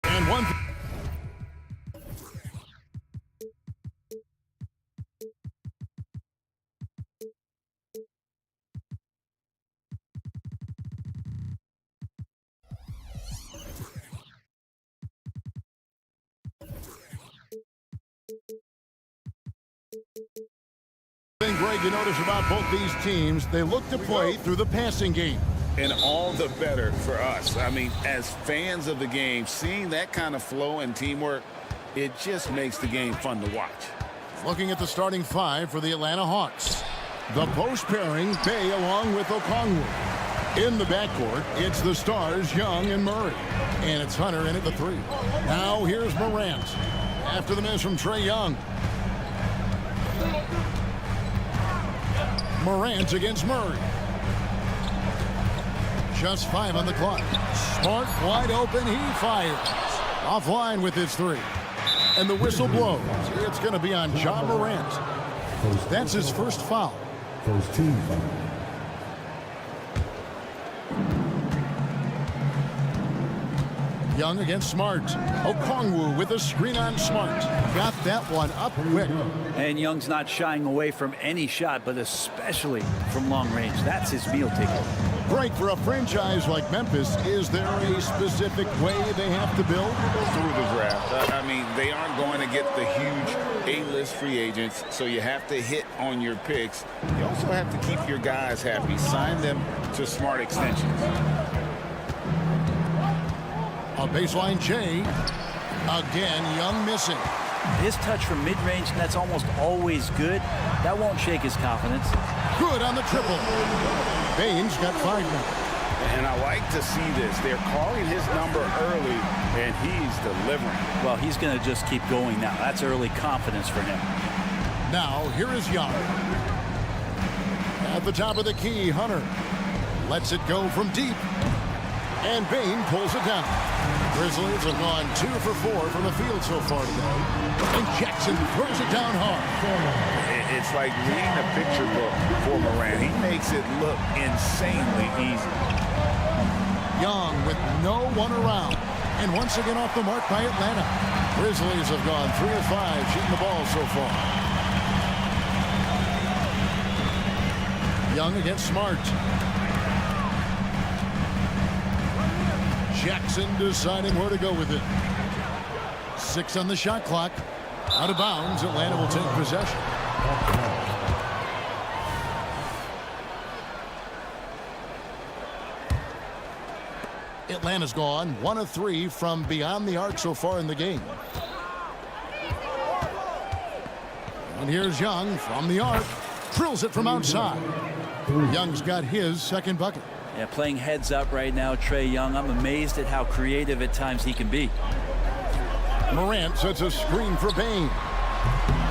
And one. Greg, you notice about both these teams, they look to play through the passing game. And all the better for us. I mean, as fans of the game, seeing that kind of flow and teamwork, it just makes the game fun to watch. Looking at the starting five for the Atlanta Hawks. The post pairing, Bay along with Okongwu. In the backcourt, it's the stars, Young and Murray. And it's Hunter in at the three. Now here's Morant. After the miss from Trae Young. Morant against Murray. Just 5 on the clock. Smart, wide open, he fires. Offline with his three. And the whistle blows. It's going to be on John Morant. That's his first foul. First team foul. Young against Smart. Okongwu with a screen on Smart. Got that one up quick. And Young's not shying away from any shot, but especially from long range. That's his meal ticket. Break for a franchise like Memphis. Is there a specific way they have to build? Through the draft. I mean, they aren't going to get the huge A-list free agents, so you have to hit on your picks. You also have to keep your guys happy. Sign them to smart extensions. A baseline J. Again, Young missing. His touch from mid-range, that's almost always good. That won't shake his confidence. Good on the triple. Baines got 5 now. And I like to see this. They're calling his number early, and he's delivering. Well, he's going to just keep going now. That's early confidence for him. Now, here is Young. At the top of the key, Hunter lets it go from deep. And Bane pulls it down. Grizzlies have gone 2 for 4 from the field so far today. And Jackson throws it down hard. It's like reading a picture book for Morant. He makes it look insanely easy. Young with no one around. And once again off the mark by Atlanta. Grizzlies have gone 3 of 5 shooting the ball so far. Young against Smart. Jackson deciding where to go with it. 6 on the shot clock. Out of bounds. Atlanta will take possession. Atlanta's gone 1 of 3 from beyond the arc so far in the game. And here's Young from the arc. Drills it from outside. Young's got his second bucket. Yeah, playing heads up right now, Trae Young. I'm amazed at how creative at times he can be. Morant sets a screen for Bane.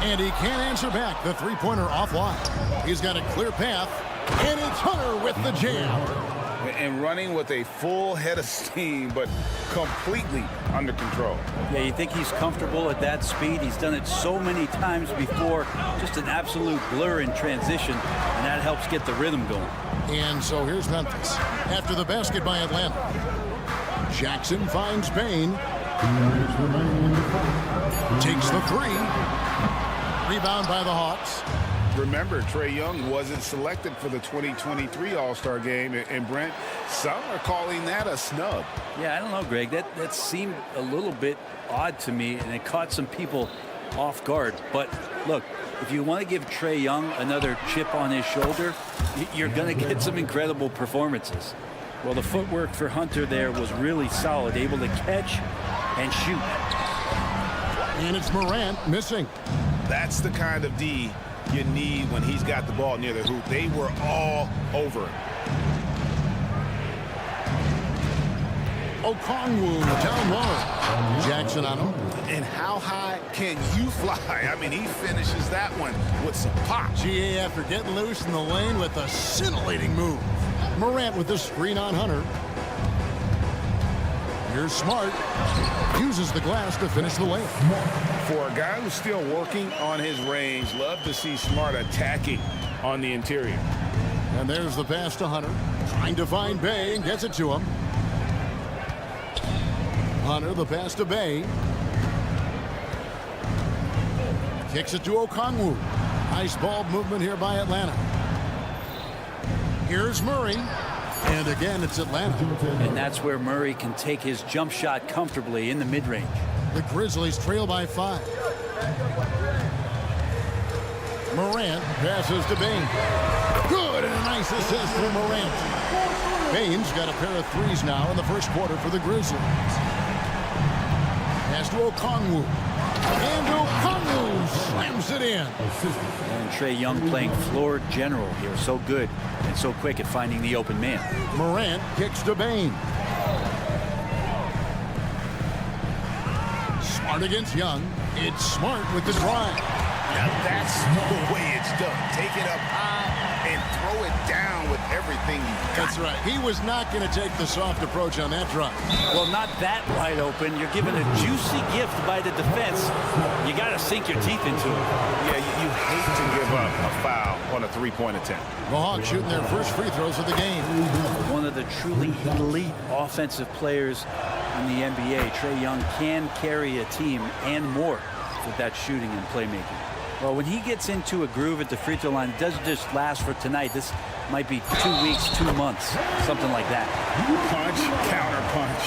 And he can't answer back. The three-pointer offline. He's got a clear path. And it's Hunter with the jam. And running with a full head of steam, but completely under control. Yeah, you think he's comfortable at that speed. He's done it so many times before. Just an absolute blur in transition, and that helps get the rhythm going. And so here's Memphis. After the basket by Atlanta. Jackson finds Bane. Takes the 3. Rebound by the Hawks. Remember, Trae Young wasn't selected for the 2023 All-Star game, and Brent, some are calling that a snub. Yeah, I don't know, Greg. That seemed a little bit odd to me, and it caught some people off guard. But look, if you want to give Trae Young another chip on his shoulder, you're going to get some incredible performances. Well, the footwork for Hunter there was really solid, able to catch and shoot. And it's Morant missing. That's the kind of D you need when he's got the ball near the hoop. They were all over it. Okongwu down low. Jackson on him. And how high can you fly? I mean, he finishes that one with some pop. GA after getting loose in the lane with a scintillating move. Morant with the screen on Hunter. Here's Smart. Uses the glass to finish the layup. For a guy who's still working on his range, love to see Smart attacking on the interior. And there's the pass to Hunter. Trying to find Bay and gets it to him. Hunter, the pass to Bay. Kicks it to Okongwu. Nice ball movement here by Atlanta. Here's Murray. And again, it's Atlanta. And that's where Murray can take his jump shot comfortably in the mid-range. The Grizzlies trail by 5. Morant passes to Bain. Good, and a nice assist for Morant. Bain's got a pair of threes now in the first quarter for the Grizzlies. Pass to Okongwu. And Okongwu slams it in. And Trae Young playing floor general here. So good and so quick at finding the open man. Morant kicks to Bain. Smart against Young. It's Smart with the drive. Now that's the way it's done. Take it up high and throw it down with everything you got. That's right. He was not going to take the soft approach on that drive. Well, not that wide open. You're given a juicy gift by the defense. You got to sink your teeth into it. Yeah, you hate to give up a foul on a three-point attempt. The Hawks shooting their first free throws of the game. One of the truly elite offensive players in the NBA, Trae Young, can carry a team and more with that shooting and playmaking. Well, when he gets into a groove at the free throw line, it doesn't just last for tonight. This might be 2 weeks, 2 months, something like that. Punch, counter punch.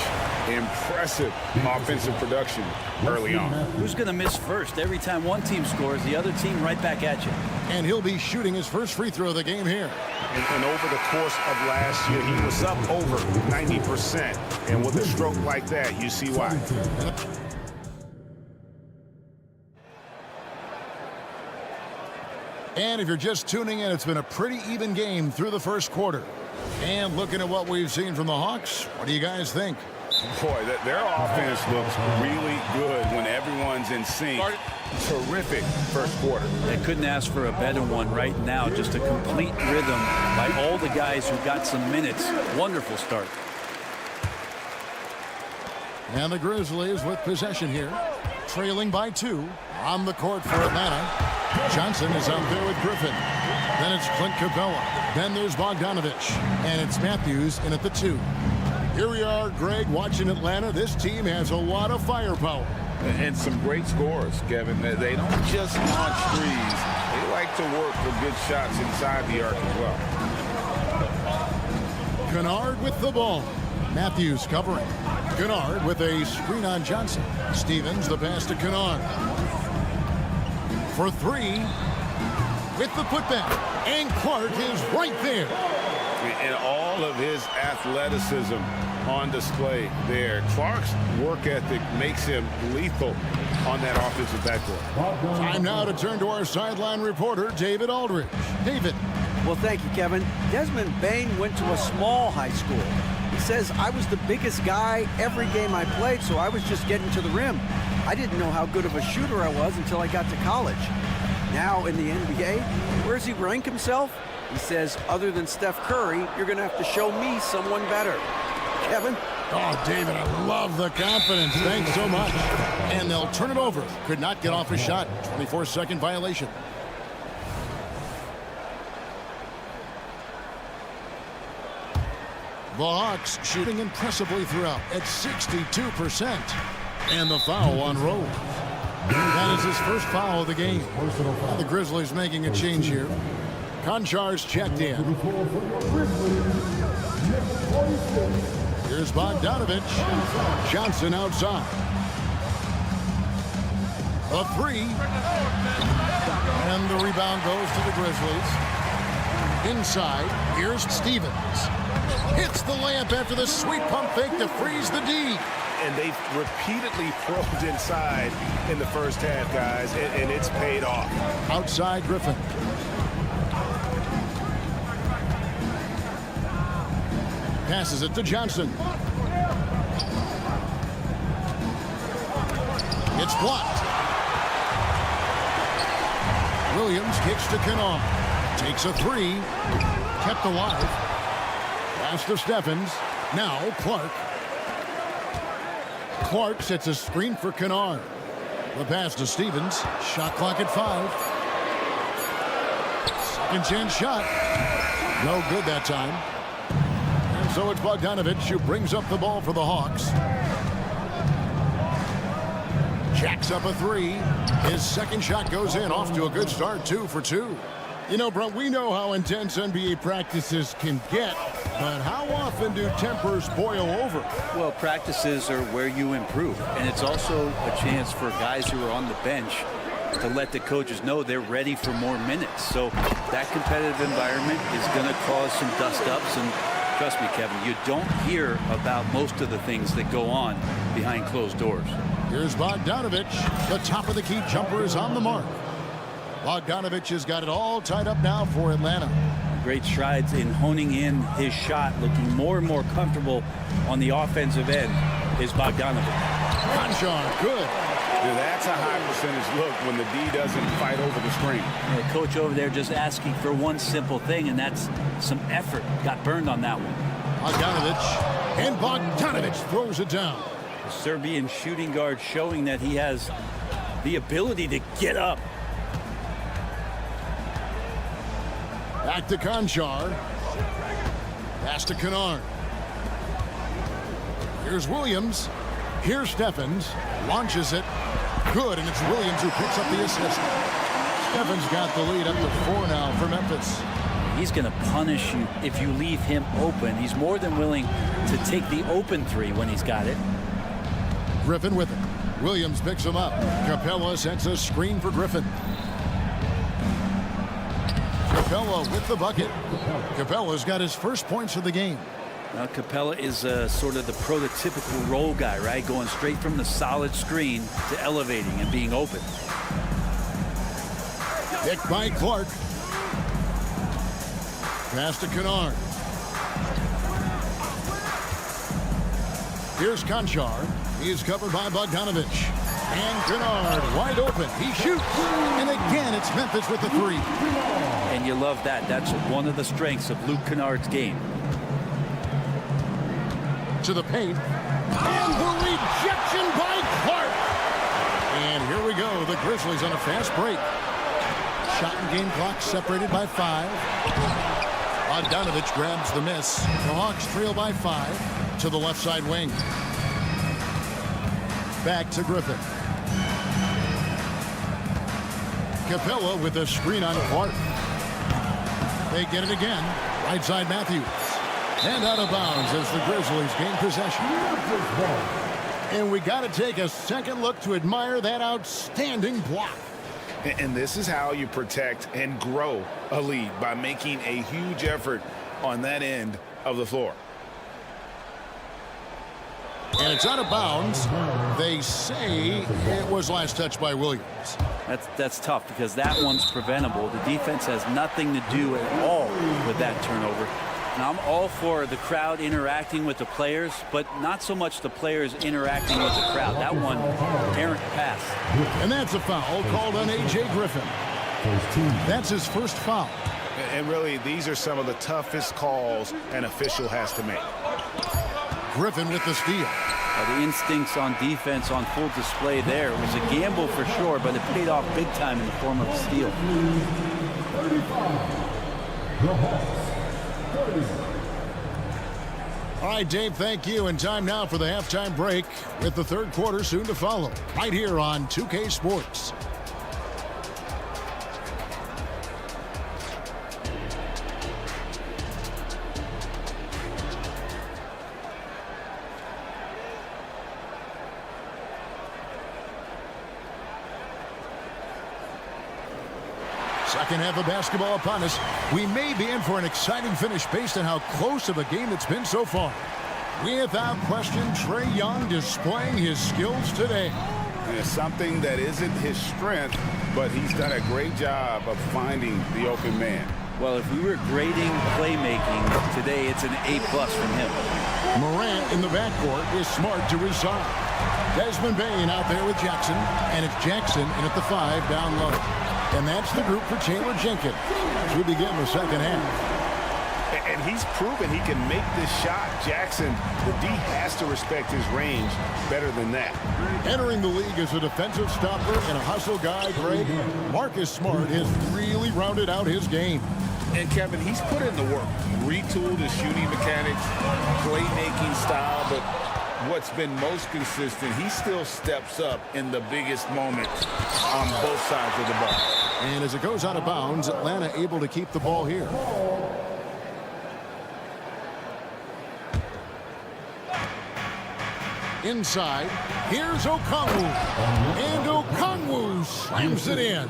Impressive offensive production early on. Who's going to miss first? Every time one team scores, the other team right back at you. And he'll be shooting his first free throw of the game here. And over the course of last year, he was up over 90%. And with a stroke like that, you see why. And if you're just tuning in, it's been a pretty even game through the first quarter. And looking at what we've seen from the Hawks, what do you guys think? Boy, their offense looks really good when everyone's in sync. Terrific first quarter. They couldn't ask for a better one right now. Just a complete rhythm by all the guys who got some minutes. Wonderful start. And the Grizzlies with possession here, trailing by 2 on the court for Atlanta. Johnson is out there with Griffin. Then it's Clint Capella. Then there's Bogdanovich. And it's Matthews in at the 2. Here we are, Greg, watching Atlanta. This team has a lot of firepower. And some great scores, Kevin. They don't just launch threes. They like to work for good shots inside the arc as well. Kennard with the ball. Matthews covering. Kennard with a screen on Johnson. Stevens the pass to Kennard. For 3 with the putback. And Clark is right there. And all of his athleticism on display there. Clark's work ethic makes him lethal on that offensive backcourt. Time now to turn to our sideline reporter, David Aldridge. David. Well, thank you, Kevin. Desmond Bane went to a small high school. He says, I was the biggest guy every game I played, so I was just getting to the rim. I didn't know how good of a shooter I was until I got to college. Now in the NBA, where does he rank himself? He says, other than Steph Curry, you're going to have to show me someone better. Kevin? Oh, David, I love the confidence. Thanks so much. And they'll turn it over. Could not get off a shot. 24-second violation. The Hawks shooting impressively throughout at 62%. And the foul on Rose. That is his first foul of the game. The Grizzlies making a change here. Konchar's checked in. Here's Bogdanovich. Johnson outside. A 3. And the rebound goes to the Grizzlies. Inside, here's Stevens. Hits the layup after the sweet pump fake to freeze the D. And they've repeatedly probed inside in the first half, guys, and it's paid off. Outside Griffin. Passes it to Johnson. It's blocked. Williams kicks to Kennard. Takes a three. Kept alive. Pass to Stephens. Now Clark. Clark sets a screen for Kennard. The pass to Stevens. Shot clock at 5. Second chance shot. No good that time. And so it's Bogdanovich who brings up the ball for the Hawks. Jacks up a three. His second shot goes in. Off to a good start. 2 for 2. You know, Brent, we know how intense NBA practices can get, but how often do tempers boil over? Well, practices are where you improve, and it's also a chance for guys who are on the bench to let the coaches know they're ready for more minutes. So that competitive environment is going to cause some dust-ups, and trust me, Kevin, you don't hear about most of the things that go on behind closed doors. Here's Bogdanovich. The top of the key jumper is on the mark. Bogdanovich has got it all tied up now for Atlanta. Great strides in honing in his shot, looking more and more comfortable on the offensive end is Bogdanovich. Conchar, good. That's a high percentage look when the D doesn't fight over the screen. The coach over there just asking for one simple thing, and that's some effort. Got burned on that one. Bogdanovich, and Bogdanovich throws it down. The Serbian shooting guard showing that he has the ability to get up. Back to Conchar. Pass to Kennard. Here's Williams. Here's Stephens. Launches it. Good, and it's Williams who picks up the assist. Stephens got the lead up to 4 now for Memphis. He's going to punish you if you leave him open. He's more than willing to take the open three when he's got it. Griffin with it. Williams picks him up. Capella sends a screen for Griffin. Capella with the bucket. Capella's got his first points of the game. Now, Capella is sort of the prototypical role guy, right? Going straight from the solid screen to elevating and being open. Picked by Clark. Pass to Kennard. Here's Conchar. He's covered by Bogdanovich. And Kennard wide open. He shoots. And again, it's Memphis with the three. And you love that. That's one of the strengths of Luke Kennard's game. To the paint. And the rejection by Clark. And here we go. The Grizzlies on a fast break. Shot and game clock separated by 5. Bogdanovich grabs the miss. The Hawks trail by 5 to the left side wing. Back to Griffin. Capella with a screen on Clark. They get it again. Right side Matthews. And out of bounds as the Grizzlies gain possession. And we got to take a second look to admire that outstanding block. And this is how you protect and grow a lead, by making a huge effort on that end of the floor. And it's out of bounds. They say it was last touched by Williams. That's tough because that one's preventable. The defense has nothing to do at all with that turnover. Now, I'm all for the crowd interacting with the players, but not so much the players interacting with the crowd. That one, errant pass. And that's a foul called on A.J. Griffin. That's his first foul. And really, these are some of the toughest calls an official has to make. Griffin with the steal. The instincts on defense on full display there. It was a gamble for sure, but it paid off big time in the form of a steal. All right, Dave, thank you. And time now for the halftime break with the third quarter soon to follow right here on 2K Sports. Second half of basketball upon us. We may be in for an exciting finish based on how close of a game it's been so far. Without question, Trae Young displaying his skills today. And it's something that isn't his strength, but he's done a great job of finding the open man. Well, if we were grading playmaking today, it's an A+ from him. Morant in the backcourt is Smart to his side. Desmond Bain out there with Jackson, and it's Jackson in at the 5 down low. And that's the group for Taylor Jenkins as we begin the second half. And he's proven he can make this shot. Jackson, the D has to respect his range better than that. Entering the league as a defensive stopper and a hustle guy, Greg, Marcus Smart has really rounded out his game. And Kevin, he's put in the work. Retooled his shooting mechanics, playmaking style, but what's been most consistent, he still steps up in the biggest moments on both sides of the ball. And as it goes out of bounds, Atlanta able to keep the ball here. Inside, here's Okongwu. And Okongwu slams it in.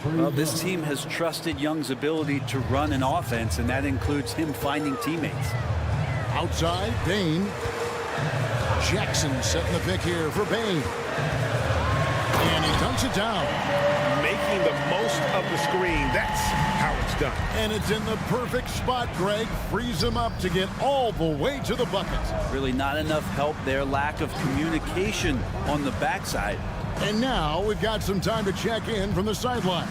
Well, this team has trusted Young's ability to run an offense, and that includes him finding teammates. Outside, Bain. Jackson setting the pick here for Bain. And he dunks it down. Making the most of the screen. That's how it's done. And it's in the perfect spot, Greg. Frees him up to get all the way to the bucket. Really not enough help there. Lack of communication on the backside. And now we've got some time to check in from the sidelines.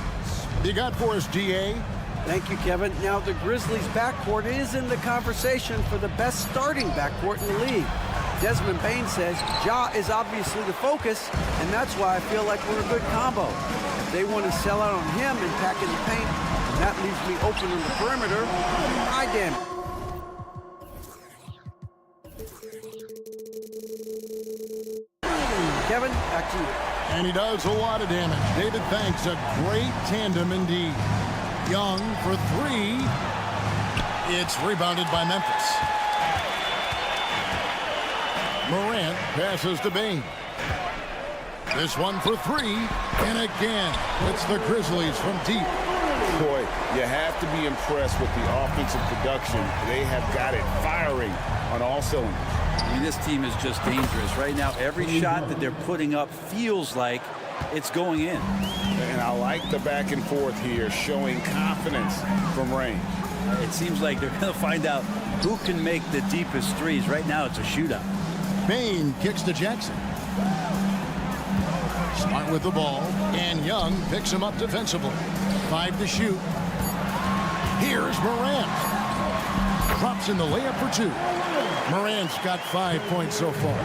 You got for us, DA? Thank you, Kevin. Now, the Grizzlies' backcourt is in the conversation for the best starting backcourt in the league. Desmond Bain says Ja is obviously the focus, and that's why I feel like we're a good combo. If they want to sell out on him and pack in the paint, and that leaves me open on the perimeter, I damn it. Kevin, back to you. And he does a lot of damage. David, thanks. A great tandem indeed. Young for 3. It's rebounded by Memphis. Morant passes to Bain. This one for 3. And again, it's the Grizzlies from deep. Boy, you have to be impressed with the offensive production. They have got it firing on all cylinders. I mean, this team is just dangerous. Right now, every shot that they're putting up feels like it's going in. And I like the back and forth here, showing confidence from range. It seems like they're going to find out who can make the deepest threes. Right now, it's a shootout. Bain kicks to Jackson. Smart with the ball, and Young picks him up defensively. 5 to shoot. Here's Morant. Drops in the layup for 2. Morant's got 5 points so far.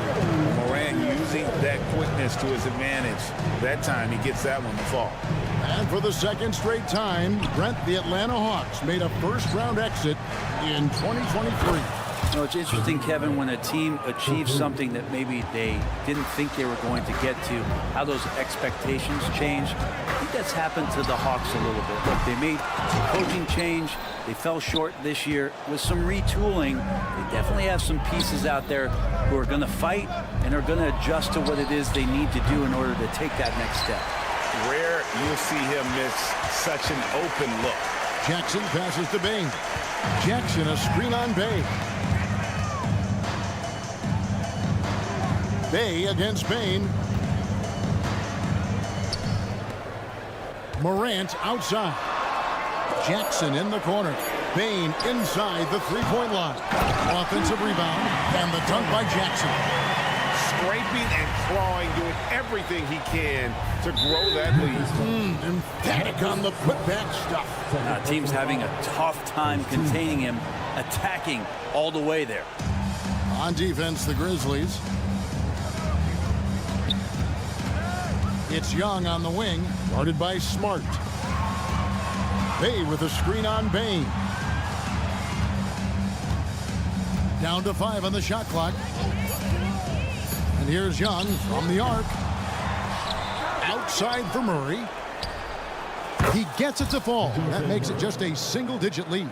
Morant using that quickness to his advantage. That time he gets that one to fall. And for the second straight time, Brent, the Atlanta Hawks made a first-round exit in 2023. You know, it's interesting, Kevin, when a team achieves something that maybe they didn't think they were going to get to, how those expectations change. I think that's happened to the Hawks a little bit. Look, they made a coaching change. They fell short this year with some retooling. They definitely have some pieces out there who are going to fight and are going to adjust to what it is they need to do in order to take that next step. Rare you'll see him miss such an open look. Jackson passes to Bain. Jackson a screen on Bay. Bay against Bain. Morant outside. Jackson in the corner. Bain inside the three-point line. Offensive rebound and the dunk by Jackson. Scraping and clawing, doing everything he can to grow that lead. Emphatic on the putback stuff. Team's having a tough time containing him, attacking all the way there. On defense, the Grizzlies. It's Young on the wing, guarded by Smart. Bay with a screen on Bain. Down to 5 on the shot clock. And here's Young from the arc. Outside for Murray. He gets it to fall. That makes it just a single-digit lead.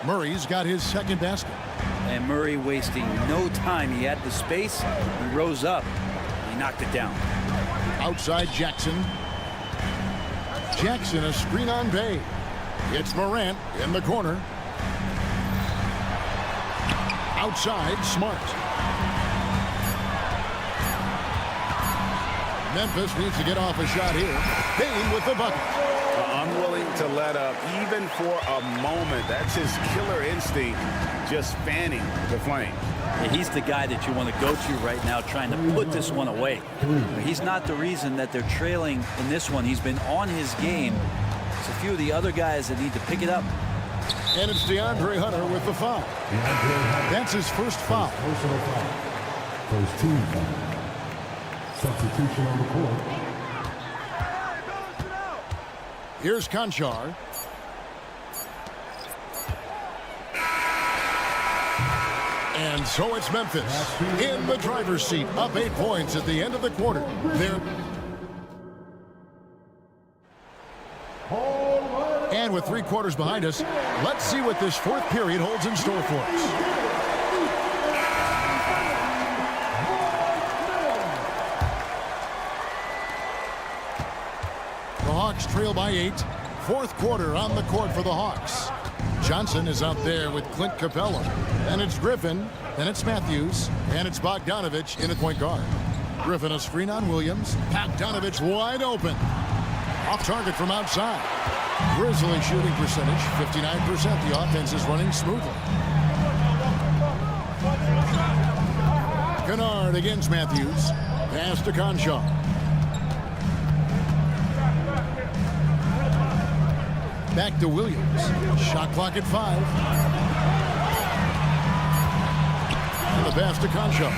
Murray's got his second basket. And Murray wasting no time. He had the space. He rose up. He knocked it down. Outside Jackson. Jackson a screen on Bay. It's Morant in the corner. Outside Smart. Memphis needs to get off a shot here. Bain with the bucket. Unwilling to let up, even for a moment. That's his killer instinct, just fanning the flame. Yeah, he's the guy that you want to go to right now, trying to put this one away. He's not the reason that they're trailing in this one. He's been on his game. It's a few of the other guys that need to pick it up. And it's DeAndre Hunter with the foul. That's his first foul. Personal foul. First team foul. Substitution on the court. Here's Conchar. And so it's Memphis in the driver's seat, up 8 points at the end of the quarter. And with 3 quarters behind us, let's see what this fourth period holds in store for us. The Hawks trail by 8. Fourth quarter on the court for the Hawks. Johnson is out there with Clint Capella. And it's Griffin. Then it's Matthews. And it's Bogdanovich in at point guard. Griffin a screen on Williams. Bogdanovich wide open. Off target from outside. Grizzly shooting percentage, 59%. The offense is running smoothly. Kennard against Matthews. Pass to Conchar. Back to Williams. Shot clock at 5. And the pass to Conchar.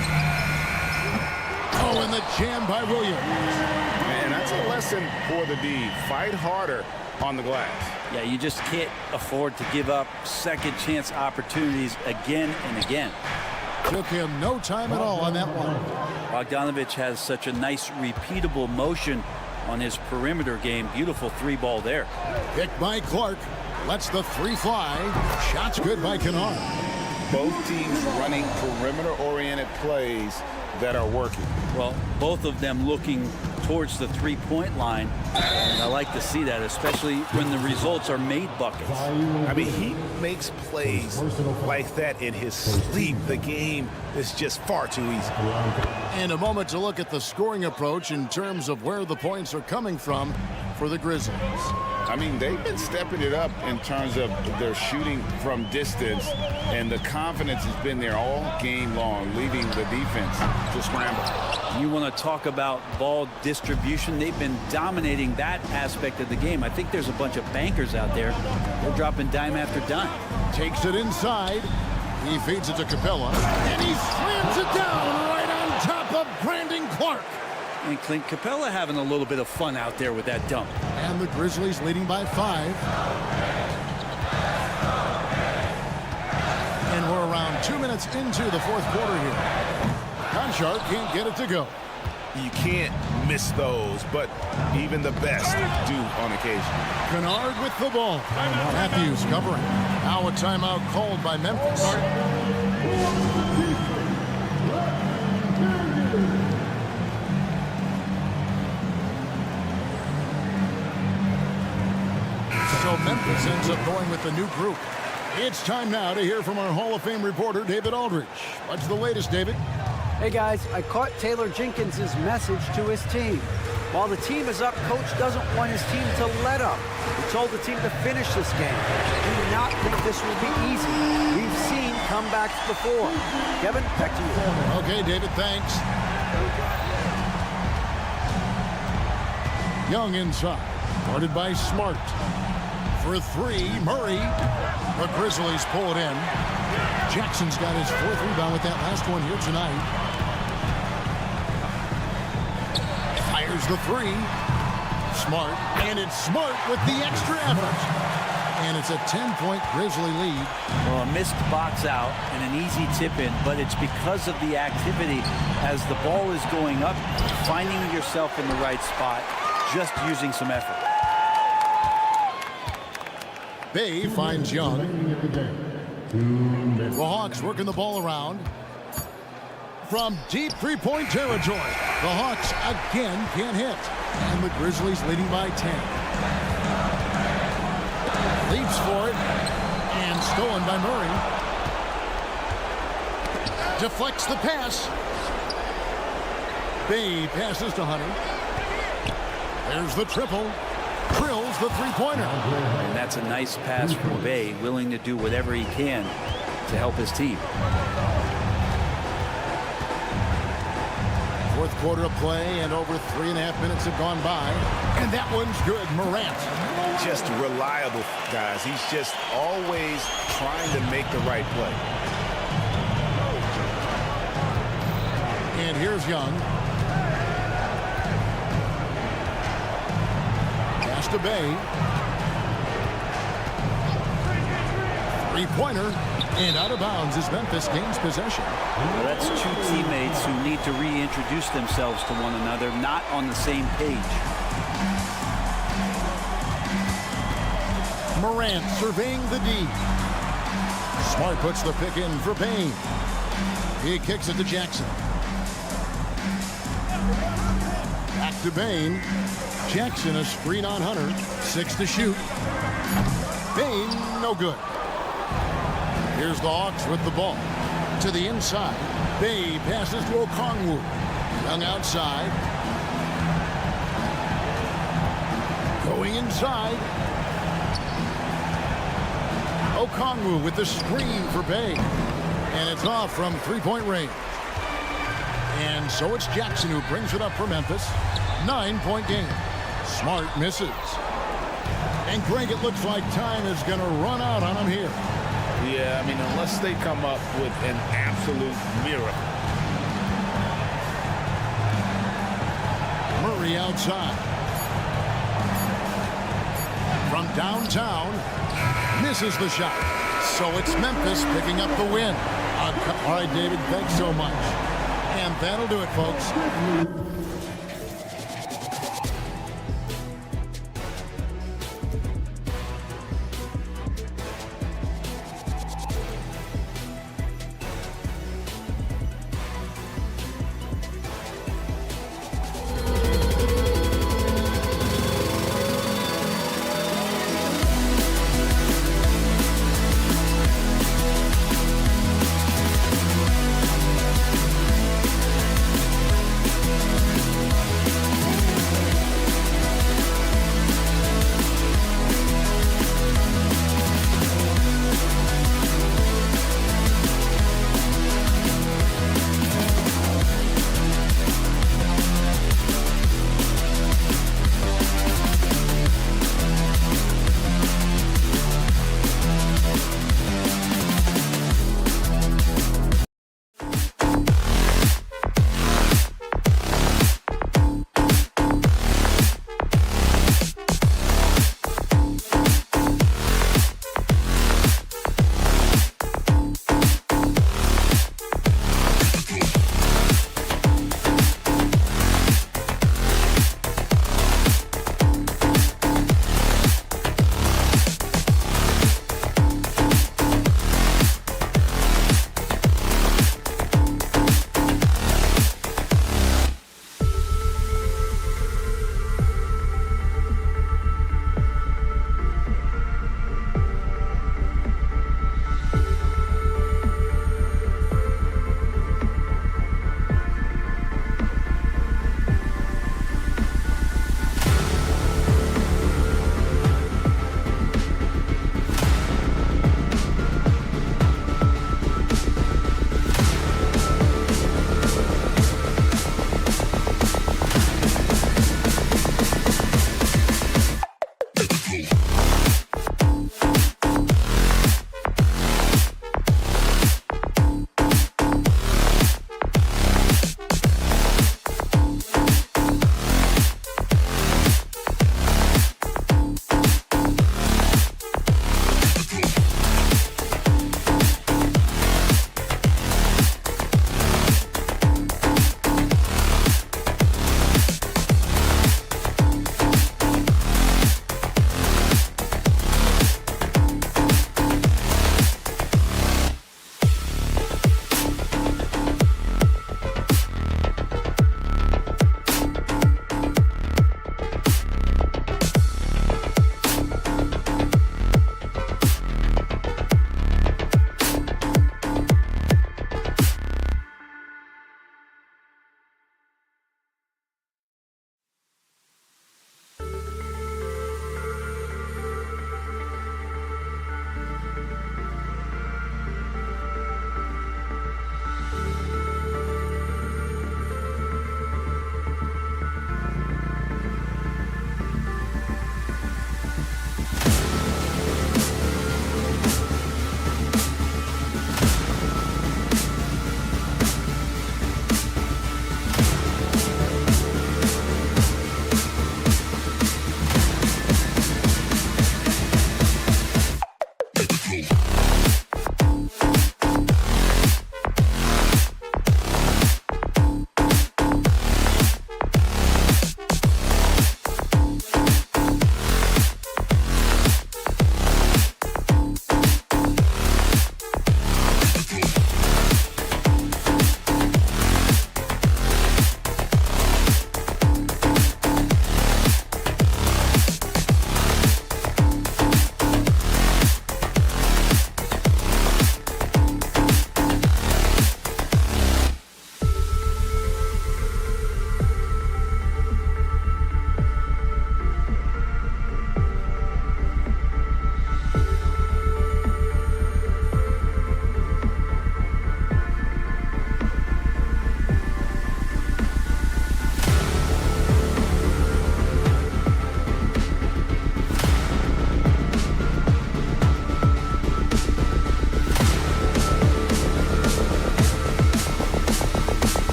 Oh, and the jam by Williams. Man, that's a lesson for the D. Fight harder on the glass. Yeah, you just can't afford to give up second chance opportunities again and again. Took him no time at all on that one. Bogdanovich has such a nice repeatable motion on his perimeter game. Beautiful 3-ball there. Picked by Clark. Lets the 3 fly. Shots good by Kennard. Both teams running perimeter-oriented plays that are working. Well, both of them looking towards the 3-point line. And I like to see that, especially when the results are made buckets. I mean, he makes plays like that in his sleep. The game is just far too easy. And a moment to look at the scoring approach in terms of where the points are coming from for the Grizzlies. I mean, they've been stepping it up in terms of their shooting from distance, and the confidence has been there all game long, leaving the defense to scramble. You want to talk about ball distribution. They've been dominating that aspect of the game. I think there's a bunch of bankers out there. They're dropping dime after dime. Takes it inside. He feeds it to Capella. And he slams it down right on top of Brandon Clark. And Clint Capella having a little bit of fun out there with that dunk. And the Grizzlies leading by 5. And we're around 2 minutes into the fourth quarter here. Conchar can't get it to go. You can't miss those, but even the best do on occasion. Kennard with the ball. Matthews covering. Now a timeout called by Memphis. So Memphis ends up going with the new group. It's time now to hear from our Hall of Fame reporter, David Aldridge. What's the latest, David? Hey guys, I caught Taylor Jenkins' message to his team. While the team is up, coach doesn't want his team to let up. He told the team to finish this game. Do not think this will be easy. We've seen comebacks before. Kevin, back to you. Okay, David, thanks. Young inside, guarded by Smart. For 3, Murray. The Grizzlies pull it in. Jackson's got his 4th rebound with that last one here tonight. Fires the 3. Smart. And it's Smart with the extra effort. And it's a 10-point Grizzly lead. Well, a missed box out and an easy tip in, but it's because of the activity as the ball is going up, finding yourself in the right spot, just using some effort. Bay finds Young. The Hawks working the ball around. From deep 3-point territory, the Hawks again can't hit. And the Grizzlies leading by 10. Leaps for it. And stolen by Murray. Deflects the pass. Bay passes to Hunter. There's the triple. drills the three-pointer. And that's a nice pass from Bay, willing to do whatever he can to help his team. Fourth quarter of play, and over 3.5 minutes have gone by. And that one's good. Morant. Just reliable, guys. He's just always trying to make the right play. And here's Young. Pass to Bay. Three-pointer. And out of bounds as Memphis gains possession. Well, that's two teammates who need to reintroduce themselves to one another, not on the same page. Morant surveying the D. Smart puts the pick in for Payne. He kicks it to Jackson. Back to Bain. Jackson a screen on Hunter. 6 to shoot. Bain no good. Here's the Hawks with the ball. To the inside. Bay passes to Okongwu. Young outside. Going inside. Okongwu with the screen for Bay. And it's off from three-point range. And so it's Jackson who brings it up for Memphis. 9-point game. Smart misses. And Greg, it looks like time is going to run out on him here. Yeah, I mean, unless they come up with an absolute miracle. Murray outside. From downtown, misses the shot. So it's Memphis picking up the win. All right, David, thanks so much. And that'll do it, folks.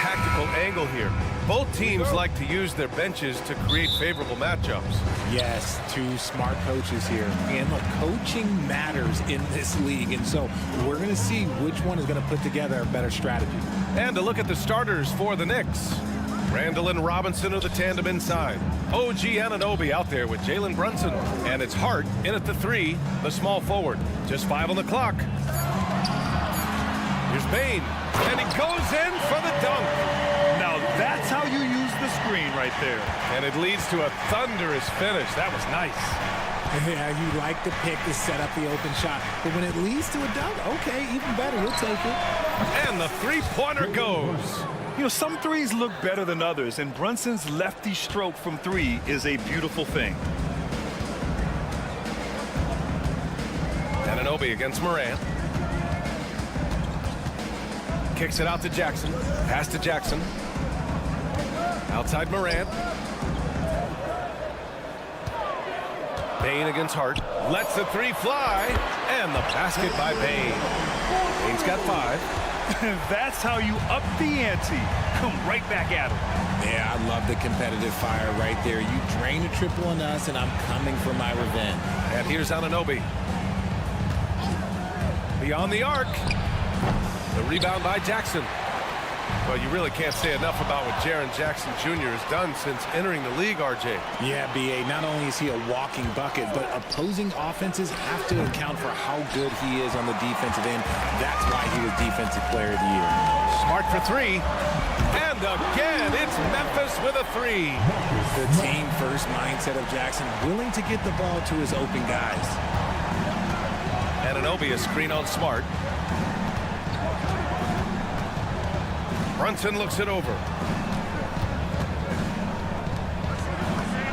tactical angle here. Both teams like to use their benches to create favorable matchups. Yes, two smart coaches here. And look, coaching matters in this league. And so we're going to see which one is going to put together a better strategy. And to look at the starters for the Knicks. Randall and Robinson are the tandem inside. OG Anunoby out there with Jalen Brunson. And it's Hart in at the 3, the small forward. Just 5 on the clock. Here's Bane. And he goes in for the dunk. Now that's how you use the screen right there. And it leads to a thunderous finish. That was nice. Yeah, you like the pick to set up the open shot. But when it leads to a dunk, okay, even better. We'll take it. And the three-pointer goes. You know, some threes look better than others, and Brunson's lefty stroke from 3 is a beautiful thing. Anunoby against Morant. Kicks it out to Jackson. Pass to Jackson. Outside Morant. Bane against Hart. Lets the 3 fly. And the basket by Bane. Bane's got 5. That's how you up the ante. Come right back at him. Yeah, I love the competitive fire right there. You drain a triple on us, and I'm coming for my revenge. And here's Anunoby. Beyond the arc. The rebound by Jackson. Well, you really can't say enough about what Jaren Jackson Jr. has done since entering the league, RJ. Yeah, B.A., not only is he a walking bucket, but opposing offenses have to account for how good he is on the defensive end. That's why he was Defensive Player of the Year. Smart for 3. And again, it's Memphis with a 3. The team-first mindset of Jackson, willing to get the ball to his open guys. Anunoby, a screen on Smart. Brunson looks it over.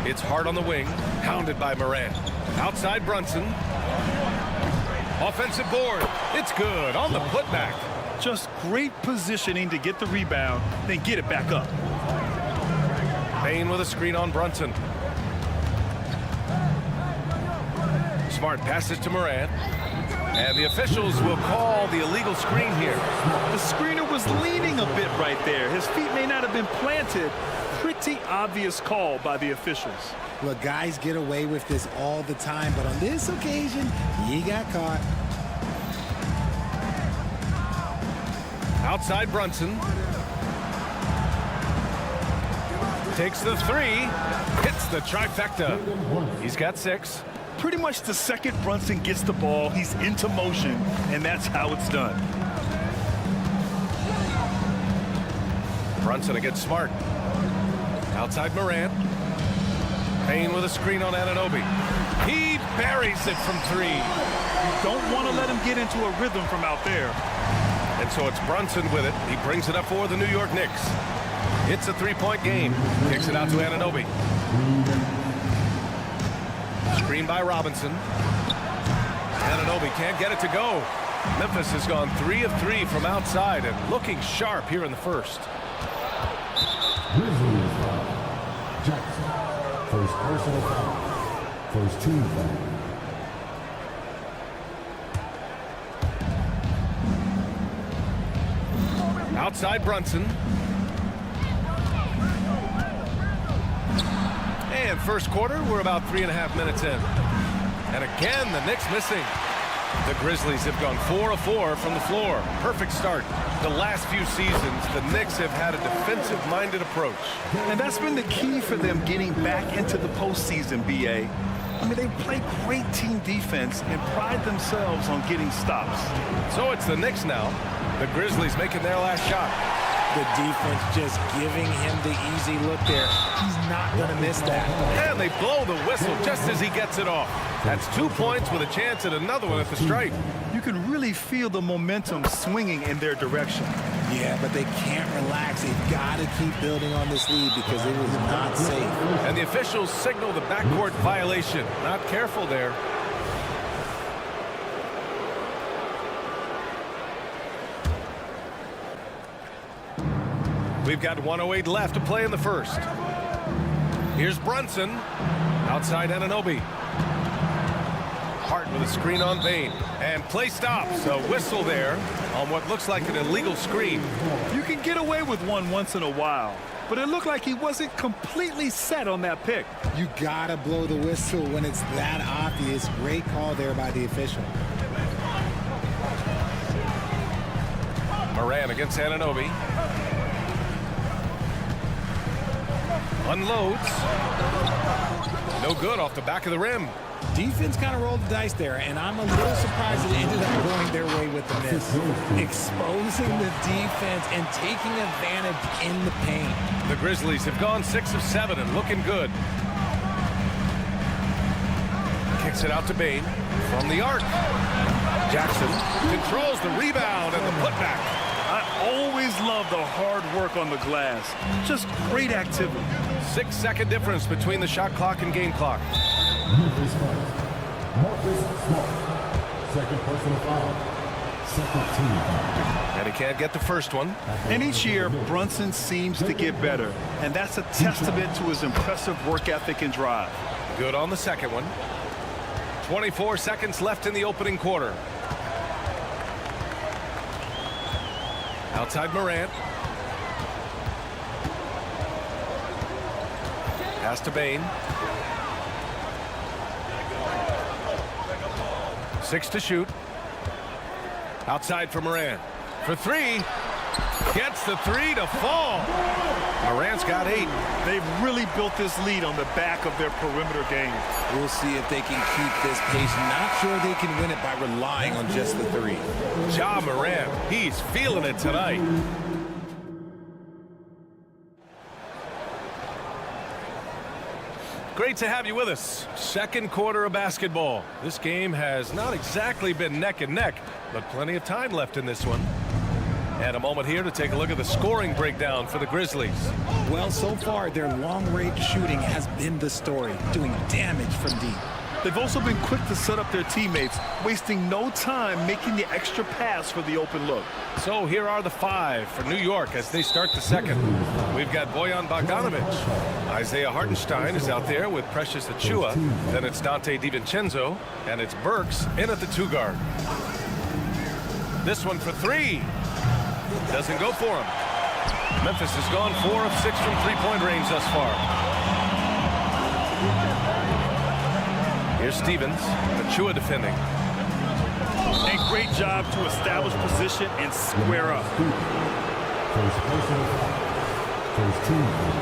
It's Hart on the wing, hounded by Morant. Outside Brunson. Offensive board. It's good on the putback. Just great positioning to get the rebound, then get it back up. Bane with a screen on Brunson. Smart passes to Morant. And the officials will call the illegal screen here. The screener was leaning a bit right there. His feet may not have been planted. Pretty obvious call by the officials. Look, guys get away with this all the time, but on this occasion, he got caught. Outside Brunson. Takes the 3. Hits the trifecta. He's got 6. Pretty much the second Brunson gets the ball, he's into motion, and that's how it's done. Brunson against Smart. Outside Morant. Bane with a screen on Anunoby. He buries it from 3. You don't want to let him get into a rhythm from out there. And so it's Brunson with it. He brings it up for the New York Knicks. It's a 3-point game. Kicks it out to Anunoby. Screen by Robinson. Anunoby can't get it to go. Memphis has gone 3 of 3 from outside and looking sharp here in the first. Grizzlies foul. Jackson. First personal foul. First team foul. Outside Brunson. And first quarter, we're about 3.5 minutes in. And again, the Knicks missing. The Grizzlies have gone 4 of 4 from the floor. Perfect start. The last few seasons, the Knicks have had a defensive-minded approach. And that's been the key for them getting back into the postseason, B.A. I mean, they play great team defense and pride themselves on getting stops. So it's the Knicks now. The Grizzlies making their last shot. The defense just giving him the easy look there. He's not going to miss that. And they blow the whistle just as he gets it off. That's 2 points with a chance at another one at the stripe. You can really feel the momentum swinging in their direction. Yeah, but they can't relax. They've got to keep building on this lead because it was not safe. And the officials signal the backcourt violation. Not careful there. We've got 1:08 left to play in the first. Here's Brunson. Outside Anunoby. Hart with a screen on Bain. And play stops. A whistle there on what looks like an illegal screen. You can get away with one once in a while, but it looked like he wasn't completely set on that pick. You gotta blow the whistle when it's that obvious. Great call there by the official. Moran against Anunoby. Unloads. No good off the back of the rim. Defense kind of rolled the dice there, and I'm a little surprised it ended up going their way with the miss. Exposing the defense and taking advantage in the paint. The Grizzlies have gone 6 of 7 and looking good. Kicks it out to Bain from the arc. Jackson controls the rebound and the putback. I always love the hard work on the glass. Just great activity. 6-second difference between the shot clock and game clock. Memphis Smart. Second personal foul. Second team foul. And he can't get the first one. And each year, Brunson seems to get better. And that's a testament to his impressive work ethic and drive. Good on the second one. 24 seconds left in the opening quarter. Outside Morant. Pass to Bain. 6 to shoot. Outside for Morant. For 3. Gets the 3 to fall. Morant's got 8. They've really built this lead on the back of their perimeter game. We'll see if they can keep this pace. Not sure they can win it by relying on just the 3. Ja Morant, he's feeling it tonight. Great to have you with us. Second quarter of basketball. This game has not exactly been neck and neck, but plenty of time left in this one. And a moment here to take a look at the scoring breakdown for the Grizzlies. Well, so far, their long-range shooting has been the story, doing damage from deep. They've also been quick to set up their teammates, wasting no time making the extra pass for the open look. So here are the 5 for New York as they start the second. We've got Bojan Bogdanovic. Isaiah Hartenstein is out there with Precious Achiuwa. Then it's Dante DiVincenzo, and it's Burks in at the 2 guard. This one for 3. Doesn't go for him. Memphis has gone 4 of 6 from three-point range thus far. Here's Stevens. Achiuwa defending. A great job to establish position and square up. First personal foul. First team foul.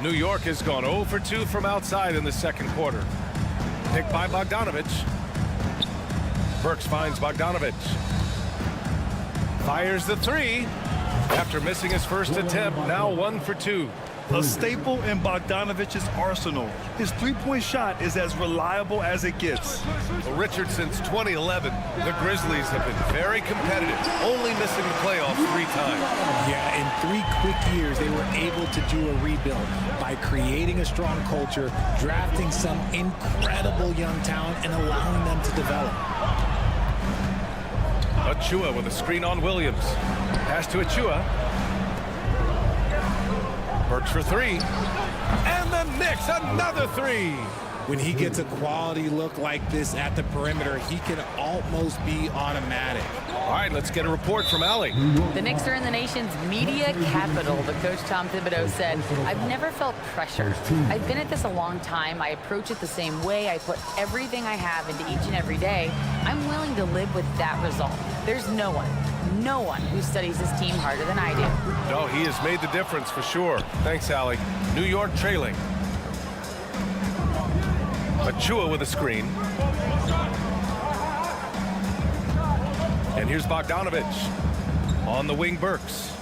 New York has gone 0 for 2 from outside in the second quarter. Picked by Bogdanovic. Burks finds Bogdanovic. Fires the 3. After missing his first attempt, now 1 for 2. A staple in Bogdanovic's arsenal. His three-point shot is as reliable as it gets. Well, Richard, since 2011, the Grizzlies have been very competitive, only missing the playoffs 3 times. Yeah, in 3 quick years, they were able to do a rebuild by creating a strong culture, drafting some incredible young talent, and allowing them to develop. Achiuwa with a screen on Williams. Pass to Achiuwa. Burks for 3. And the Knicks, another 3. When he gets a quality look like this at the perimeter, he can almost be automatic. All right, let's get a report from Allie. The Knicks are in the nation's media capital, but Coach Tom Thibodeau said, I've never felt pressure. I've been at this a long time. I approach it the same way. I put everything I have into each and every day. I'm willing to live with that result. There's no one who studies this team harder than I do. No, he has made the difference for sure. Thanks, Allie. New York trailing. Achiuwa with a screen. And here's Bogdanovic. On the wing, Burks.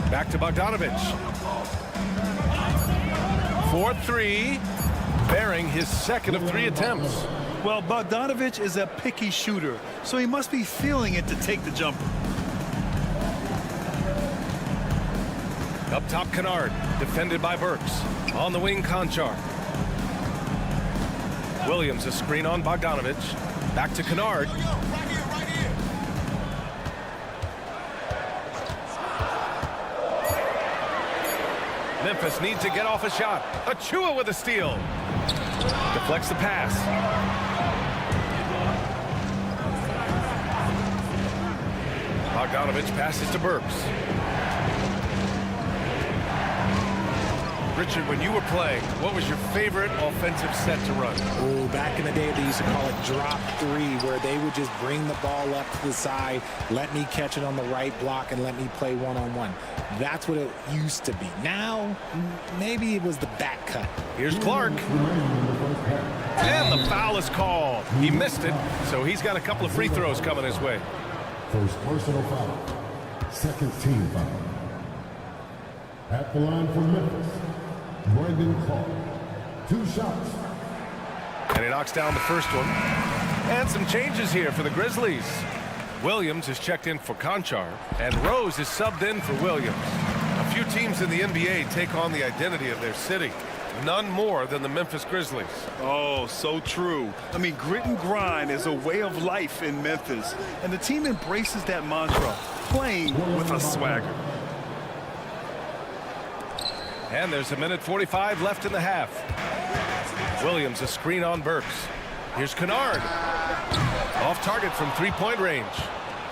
Back to Bogdanovic. 4-3. Bearing his second of 3 attempts. Well, Bogdanovic is a picky shooter, so he must be feeling it to take the jumper. Up top, Kennard. Defended by Burks. On the wing, Conchar. Williams, a screen on Bogdanovic. Back to Kennard. Memphis needs to get off a shot. Achua with a steal. Deflects the pass. Bogdanovich passes to Burks. Richard, when you were playing, what was your favorite offensive set to run? Oh, back in the day, they used to call it drop three, where they would just bring the ball up to the side, let me catch it on the right block, and let me play one-on-one. That's what it used to be. Now, maybe it was the back cut. Here's Clark. And the foul is called. He missed it, so he's got a couple of free throws coming his way. First personal foul. Second team foul. At the line for Memphis, Brandon Clark. 2 shots. And he knocks down the first one. And some changes here for the Grizzlies. Williams is checked in for Conchar, and Rose is subbed in for Williams. A few teams in the NBA take on the identity of their city. None more than the Memphis Grizzlies. Oh, so true. I mean, grit and grind is a way of life in Memphis, and the team embraces that mantra, playing with a swagger. And there's a minute 45 left in the half. Williams a screen on Burks. Here's Kennard. Off target from three-point range.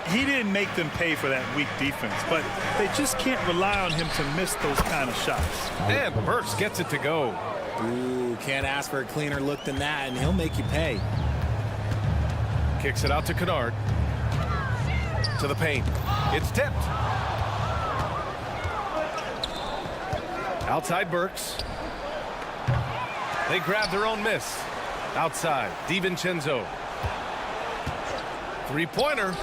He didn't make them pay for that weak defense, but they just can't rely on him to miss those kind of shots. And Burks gets it to go. Ooh, can't ask for a cleaner look than that, and he'll make you pay. Kicks it out to Kennard. To the paint. It's tipped. Outside Burks. They grab their own miss. Outside, DiVincenzo. Three-pointer.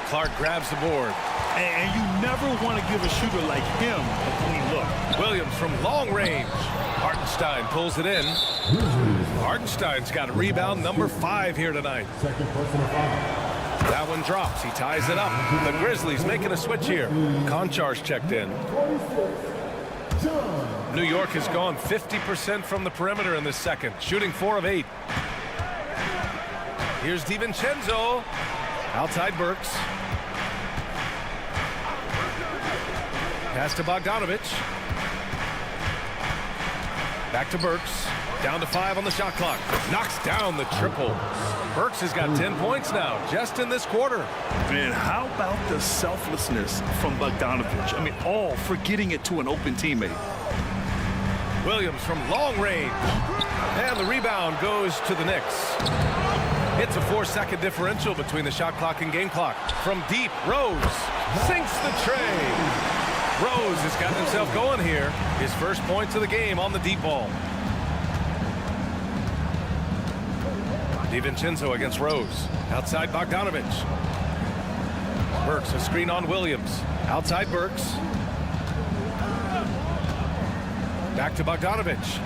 Clark grabs the board. And you never want to give a shooter like him a clean look. Williams from long range. Hartenstein pulls it in. Hartenstein's got a rebound number 5 here tonight. Second personal foul. That one drops. He ties it up. The Grizzlies making a switch here. Konchar's checked in. New York has gone 50% from the perimeter in this second, shooting 4 of 8. Here's DiVincenzo. Outside Burks. Pass to Bogdanovich. Back to Burks. Down to 5 on the shot clock. Knocks down the triple. Burks has got 10 points now, just in this quarter. Man, how about the selflessness from Bogdanovich? I mean, all for getting it to an open teammate. Williams from long range. And the rebound goes to the Knicks. It's a 4-second differential between the shot clock and game clock. From deep, Rose sinks the tray. Rose has gotten himself going here. His first points of the game on the deep ball. DiVincenzo against Rose. Outside Bogdanovich. Burks a screen on Williams. Outside Burks. Back to Bogdanovich.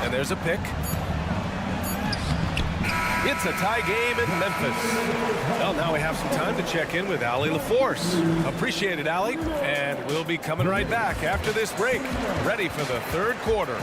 And there's a pick. It's a tie game in Memphis. Well, now we have some time to check in with Allie LaForce. Appreciate it, Allie. And we'll be coming right back after this break. Ready for the third quarter.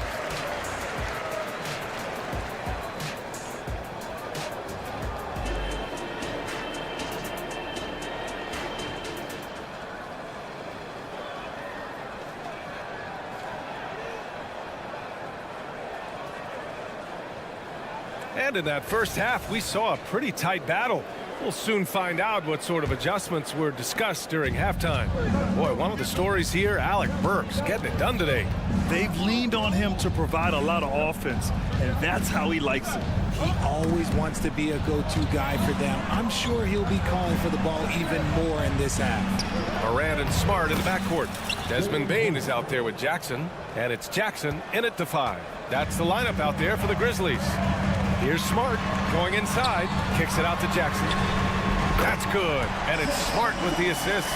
And in that first half, we saw a pretty tight battle. We'll soon find out what sort of adjustments were discussed during halftime. Boy, one of the stories here, Alec Burks getting it done today. They've leaned on him to provide a lot of offense, and that's how he likes it. He always wants to be a go-to guy for them. I'm sure he'll be calling for the ball even more in this half. Morant and Smart in the backcourt. Desmond Bane is out there with Jackson, and it's Jackson in at the 5. That's the lineup out there for the Grizzlies. Here's Smart going inside, kicks it out to Jackson. That's good, and it's Smart with the assist.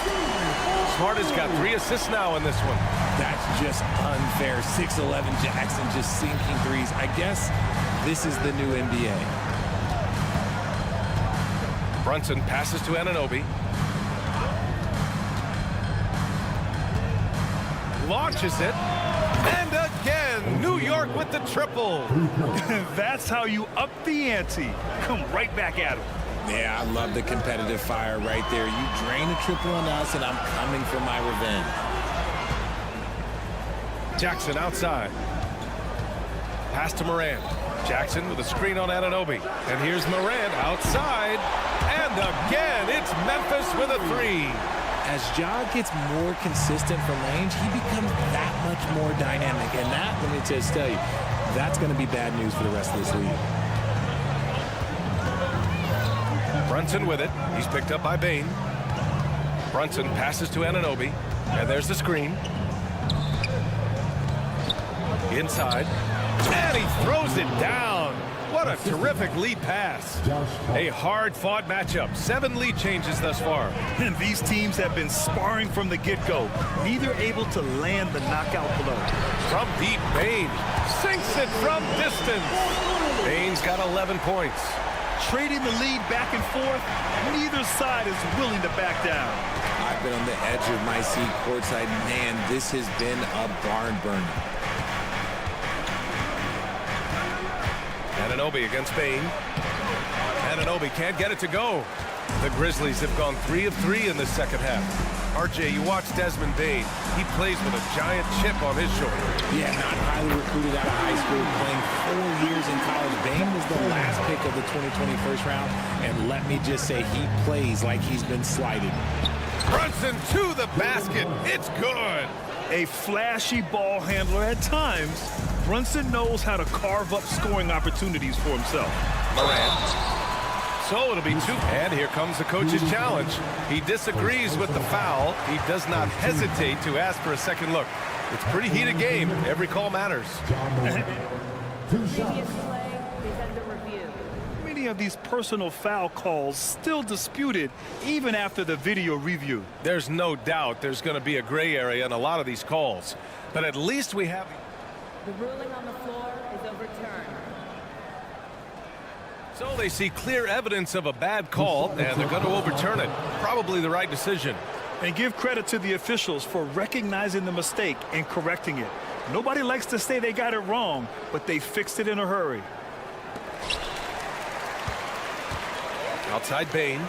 Smart has got 3 assists now in this one. That's just unfair. 6'11" Jackson just sinking threes. I guess this is the new NBA. Brunson passes to Anunoby. Launches it. And again, New York with the triple. That's how you up the ante. Come right back at him. Yeah, I love the competitive fire right there. You drain a triple on us, and I'm coming for my revenge. Jackson outside. Pass to Morant. Jackson with a screen on Anunoby. And here's Morant outside. And again, it's Memphis with a three. As Ja gets more consistent from range, he becomes that much more dynamic. And that, let me just tell you, that's going to be bad news for the rest of this league. Brunson with it. He's picked up by Bane. Brunson passes to Anunoby. And there's the screen. Inside. And he throws it down. What a terrific lead pass. A hard-fought matchup. 7 lead changes thus far. And these teams have been sparring from the get-go. Neither able to land the knockout blow. From deep, Bane sinks it from distance. Bane's got 11 points. Trading the lead back and forth, neither side is willing to back down. I've been on the edge of my seat courtside. Man, this has been a barn burner. Anunoby against Bane. Anunoby can't get it to go. The Grizzlies have gone 3 of 3 in the second half. RJ, you watch Desmond Bane. He plays with a giant chip on his shoulder. Yeah, not highly recruited out of high school, playing 4 years in college. Bane was the last pick of the 2020 first round, and let me just say, he plays like he's been slighted. Brunson to the basket. It's good. A flashy ball handler at times, Brunson knows how to carve up scoring opportunities for himself. Morant. So it'll be 2. And here comes the coach's challenge. He disagrees with the foul. He does not hesitate to ask for a second look. It's a pretty heated game. Every call matters. Many of these personal foul calls still disputed even after the video review. There's no doubt there's going to be a gray area in a lot of these calls. But at least we have... The ruling on the floor is overturned. So they see clear evidence of a bad call, and they're going to overturn it. Probably the right decision. And give credit to the officials for recognizing the mistake and correcting it. Nobody likes to say they got it wrong, but they fixed it in a hurry. Outside Bane.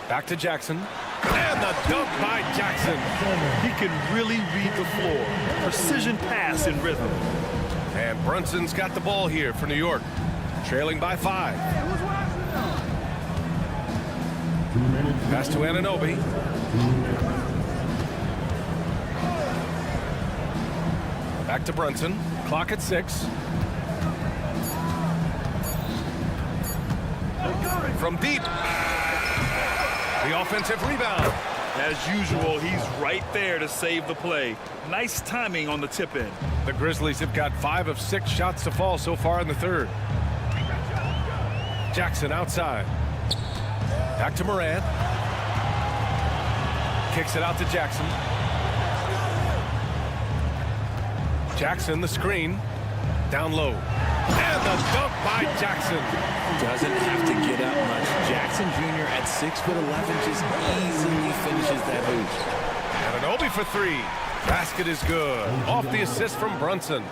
Back to Jackson. And the dunk by Jackson. He can really read the floor. Precision pass in rhythm. And Brunson's got the ball here for New York. Trailing by 5. Pass to Anunoby. Back to Brunson. Clock at 6. From deep. The offensive rebound. As usual, he's right there to save the play. Nice timing on the tip in. The Grizzlies have got 5 of 6 shots to fall so far in the third. Jackson outside. Back to Morant. Kicks it out to Jackson. Jackson, the screen. Down low. And the dunk by Jackson. Doesn't have to get up much. Jackson Jr. at 6'11" just easily finishes that hoop. Anunoby for 3. Basket is good. Off the assist from Brunson.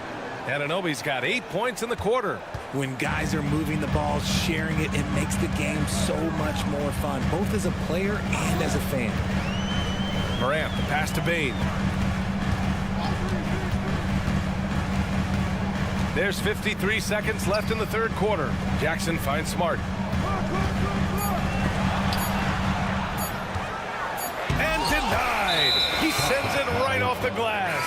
Anunoby's got 8 points in the quarter. When guys are moving the ball, sharing it, it makes the game so much more fun, both as a player and as a fan. Morant, the pass to Bane. There's 53 seconds left in the third quarter. Jackson finds Smart. And denied. He sends it right off the glass.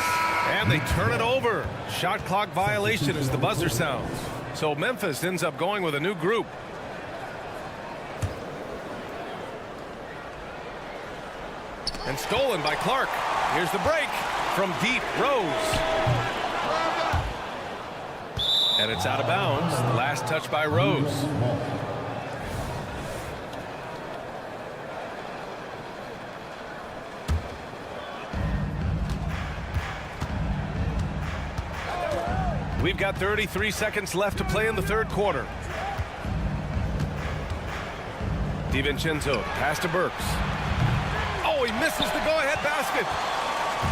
And they turn it over. Shot clock violation as the buzzer sounds. So Memphis ends up going with a new group. And stolen by Clark. Here's the break from deep. Rose. And it's out of bounds. Last touch by Rose. We've got 33 seconds left to play in the third quarter. DiVincenzo, pass to Burks. Oh, he misses the go-ahead basket.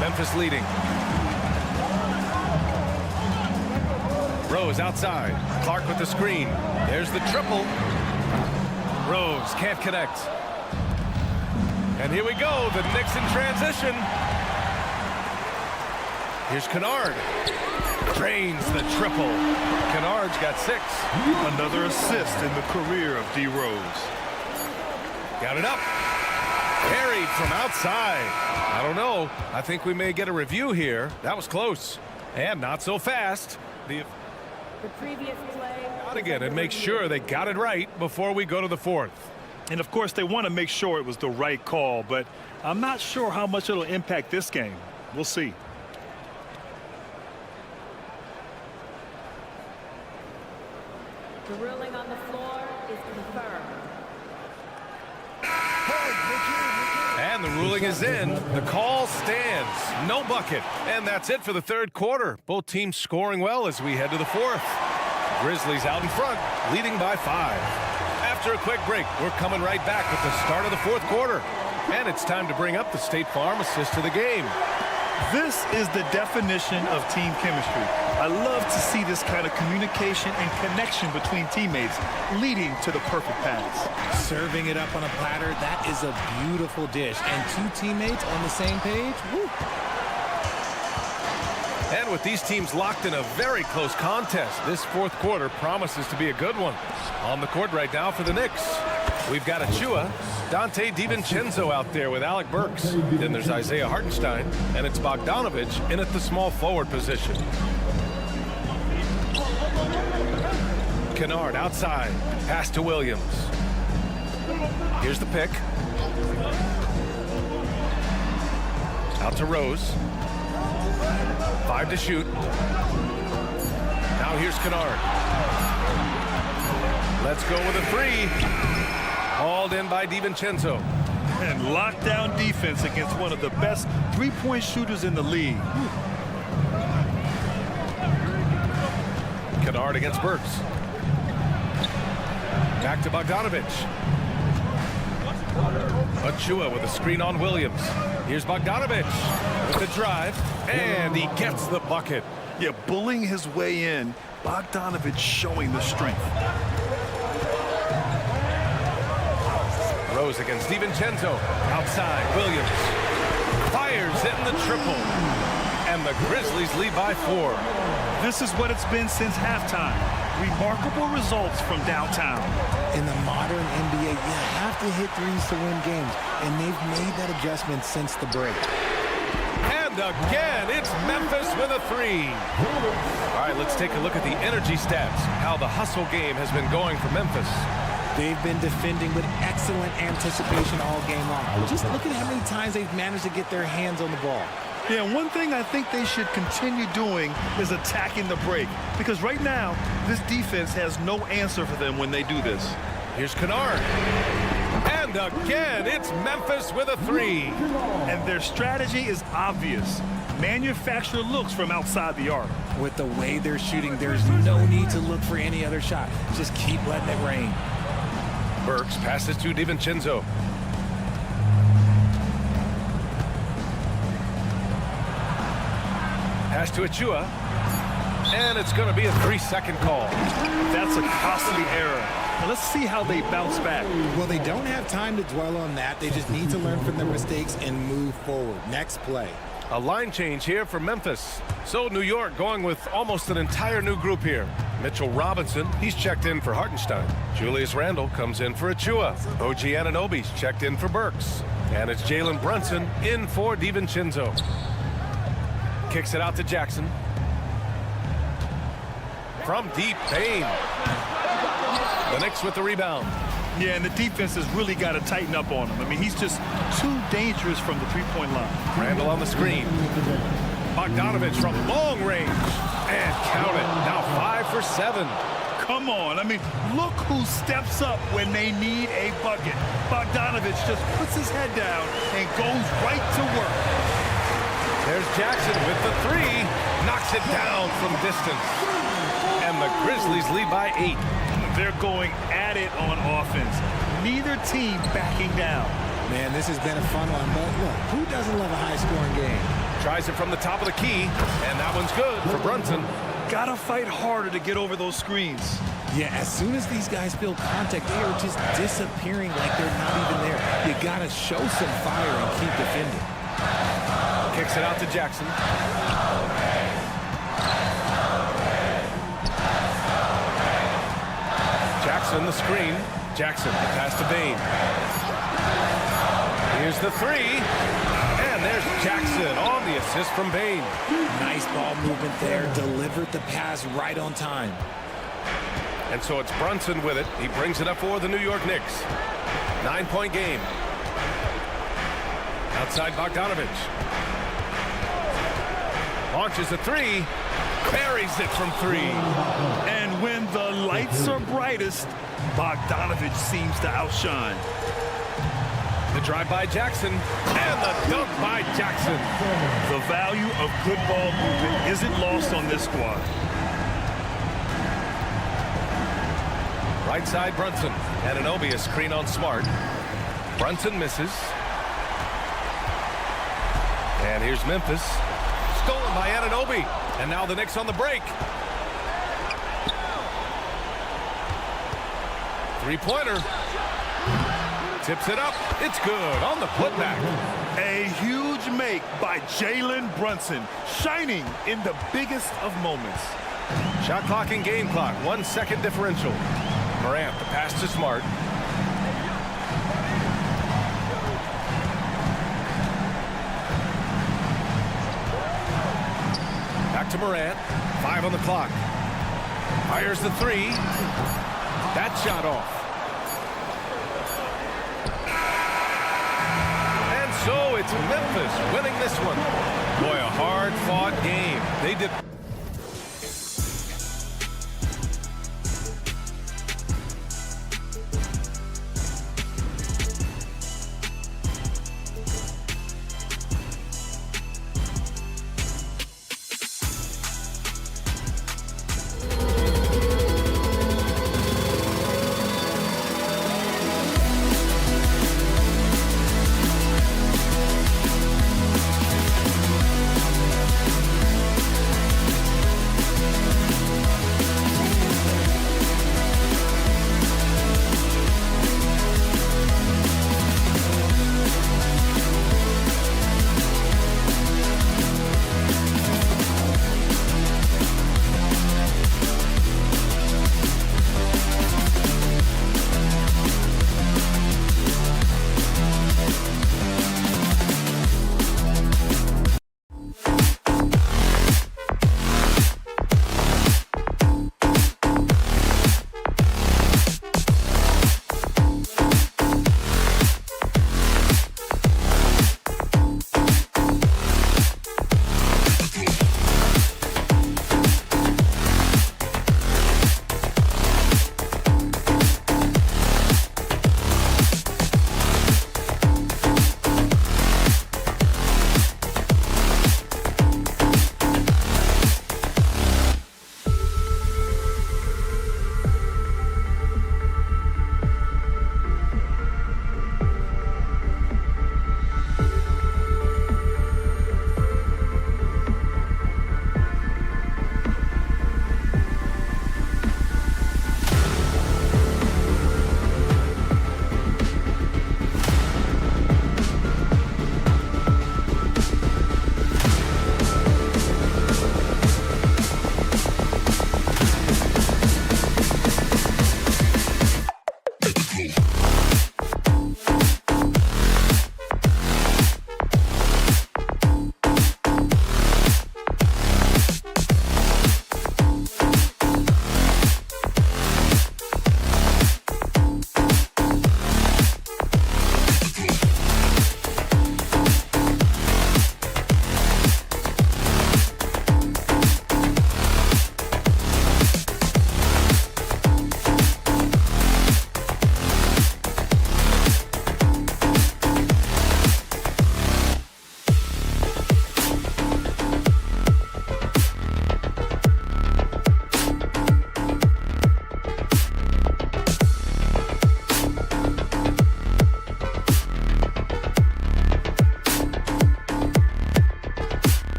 Memphis leading. Rose outside. Clark with the screen. There's the triple. Rose can't connect. And here we go. The Knicks in transition. Here's Kennard. Drains the triple. Kennard's got 6. Another assist in the career of D. Rose. Got it up. Carried from outside. I don't know. I think we may get a review here. That was close. And not so fast. The previous play. Out again and make sure they got it right before we go to the 4th. And of course, they want to make sure it was the right call, but I'm not sure how much it'll impact this game. We'll see. The ruling on the floor is confirmed. And the ruling is in. The call stands. No bucket. And that's it for the 3rd quarter. Both teams scoring well as we head to the 4th. Grizzlies out in front, leading by 5. After a quick break, we're coming right back with the start of the 4th quarter. And it's time to bring up the State Farm assist of the game. This is the definition of team chemistry. I love to see this kind of communication and connection between teammates leading to the perfect pass. Serving it up on a platter, that is a beautiful dish. And 2 teammates on the same page, woo. And with these teams locked in a very close contest, this 4th quarter promises to be a good one. On the court right now for the Knicks, we've got Achua, Dante DiVincenzo out there with Alec Burks. Then there's Isaiah Hartenstein, and it's Bogdanovich in at the small forward position. Kennard outside, pass to Williams. Here's the pick. Out to Rose. 5 to shoot. Now here's Kennard. Let's go with a 3. Hauled in by DiVincenzo. And lockdown defense against one of the best three-point shooters in the league. Kennard against Burks. Back to Bogdanovich. Achua with a screen on Williams. Here's Bogdanovich with the drive, and he gets the bucket. Yeah, bullying his way in. Bogdanovich showing the strength. Rose against DiVincenzo. Outside, Williams fires in the triple. And the Grizzlies lead by 4. This is what it's been since halftime. Remarkable results from downtown. In the modern NBA, you have to hit threes to win games, and they've made that adjustment since the break. And again, it's Memphis with a 3. All right, let's take a look at the energy stats, how the hustle game has been going for Memphis. They've been defending with excellent anticipation all game long. Just look at how many times they've managed to get their hands on the ball. Yeah, one thing I think they should continue doing is attacking the break. Because right now, this defense has no answer for them when they do this. Here's Kennard. And again, it's Memphis with a 3. And their strategy is obvious. Manufacture looks from outside the arc. With the way they're shooting, there's no need to look for any other shot. Just keep letting it rain. Burks passes to DiVincenzo. Pass to Achua. And it's going to be a 3-second call. That's a costly error. Now let's see how they bounce back. Well, they don't have time to dwell on that. They just need to learn from their mistakes and move forward. Next play. A line change here for Memphis. So New York going with almost an entire new group here. Mitchell Robinson, he's checked in for Hartenstein. Julius Randle comes in for Achua. OG Anunoby's checked in for Burks. And it's Jalen Brunson in for DiVincenzo. Kicks it out to Jackson. From deep, Payne. The Knicks with the rebound. Yeah, and the defense has really got to tighten up on him. I mean, he's just too dangerous from the three-point line. Randle on the screen. Bogdanovich from long range. And count it. Now 5 for 7. Come on. I mean, look who steps up when they need a bucket. Bogdanovich just puts his head down and goes right to work. There's Jackson with the 3. Knocks it down from distance. And the Grizzlies lead by 8. They're going at it on offense. Neither team backing down. Man, this has been a fun one, but look, who doesn't love a high-scoring game? Tries it from the top of the key, and that one's good for Brunson. Gotta fight harder to get over those screens. Yeah, as soon as these guys feel contact, they are just disappearing like they're not even there. You gotta show some fire and keep defending. Kicks it out to Jackson. Brunson, the screen. Jackson, the pass to Bane. Here's the three. And there's Jackson on the assist from Bane. Nice ball movement there. Delivered the pass right on time. And so it's Brunson with it. He brings it up for the New York Knicks. 9-point game. Outside Bogdanovich. Launches a three. Buries it from three. And when the lights are brightest, Bogdanovich seems to outshine. The drive by Jackson. And the dunk by Jackson. The value of good ball movement isn't lost on this squad. Right side Brunson. Anunoby, a screen on Smart. Brunson misses. And here's Memphis. Stolen by Anunoby. And now the Knicks on the break. Three-pointer. Tips it up. It's good on the putback. A huge make by Jalen Brunson, shining in the biggest of moments. Shot clock and game clock. 1 second differential. Morant, the pass to Smart. Back to Morant. 5 on the clock. Fires the three. That shot off. And so it's Memphis winning this one. Boy, a hard-fought game. They did.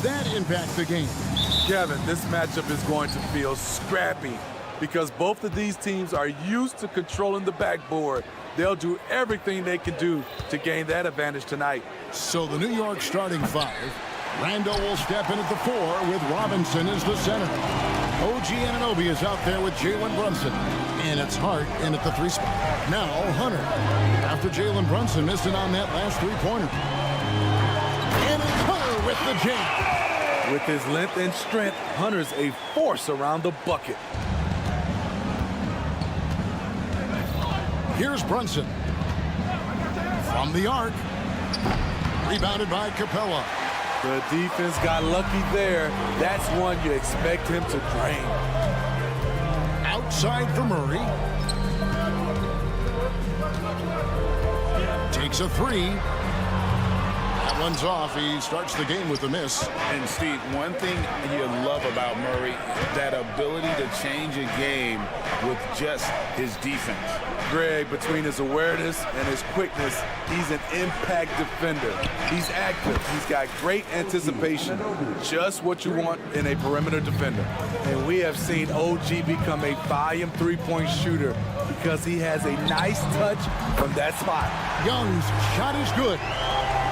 that impact the game? Kevin, this matchup is going to feel scrappy because both of these teams are used to controlling the backboard. They'll do everything they can do to gain that advantage tonight. So the New York starting five. Randall will step in at the 4 with Robinson as the center. OG Anunoby is out there with Jalen Brunson. And it's Hart in at the 3 spot. Now Hunter. After Jalen Brunson missing on that last 3-pointer. And it's Hunter with the jam. With his length and strength, Hunter's a force around the bucket. Here's Brunson. From the arc. Rebounded by Capella. The defense got lucky there. That's one you expect him to drain. Outside for Murray. Takes a 3. That one's off. He starts the game with a miss. And Steve, one thing you love about Murray, that ability to change a game with just his defense. Greg, between his awareness and his quickness, he's an impact defender. He's active. He's got great anticipation. Just what you want in a perimeter defender. And we have seen OG become a volume 3-point shooter because he has a nice touch from that spot. Young's shot is good.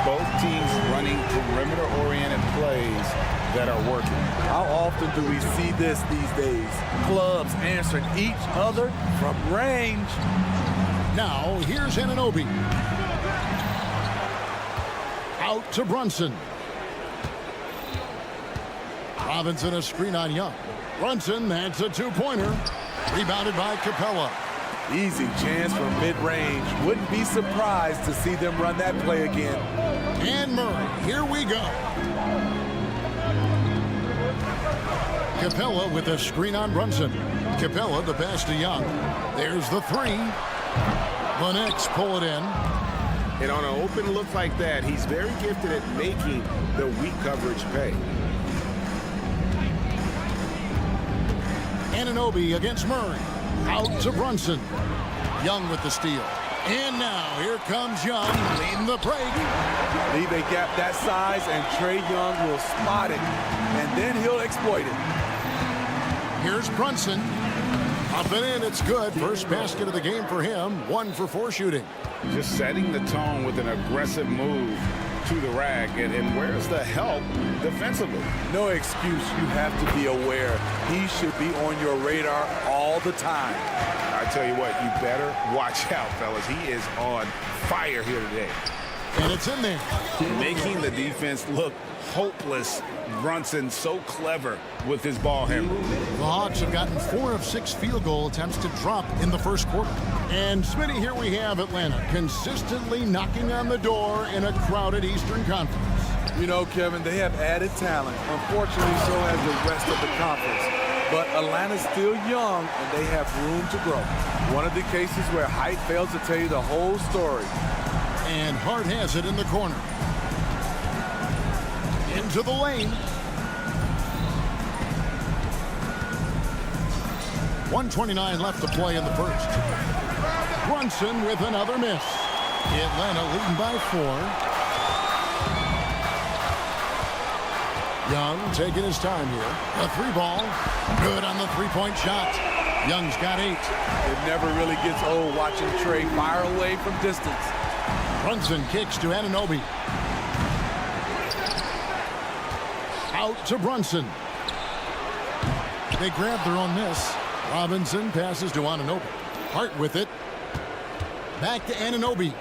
Both teams running perimeter-oriented plays that are working. How often do we see this these days? Clubs answering each other from range. Now, here's Anunoby. Out to Brunson. Robinson a screen on Young. Brunson, that's a 2-pointer. Rebounded by Capella. Easy chance from mid-range. Wouldn't be surprised to see them run that play again. And Murray, here we go. Capella with a screen on Brunson. Capella, the pass to Young. There's the 3. The Knicks pull it in. And on an open look like that, he's very gifted at making the weak coverage pay. Anunoby against Murray. Out to Brunson. Young with the steal. And now here comes Young leading the break. Leave a gap that size and Trae Young will spot it. And then he'll exploit it. Here's Brunson. Up and in, it's good. First basket of the game for him. 1 for 4 shooting. Just setting the tone with an aggressive move to the rack. And where's the help defensively? No excuse. You have to be aware. He should be on your radar all the time. I tell you what, you better watch out, fellas. He is on fire here today. And it's in there. Making the defense look hopeless. Brunson so clever with his ball handle. The Hawks have gotten 4 of 6 field goal attempts to drop in the first quarter. And Smitty, here we have Atlanta consistently knocking on the door in a crowded Eastern Conference. You know, Kevin, they have added talent. Unfortunately, so has the rest of the conference. But Atlanta's still young, and they have room to grow. One of the cases where height fails to tell you the whole story. And Hart has it in the corner. Into the lane. 1:29 left to play in the first. Brunson with another miss. Atlanta leading by 4. Young taking his time here. A 3-ball. Good on the 3-point shot. Young's got 8. It never really gets old watching Trae fire away from distance. Brunson kicks to Anunoby. Out to Brunson. They grab their own miss. Robinson passes to Anunoby. Hart with it. Back to Anunoby.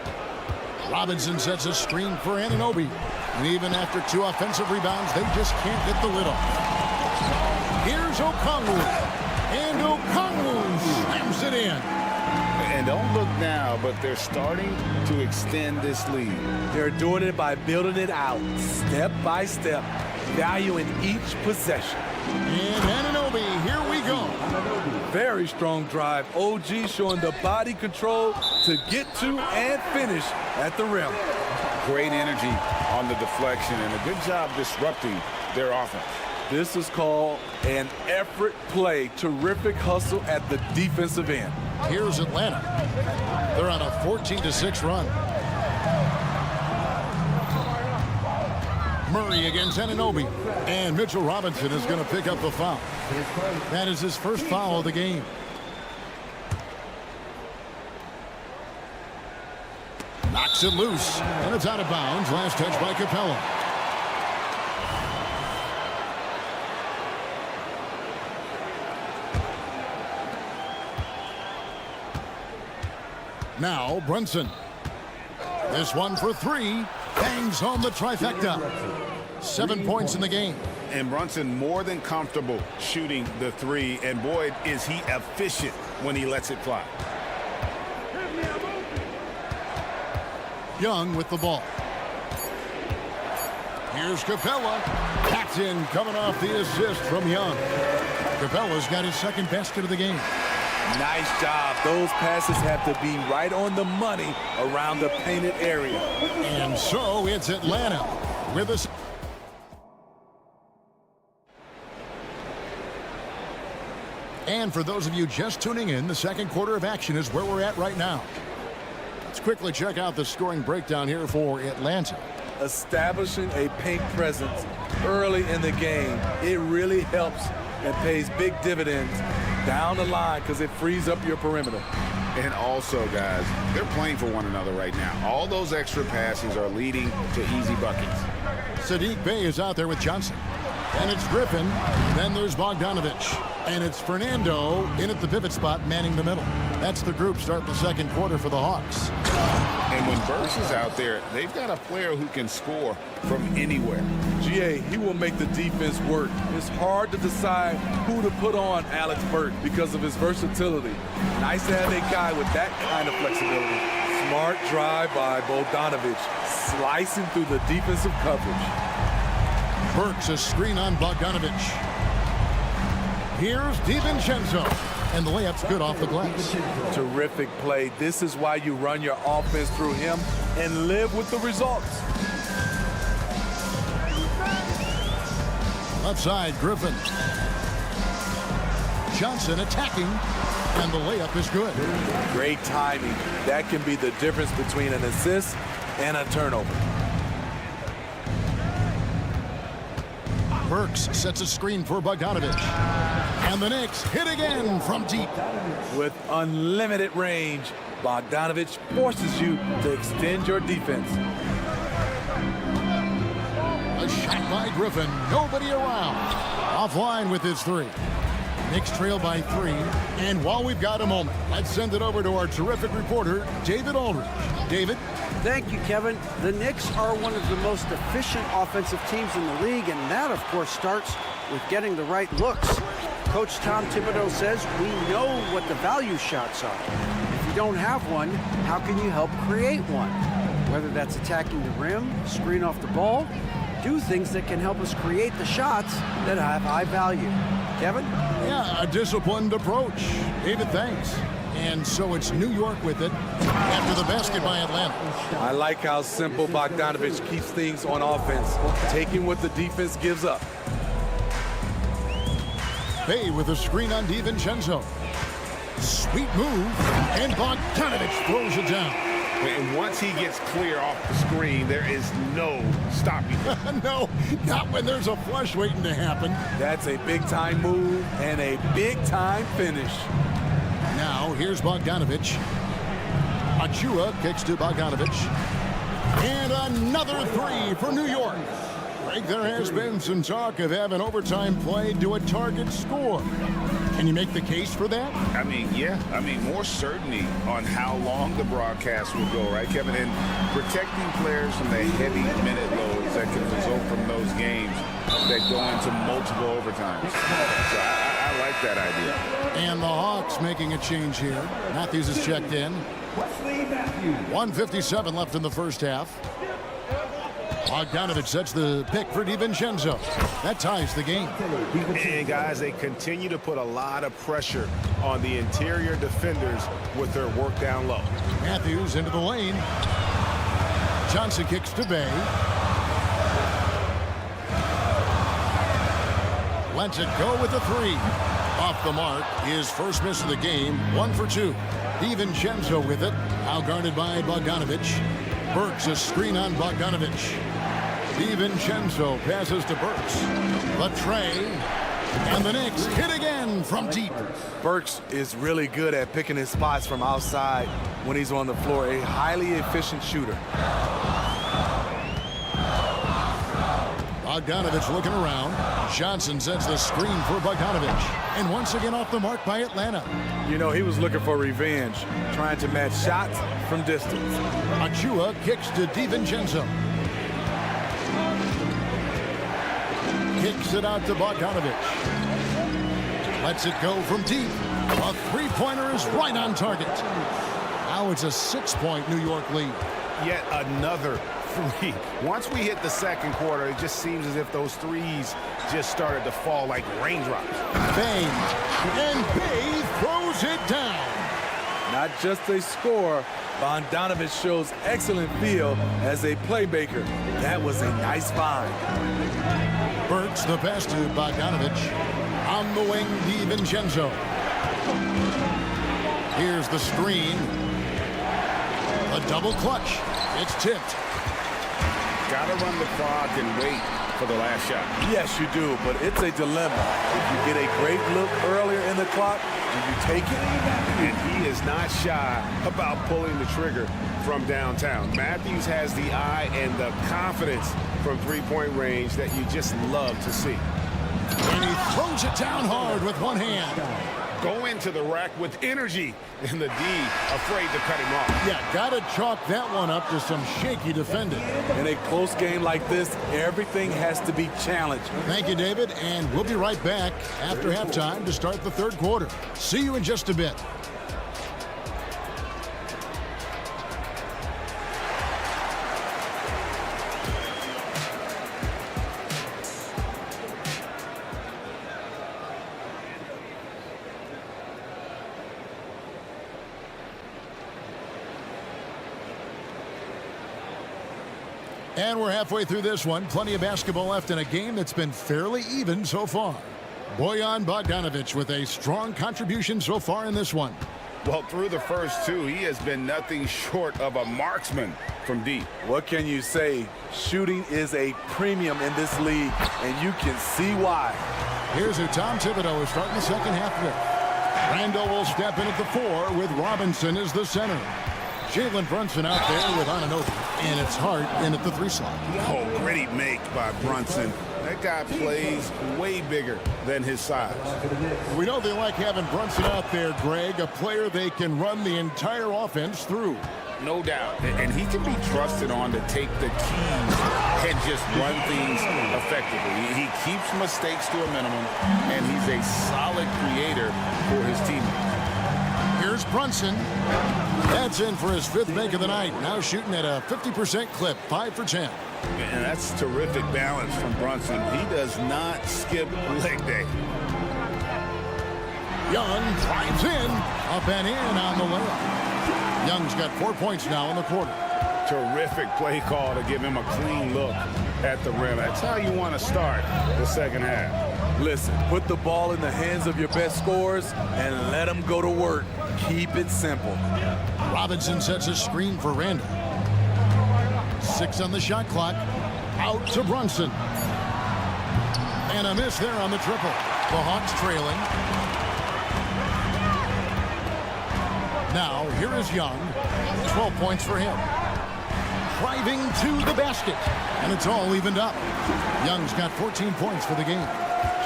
Robinson sets a screen for Anunoby. And even after 2 offensive rebounds, they just can't get the lid off. Here's Okongwu. And Okongwu slams it in. And don't look now, but they're starting to extend this lead. They're doing it by building it out, step by step, valuing each possession. And Anunoby, here we go. Very strong drive. OG showing the body control to get to and finish at the rim. Great energy on the deflection and a good job disrupting their offense. This is called an effort play. Terrific hustle at the defensive end. Here's Atlanta. They're on a 14-6 run. Murray against Anunoby. And Mitchell Robinson is going to pick up the foul. That is his first foul of the game. Knocks it loose, and it's out of bounds. Last touch by Capella. Now Brunson. This one for three. Bangs home the trifecta. 7 points in the game. And Brunson more than comfortable shooting the three. And boy, is he efficient when he lets it fly. Young with the ball. Here's Capella. Packed in, coming off the assist from Young. Capella's got his second basket of the game. Nice job. Those passes have to be right on the money around the painted area. And so it's Atlanta with a... And for those of you just tuning in, the second quarter of action is where we're at right now. Let's quickly check out the scoring breakdown here for Atlanta. Establishing a paint presence early in the game, it really helps and pays big dividends down the line because it frees up your perimeter. And also, guys, they're playing for one another right now. All those extra passes are leading to easy buckets. Sadiq Bey is out there with Johnson. And it's Griffin. Then there's Bogdanovich. And it's Fernando in at the pivot spot, manning the middle. That's the group start the second quarter for the Hawks. And when Burks is out there, they've got a player who can score from anywhere. GA, he will make the defense work. It's hard to decide who to put on Alex Burks because of his versatility. Nice to have a guy with that kind of flexibility. Smart drive by Bogdanovich, slicing through the defensive coverage. Burks a screen on Bogdanovich. Here's DiVincenzo. And the layup's good off the glass. Terrific play. This is why you run your offense through him and live with the results. Left side, Griffin. Johnson attacking. And the layup is good. Great timing. That can be the difference between an assist and a turnover. Burks sets a screen for Bogdanovich. And the Knicks hit again from deep. With unlimited range, Bogdanovich forces you to extend your defense. A shot by Griffin. Nobody around. Offline with his three. Knicks trail by 3. And while we've got a moment, let's send it over to our terrific reporter, David Aldridge. David? Thank you, Kevin. The Knicks are one of the most efficient offensive teams in the league, and that, of course, starts with getting the right looks. Coach Tom Thibodeau says we know what the value shots are. If you don't have one, how can you help create one? Whether that's attacking the rim, screen off the ball, do things that can help us create the shots that have high value. Kevin? Yeah, a disciplined approach. David, thanks. And so it's New York with it after the basket by Atlanta. I like how simple Bogdanovich keeps things on offense, taking what the defense gives up. Bey with a screen on DiVincenzo. Sweet move, and Bogdanovich throws it down. And once he gets clear off the screen, there is no stopping him. No, not when there's a flush waiting to happen. That's a big-time move and a big-time finish. Now, here's Bogdanovich. Achua kicks to Bogdanovich. And another three for New York. Greg, there has been some talk of having overtime play do a target score. Can you make the case for that? I mean, yeah. I mean, more certainty on how long the broadcast will go, right, Kevin? And protecting players from the heavy minute loads that can result from those games that go into multiple overtimes. So I like that idea. And the Hawks making a change here. Matthews is checked in. 1:57 left in the first half. Bogdanovich sets the pick for DiVincenzo. That ties the game. And guys, they continue to put a lot of pressure on the interior defenders with their work down low. Matthews into the lane. Johnson kicks to Bey. Lets it go with a three. Off the mark. His first miss of the game. 1 for 2. DiVincenzo with it. Out guarded by Bogdanovich. Burks a screen on Bogdanovich. DiVincenzo passes to Burks. The tray. And the Knicks hit again from deep. Burks is really good at picking his spots from outside when he's on the floor. A highly efficient shooter. Bogdanovich looking around. Johnson sets the screen for Bogdanovich. And once again off the mark by Atlanta. You know, he was looking for revenge, trying to match shots from distance. Achua kicks to DiVincenzo. Kicks it out to Bogdanovich. Lets it go from deep. A three-pointer is right on target. Now it's a 6-point New York lead. Yet another three. Once we hit the second quarter, it just seems as if those threes just started to fall like raindrops. Bang. And Bay throws it down. Not just a scorer, Bogdanovich shows excellent feel as a playmaker. That was a nice find. Burks the pass to Bogdanovich. On the wing, DiVincenzo. Here's the screen. A double clutch. It's tipped. Gotta run the clock and wait for the last shot. Yes, you do, but it's a dilemma. If you get a great look earlier in the clock, do you take it? And he is not shy about pulling the trigger from downtown. Matthews has the eye and the confidence from three-point range that you just love to see. And he throws it down hard with one hand. Go into the rack with energy, and the D afraid to cut him off. Yeah, gotta chalk that one up to some shaky defending. In a close game like this, everything has to be challenged. Thank you, David, and we'll be right back after halftime to start the third quarter. See you in just a bit. And we're halfway through this one. Plenty of basketball left in a game that's been fairly even so far. Bojan Bogdanovich with a strong contribution so far in this one. Well, through the first two, he has been nothing short of a marksman from deep. What can you say? Shooting is a premium in this league, and you can see why. Here's who Tom Thibodeau is starting the second half with. Randall will step in at the 4 with Robinson as the center. Jalen Brunson out there with Anunoby, and it's Hart in at the 3 slot. Oh, gritty make by Brunson. That guy plays way bigger than his size. We know they like having Brunson out there, Greg, a player they can run the entire offense through. No doubt. And he can be trusted on to take the keys and just run things effectively. He keeps mistakes to a minimum, and he's a solid creator for his teammates. Here's Brunson. That's in for his 5th make of the night. Now shooting at a 50% clip, 5 for 10. And that's terrific balance from Brunson. He does not skip leg day. Young drives in, up and in on the layup. Young's got 4 points now in the quarter. Terrific play call to give him a clean look at the rim. That's how you want to start the second half. Listen, put the ball in the hands of your best scorers and let them go to work. Keep it simple. Robinson sets a screen for Randall. 6 on the shot clock. Out to Brunson. And a miss there on the triple. The Hawks trailing. Now, here is Young. 12 points for him. Driving to the basket. And it's all evened up. Young's got 14 points for the game.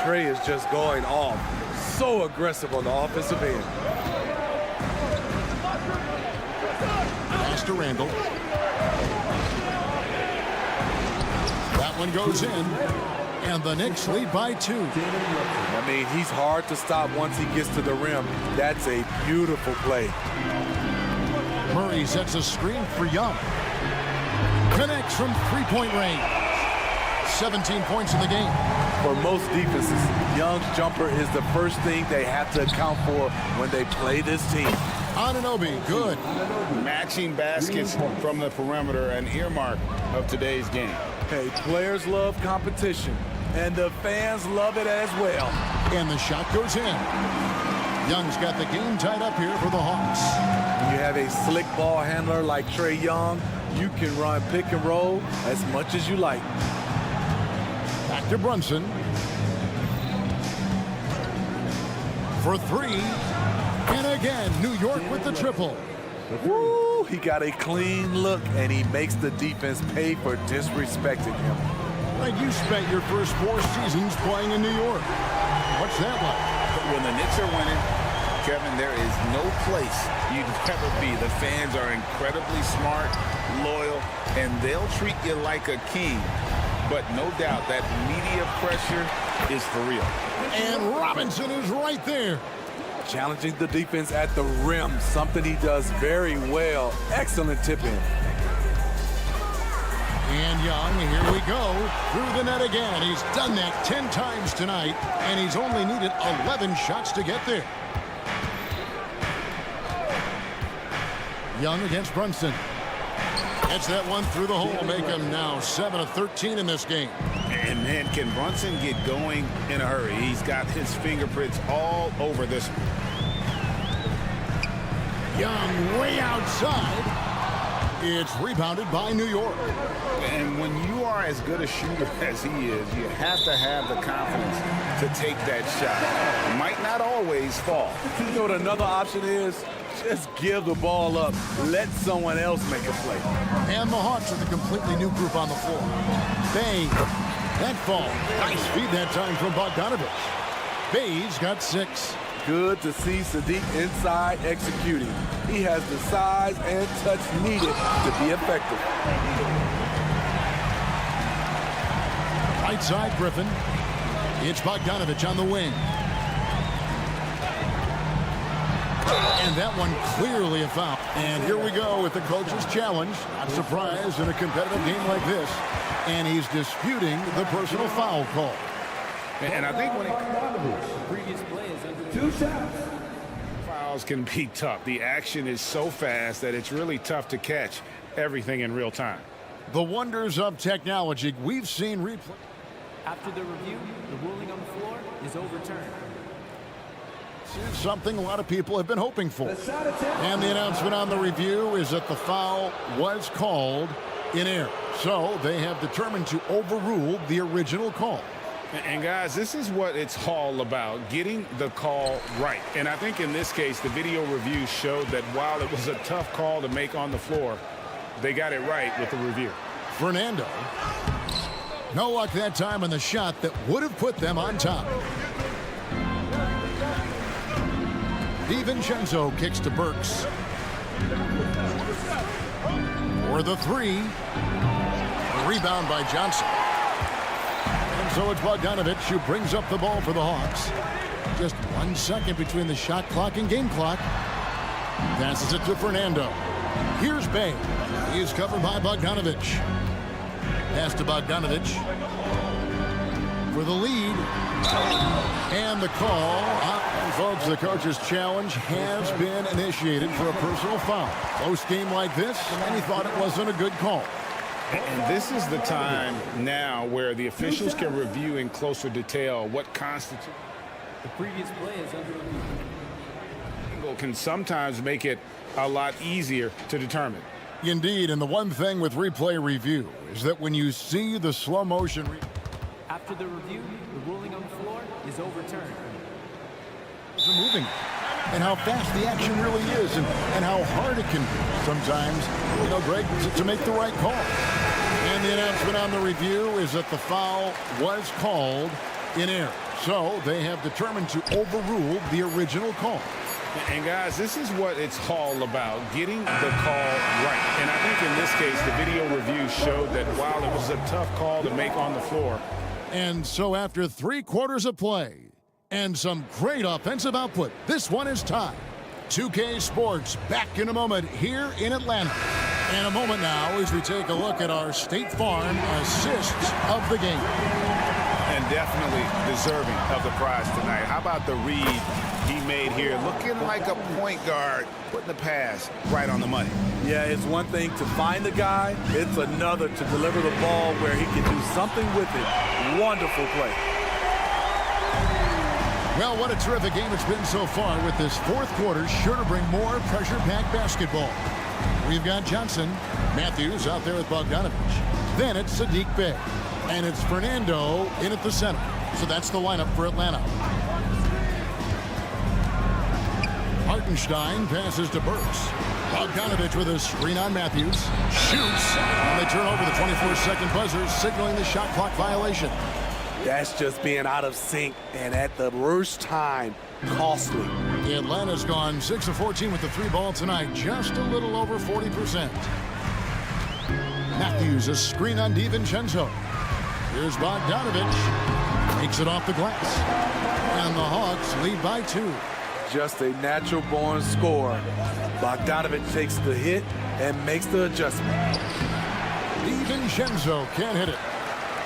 Trey is just going off. So aggressive on the offensive end. Pass to Randall. That one goes in. And the Knicks lead by 2. I mean, he's hard to stop once he gets to the rim. That's a beautiful play. Murray sets a screen for Young. Connects from 3-point range. 17 points in the game. For most defenses, Young's jumper is the first thing they have to account for when they play this team. Anunoby, good. Matching baskets from the perimeter, an earmark of today's game. Hey, players love competition, and the fans love it as well. And the shot goes in. Young's got the game tied up here for the Hawks. When you have a slick ball handler like Trae Young, You can run pick and roll as much as you like. Back to Brunson. For three. And again, New York with the triple. Woo, he got a clean look, and he makes the defense pay for disrespecting him. You spent your first 4 seasons playing in New York. What's that like? When the Knicks are winning, Kevin, there is no place you'd ever be. The fans are incredibly smart, loyal, and they'll treat you like a king. But no doubt that media pressure is for real. And Robinson is right there. Challenging the defense at the rim, something he does very well. Excellent tip-in. And Young, here we go, through the net again. He's done that 10 times tonight, and he's only needed 11 shots to get there. Young against Brunson. Gets that one through the hole, make him now 7 of 13 in this game. And man, can Brunson get going in a hurry? He's got his fingerprints all over this. Young way outside. It's rebounded by New York. And when you are as good a shooter as he is, you have to have the confidence to take that shot. It might not always fall. You know what another option is? Just give the ball up. Let someone else make a play. And the Hawks with a completely new group on the floor. Bang. That fall. Nice feed that time from Bogdanovich. Bay's got 6. Good to see Sadiq inside executing. He has the size and touch needed to be effective. Right side, Griffin. It's Bogdanovich on the wing. And that one clearly a foul. And here we go with the coach's challenge. Not surprised in a competitive game like this. And he's disputing the personal foul call. And I think when it previous play is under 2 shots. Fouls can be tough. The action is so fast that it's really tough to catch everything in real time. The wonders of technology. We've seen replay. After the review, the ruling on the floor is overturned. This is something a lot of people have been hoping for. And the announcement on the review is that the foul was called in error. So they have determined to overrule the original call. And guys, this is what it's all about, getting the call right. And I think in this case, the video review showed that while it was a tough call to make on the floor, they got it right with the review. Fernando. No luck that time on the shot that would have put them on top. DiVincenzo kicks to Burks. For the 3. A rebound by Johnson. And so it's Bogdanovich who brings up the ball for the Hawks. Just 1 second between the shot clock and game clock. Passes it to Fernando. Here's Bay. He is covered by Bogdanovich. Pass to Bogdanovich for the lead. And the call. And folks, the coach's challenge has been initiated for a personal foul. Close game like this, and he thought it wasn't a good call. And this is the time now where the officials can review in closer detail what constitutes. The previous play is under review. Can sometimes make it a lot easier to determine. Indeed, and the one thing with replay review is that when you see the slow motion. After the review, the ruling on the floor is overturned. Moving. And how fast the action really is and how hard it can be sometimes, you know, Greg, to make the right call. And the announcement on the review is that the foul was called in error. So they have determined to overrule the original call. And guys, this is what it's all about, getting the call right. And I think in this case, the video review showed that while it was a tough call to make on the floor. And so after 3 quarters of play and some great offensive output, this one is tied. 2K Sports back in a moment here in Atlanta. And a moment now as we take a look at our State Farm assists of the game. And definitely deserving of the prize tonight. How about the read he made here? Looking like a point guard, putting the pass right on the money. Yeah, it's one thing to find the guy. It's another to deliver the ball where he can do something with it. Wonderful play. Well, what a terrific game it's been so far, with this 4th quarter sure to bring more pressure-packed basketball. We've got Johnson. Matthews out there with Bogdanovich. Then it's Saddiq Bey. And it's Fernando in at the center. So that's the lineup for Atlanta. Hartenstein passes to Burks. Bogdanovich with a screen on Matthews. Shoots. And they turn over the 24-second buzzer, signaling the shot clock violation. That's just being out of sync, and at the worst time, costly. Atlanta's gone 6 of 14 with the 3-ball tonight, just a little over 40%. Matthews, a screen on DiVincenzo. Here's Bogdanovich. Takes it off the glass. And the Hawks lead by 2. Just a natural-born scorer. Bogdanovich takes the hit and makes the adjustment. DiVincenzo can't hit it.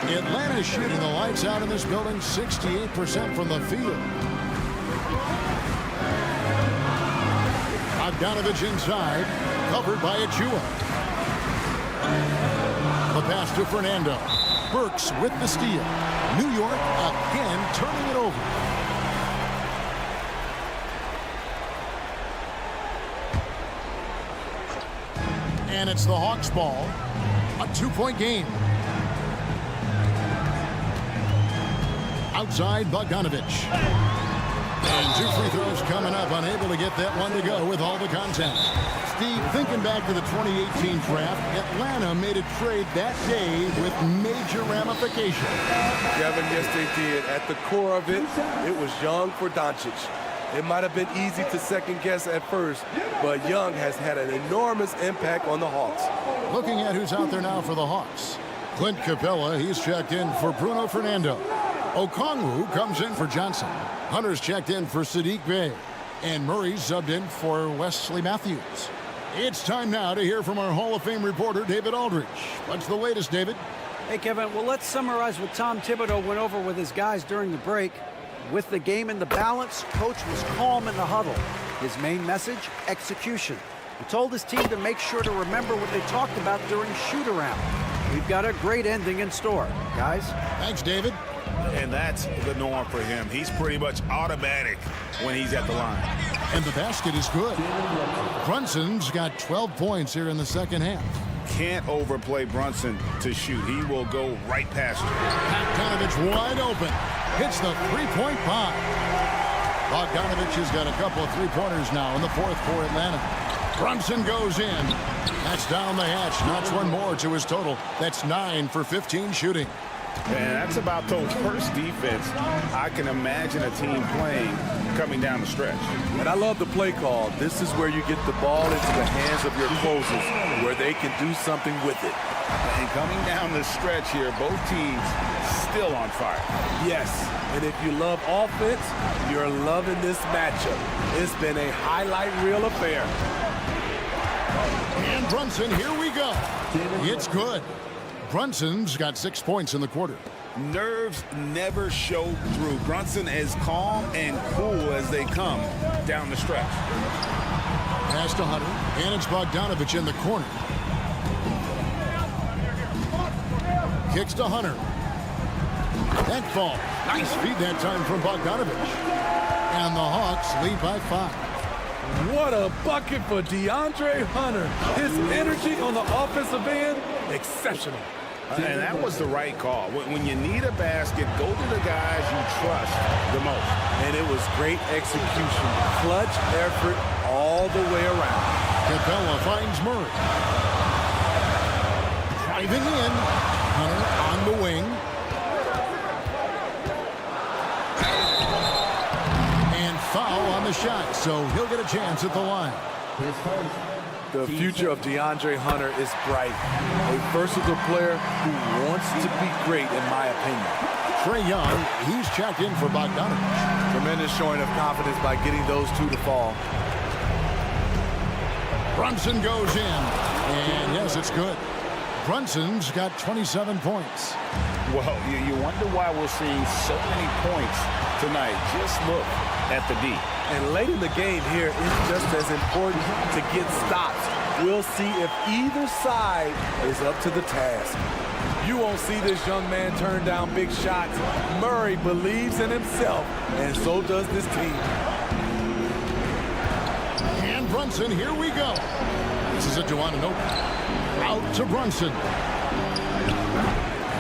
Atlanta's shooting the lights out in this building, 68% from the field. Bogdanovich inside, covered by Achua. The pass to Fernando. Burks with the steal. New York again turning it over. And it's the Hawks ball. A 2-point game. Outside Bogdanovich. And 2 free throws coming up. Unable to get that one to go with all the contact. Steve, thinking back to the 2018 draft, Atlanta made a trade that day with major ramifications. Kevin, yes, they did. At the core of it, it was Young for Doncic. It might have been easy to second guess at first, but Young has had an enormous impact on the Hawks. Looking at who's out there now for the Hawks. Clint Capella, he's checked in for Bruno Fernando. Okongwu comes in for Johnson. Hunter's checked in for Saddiq Bey. And Murray's subbed in for Wesley Matthews. It's time now to hear from our Hall of Fame reporter, David Aldridge. What's the latest, David? Hey, Kevin. Well, let's summarize what Tom Thibodeau went over with his guys during the break. With the game in the balance, coach was calm in the huddle. His main message, execution. He told his team to make sure to remember what they talked about during shoot-around. We've got a great ending in store, guys. Thanks, David. And that's the norm for him. He's pretty much automatic when he's at the line. And the basket is good. Brunson's got 12 points here in the second half. Can't overplay Brunson to shoot. He will go right past you. Bogdanovich wide open. Hits the three-point bomb. Bogdanovich has got a couple of three-pointers now in the fourth for Atlanta. Brunson goes in. That's down the hatch. Knocks one more to his total. That's 9 for 15 shooting. And that's about the worst defense I can imagine a team playing coming down the stretch. And I love the play call. This is where you get the ball into the hands of your closers, where they can do something with it. And coming down the stretch here, both teams still on fire. Yes, and if you love offense, you're loving this matchup. It's been a highlight reel affair. And Brunson, here we go. It's good. Brunson's got 6 points in the quarter. Nerves never show through. Brunson as calm and cool as they come down the stretch. Pass to Hunter, and it's Bogdanovich in the corner. Kicks to Hunter. That fall. Nice feed that time from Bogdanovich. And the Hawks lead by 5. What a bucket for DeAndre Hunter. His energy on the offensive end, exceptional. And that was the right call. When you need a basket, go to the guys you trust the most. And it was great execution. Clutch effort all the way around. Capella finds Murray. Driving in. Hunter on the wing. And foul on the shot, so he'll get a chance at the line. The future of DeAndre Hunter is bright. A versatile player who wants to be great, in my opinion. Trae Young, he's checked in for Bogdanovich. Tremendous showing of confidence by getting those two to fall. Brunson goes in, and yes, it's good. Brunson's got 27 points. Well, you wonder why we're seeing so many points tonight. Just look at the D. And late in the game here, it's just as important to get stops. We'll see if either side is up to the task. You won't see this young man turn down big shots. Murray believes in himself, and so does this team. And Brunson, here we go. Passes it to Anunoby. Out to Brunson.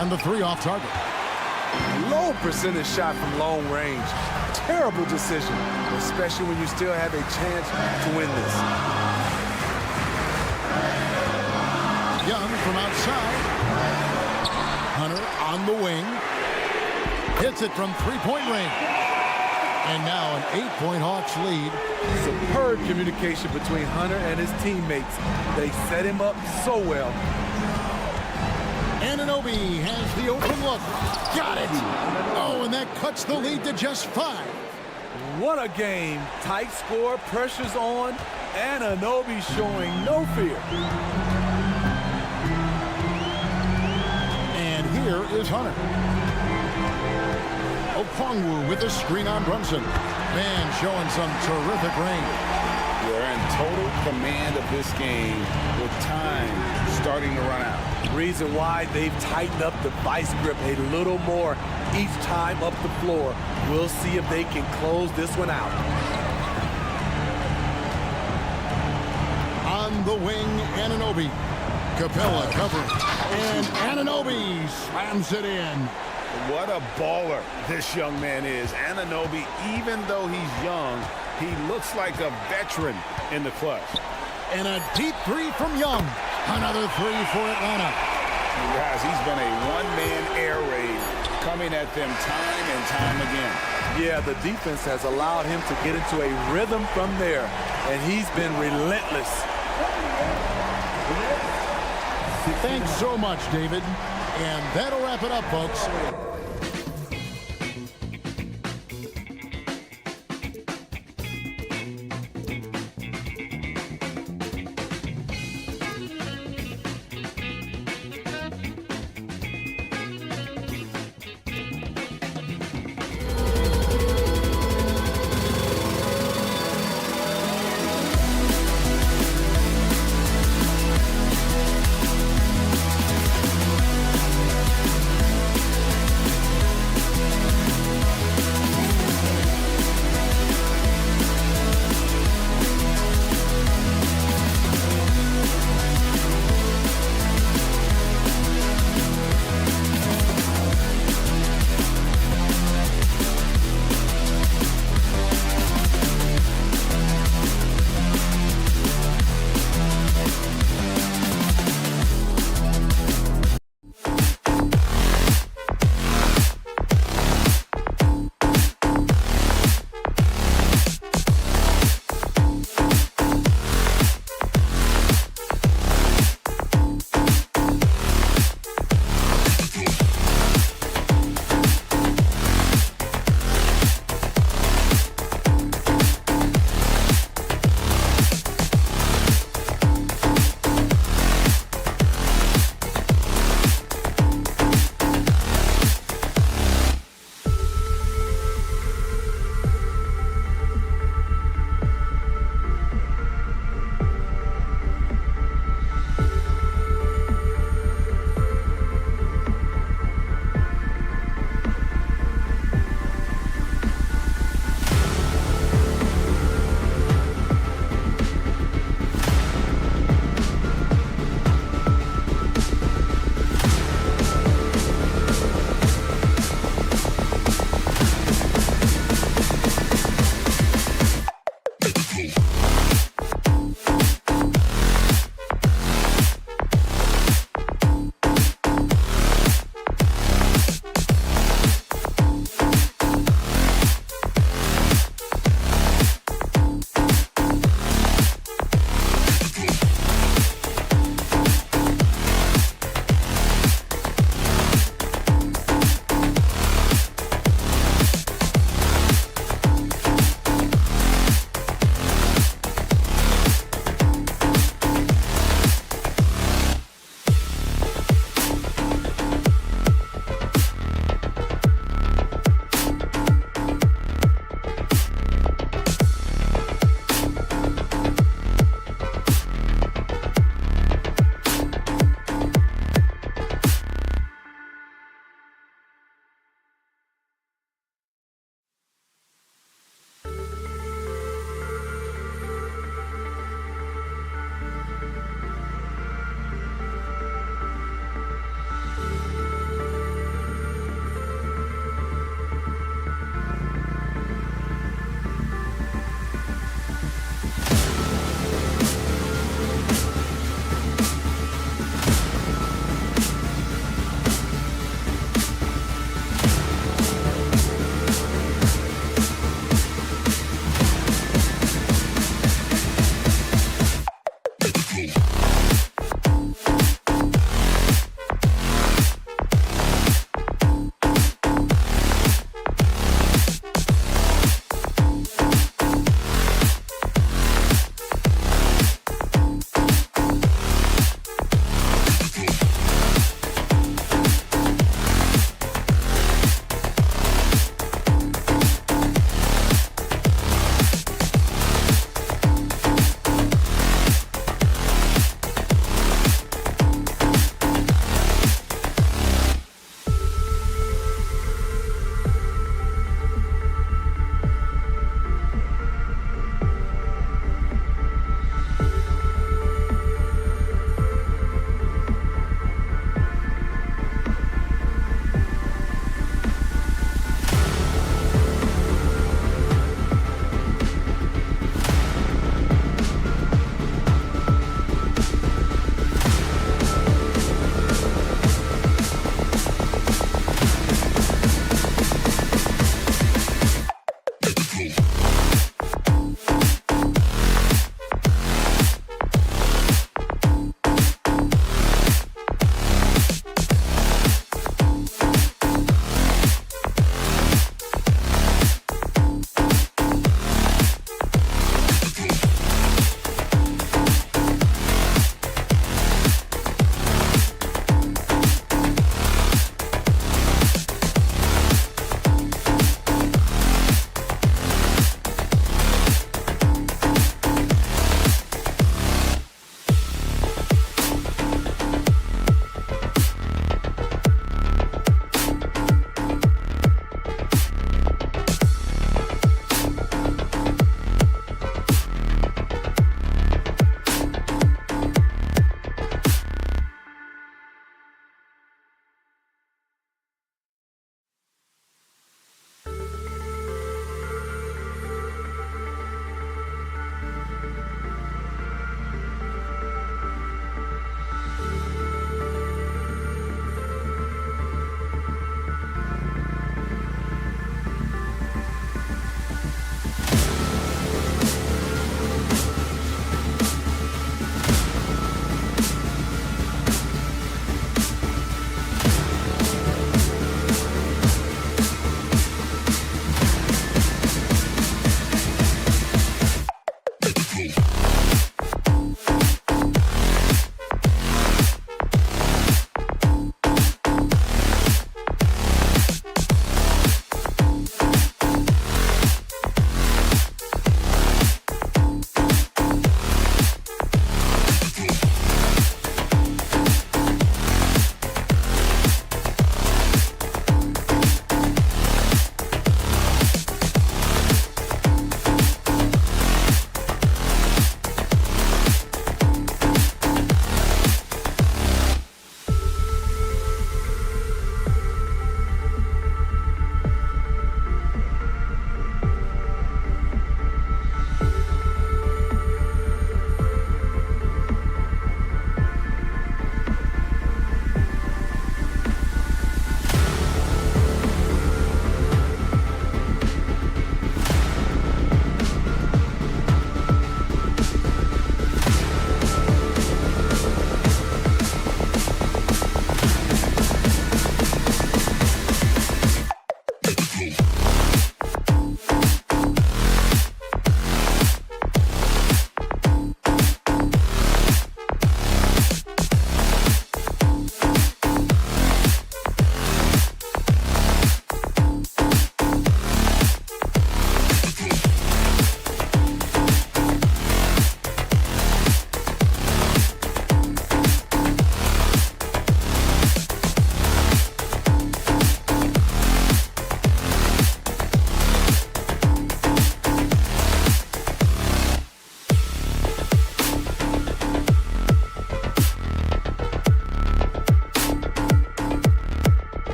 And the 3 off target. Low percentage shot from long range. Terrible decision, especially when you still have a chance to win this. Young from outside. Hunter on the wing. Hits it from 3-point range. And now an 8-point Hawks lead. Superb communication between Hunter and his teammates. They set him up so well. Anunoby has the open look. Got it. Oh, and that cuts the lead to just 5. What a game. Tight score, pressure's on. Anunoby showing no fear. And here is Hunter. Okongwu with a screen on Brunson. Man showing some terrific range. They're in total command of this game with time starting to run out. Reason why they've tightened up the vice grip a little more each time up the floor. We'll see if they can close this one out. On the wing, Anunoby. Capella covering. And Anunoby slams it in. What a baller this young man is. Anunoby, even though he's young, he looks like a veteran in the clutch. And a deep 3 from Young. Another 3 for Atlanta. You guys, he's been a one-man air raid coming at them time and time again. Yeah, the defense has allowed him to get into a rhythm from there, and he's been relentless. Thanks so much, David. And that'll wrap it up, folks.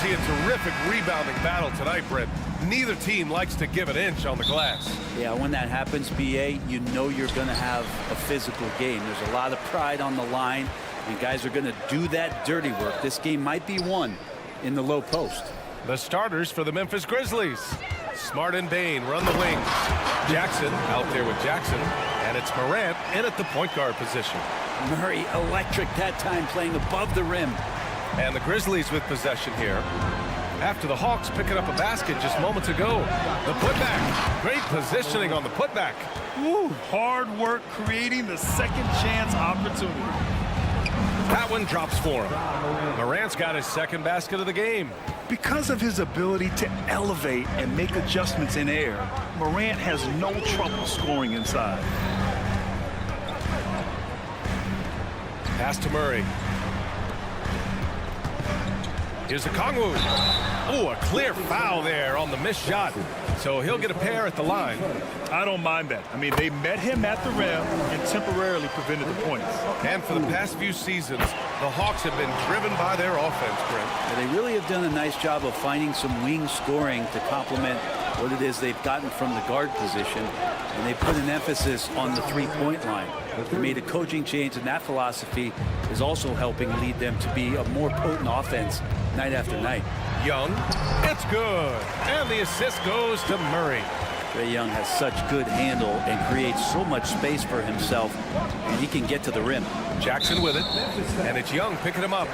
See a terrific rebounding battle tonight, Brent. Neither team likes to give an inch on the glass. Yeah, when that happens, BA, you know you're going to have a physical game. There's a lot of pride on the line, and guys are going to do that dirty work. This game might be won in the low post. The starters for the Memphis Grizzlies. Smart and Bain run the wings. Jackson out there with Jackson, and it's Morant in at the point guard position. Murray electric that time, playing above the rim. And the Grizzlies with possession here. After the Hawks picking up a basket just moments ago. The putback. Great positioning on the putback. Woo, hard work creating the second chance opportunity. That one drops for him. Morant's got his second basket of the game. Because of his ability to elevate and make adjustments in air, Morant has no trouble scoring inside. Pass to Murray. Here's the Okongwu. Oh, a clear foul there on the missed shot. So he'll get a pair at the line. I don't mind that. I mean, they met him at the rim and temporarily prevented the points. And for the past few seasons, the Hawks have been driven by their offense, Brent. They really have done a nice job of finding some wing scoring to complement what it is they've gotten from the guard position. And they put an emphasis on the three-point line. They made a coaching change, and that philosophy is also helping lead them to be a more potent offense night after night. Young, it's good. And the assist goes to Murray. Trae Young has such good handle and creates so much space for himself, and he can get to the rim. Jackson with it, and it's Young picking him up.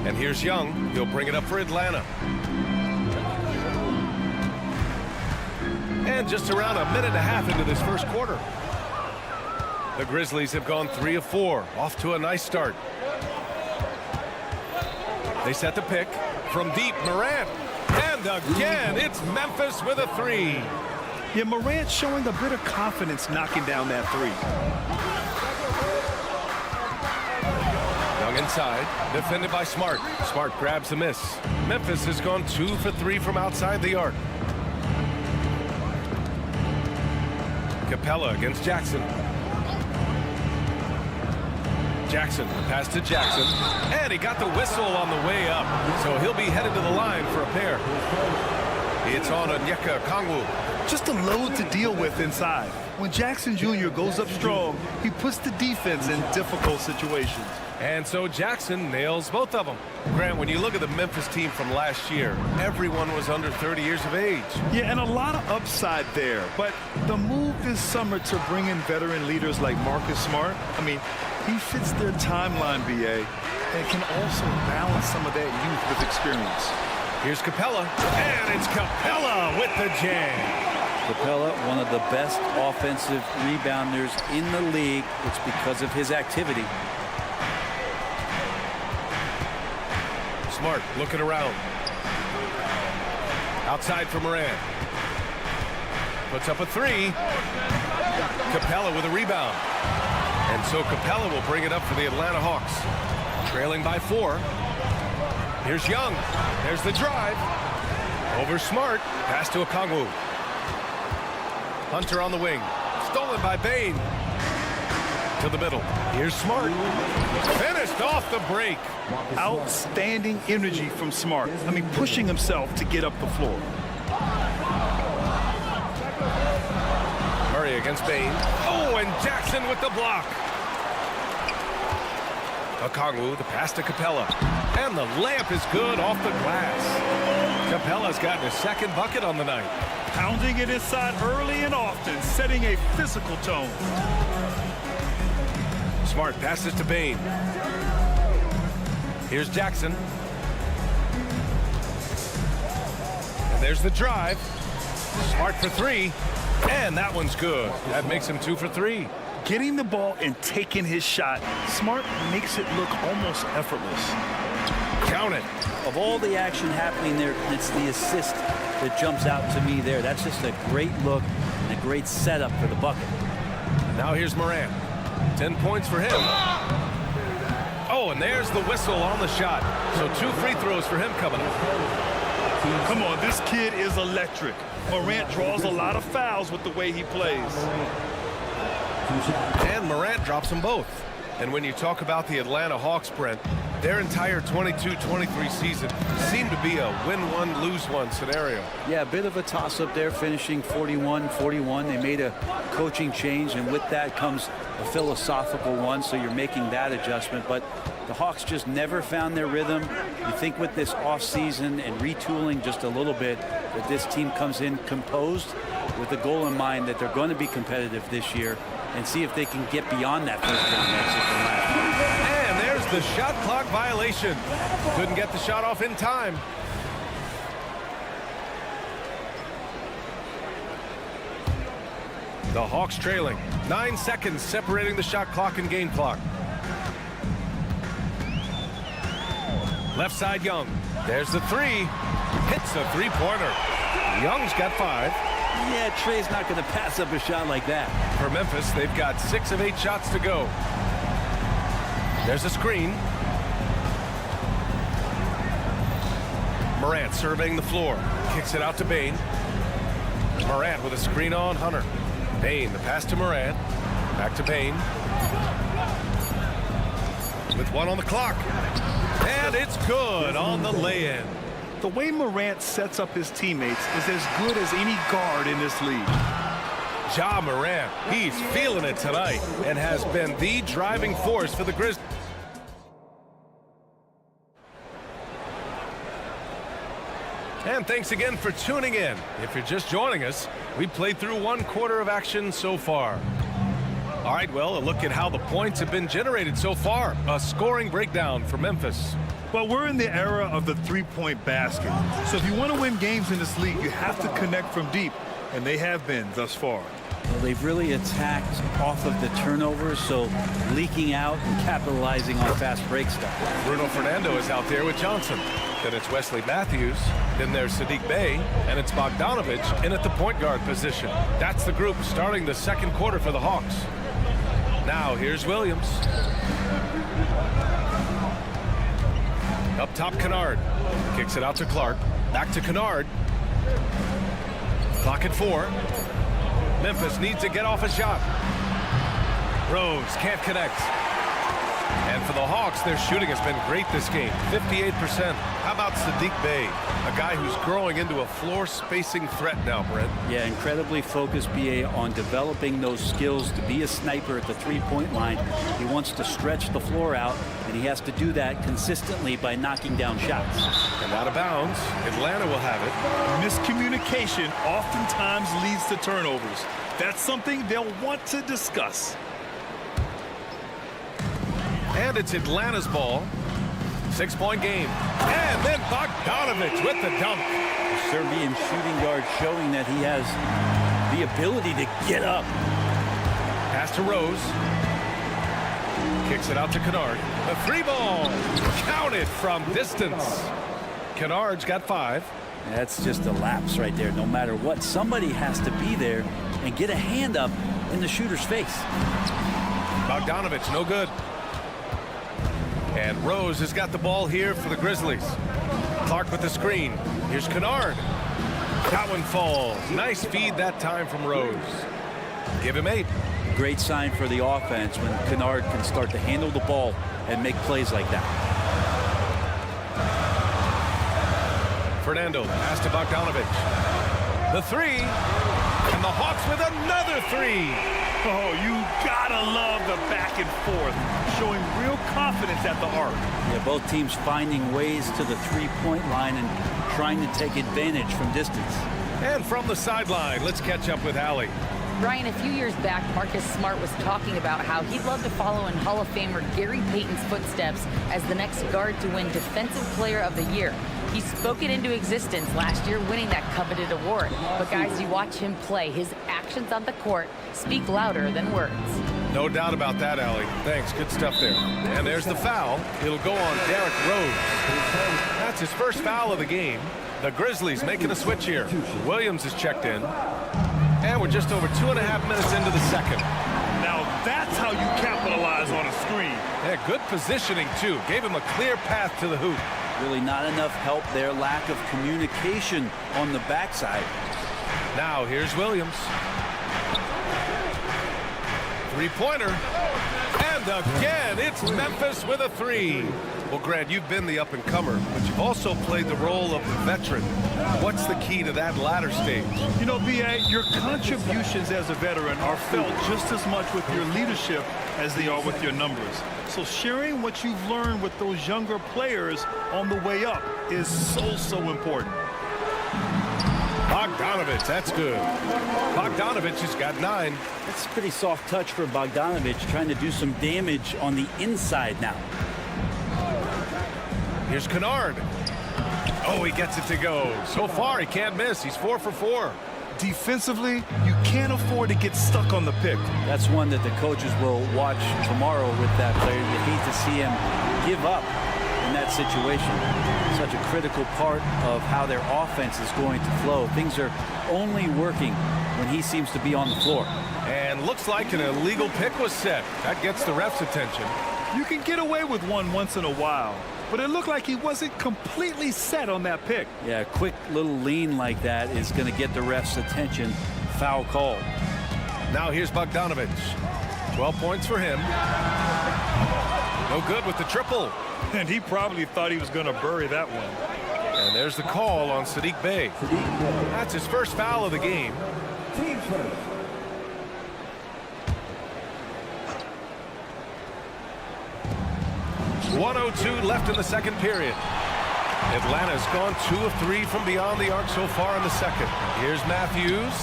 And here's Young. He'll bring it up for Atlanta. And just around a minute and a half into this first quarter. The Grizzlies have gone 3 of 4, off to a nice start. They set the pick from deep. Morant, and again it's Memphis with a 3. Yeah, Morant showing a bit of confidence knocking down that 3. Young inside, defended by Smart. Smart grabs the miss. Memphis has gone 2 for 3 from outside the arc. Capella against Jackson. Jackson, the pass to Jackson, and he got the whistle on the way up, so he'll be headed to the line for a pair. It's on Onyeka Okongwu. Just a load to deal with inside. When Jackson Jr. goes up strong, he puts the defense in difficult situations. And so Jackson nails both of them. Grant, when you look at the Memphis team from last year, everyone was under 30 years of age. Yeah, and a lot of upside there. But the move this summer to bring in veteran leaders like Marcus Smart, I mean, he fits their timeline, BA, and can also balance some of that youth with experience. Here's Capella, and it's Capella with the jam. Capella, one of the best offensive rebounders in the league. It's because of his activity. Smart looking around. Outside for Morant. Puts up a 3. Capella with a rebound. And so Capella will bring it up for the Atlanta Hawks. Trailing by 4. Here's Young. There's the drive. Over Smart. Pass to Okongwu. Hunter on the wing. Stolen by Bane. To the middle. Here's Smart. Finished off the break. Outstanding energy from Smart. I mean, pushing himself to get up the floor. Murray against Bane. Oh, and Jackson with the block. Okongwu, the pass to Capella. And the layup is good off the glass. Capella's gotten his second bucket on the night. Pounding it inside early and often, setting a physical tone. Smart passes to Bane. Here's Jackson. And there's the drive. Smart for 3. And that one's good. That makes him 2 for 3. Getting the ball and taking his shot, Smart makes it look almost effortless. Count it. Of all the action happening there, it's the assist that jumps out to me there. That's just a great look and a great setup for the bucket. Now here's Morant. 10 points for him. Oh, and there's the whistle on the shot. So 2 free throws for him coming up. Come on, this kid is electric. Morant draws a lot of fouls with the way he plays. And Morant drops them both. And when you talk about the Atlanta Hawks, Brent, their entire 22-23 season seemed to be a win-one, lose-one scenario. Yeah, a bit of a toss-up there, finishing 41-41. They made a coaching change, and with that comes a philosophical one, so you're making that adjustment. But The Hawks just never found their rhythm. You think with this offseason and retooling just a little bit that this team comes in composed with the goal in mind that they're going to be competitive this year and see if they can get beyond that first round exit from last year. And there's the shot clock violation. Couldn't get the shot off in time. The Hawks trailing. 9 seconds separating the shot clock and game clock. Left side, Young. There's the three. Hits a three-pointer. Young's got 5. Yeah, Trey's not going to pass up a shot like that. For Memphis, they've got 6 of 8 shots to go. There's a screen. Morant surveying the floor. Kicks it out to Bane. Morant with a screen on Hunter. Bane, the pass to Morant. Back to Bane. With 1 on the clock. And it's good on the lay-in. The way Morant sets up his teammates is as good as any guard in this league. Ja Morant, he's feeling it tonight and has been the driving force for the Grizzlies. And thanks again for tuning in. If you're just joining us, we played through 1 quarter of action so far. All right, well, a look at how the points have been generated so far. A scoring breakdown for Memphis. Well, we're in the era of the three-point basket. So if you want to win games in this league, you have to connect from deep, and they have been thus far. Well, they've really attacked off of the turnovers, so leaking out and capitalizing on fast break stuff. Bruno Fernando is out there with Johnson. Then it's Wesley Matthews. Then there's Sadiq Bey. And it's Bogdanovich in at the point guard position. That's the group starting the 2nd quarter for the Hawks. Now here's Williams. Up top, Kennard. Kicks it out to Clark. Back to Kennard. Clock at 4. Memphis needs to get off a shot. Rose can't connect. And for the Hawks, their shooting has been great this game. 58%. How about Sadiq Bey? A guy who's growing into a floor spacing threat now, Brent. Yeah, incredibly focused, B.A., on developing those skills to be a sniper at the three-point line. He wants to stretch the floor out, and he has to do that consistently by knocking down shots. And out of bounds, Atlanta will have it. Miscommunication oftentimes leads to turnovers. That's something they'll want to discuss. And it's Atlanta's ball. 6-point game. And then Bogdanovich with the dunk. The Serbian shooting guard showing that he has the ability to get up. Pass to Rose. Kicks it out to Kennard. The 3-ball. Counted from distance. Kennard's got 5. That's just a lapse right there. No matter what, somebody has to be there and get a hand up in the shooter's face. Bogdanovich, no good. And Rose has got the ball here for the Grizzlies. Clark with the screen. Here's Kennard. That one falls. Nice feed that time from Rose. Give him 8. Great sign for the offense when Kennard can start to handle the ball and make plays like that. Fernando, pass to Bogdanovich. The 3. And the Hawks with another 3. Oh, you gotta love the back and forth, showing real confidence at the arc. Yeah, both teams finding ways to the three-point line and trying to take advantage from distance. And from the sideline, let's catch up with Allie. Brian, a few years back, Marcus Smart was talking about how he'd love to follow in Hall of Famer Gary Payton's footsteps as the next guard to win Defensive Player of the Year. He spoke it into existence last year, winning that coveted award. But guys, you watch him play, his actions on the court speak louder than words. No doubt about that, Allie. Thanks, good stuff there. And there's the foul. It'll go on Derrick Rose. That's his first foul of the game. The Grizzlies making a switch here. Williams is checked in. And we're just over 2.5 minutes into the second. Now that's how you capitalize on a screen. Yeah, good positioning, too. Gave him a clear path to the hoop. Really not enough help there. Lack of communication on the backside. Now here's Williams. 3-pointer. And And again, it's Memphis with a 3. Well, Grant, you've been the up-and-comer, but you've also played the role of the veteran. What's the key to that latter stage? You know, B.A., your contributions as a veteran are felt just as much with your leadership as they are with your numbers. So sharing what you've learned with those younger players on the way up is so important. Bogdanovich, that's good. Bogdanovich has got 9. That's a pretty soft touch for Bogdanovich, trying to do some damage on the inside now. Here's Kennard. Oh, he gets it to go. So far, he can't miss. He's 4 for 4. Defensively, you can't afford to get stuck on the pick. That's one that the coaches will watch tomorrow with that player. You hate to see him give up in that situation. Such a critical part of how their offense is going to flow. Things are only working when he seems to be on the floor. And looks like an illegal pick was set. That gets the ref's attention. You can get away with one once in a while, but it looked like he wasn't completely set on that pick. Yeah, a quick little lean like that is going to get the ref's attention. Foul call. Now here's Bogdanovich. 12 points for him. No good with the triple. And he probably thought he was going to bury that one. And there's the call on Sadiq Bey. That's his first foul of the game. Team first. .102 left in the second period. Atlanta's gone 2 of 3 from beyond the arc so far in the second. Here's Matthews.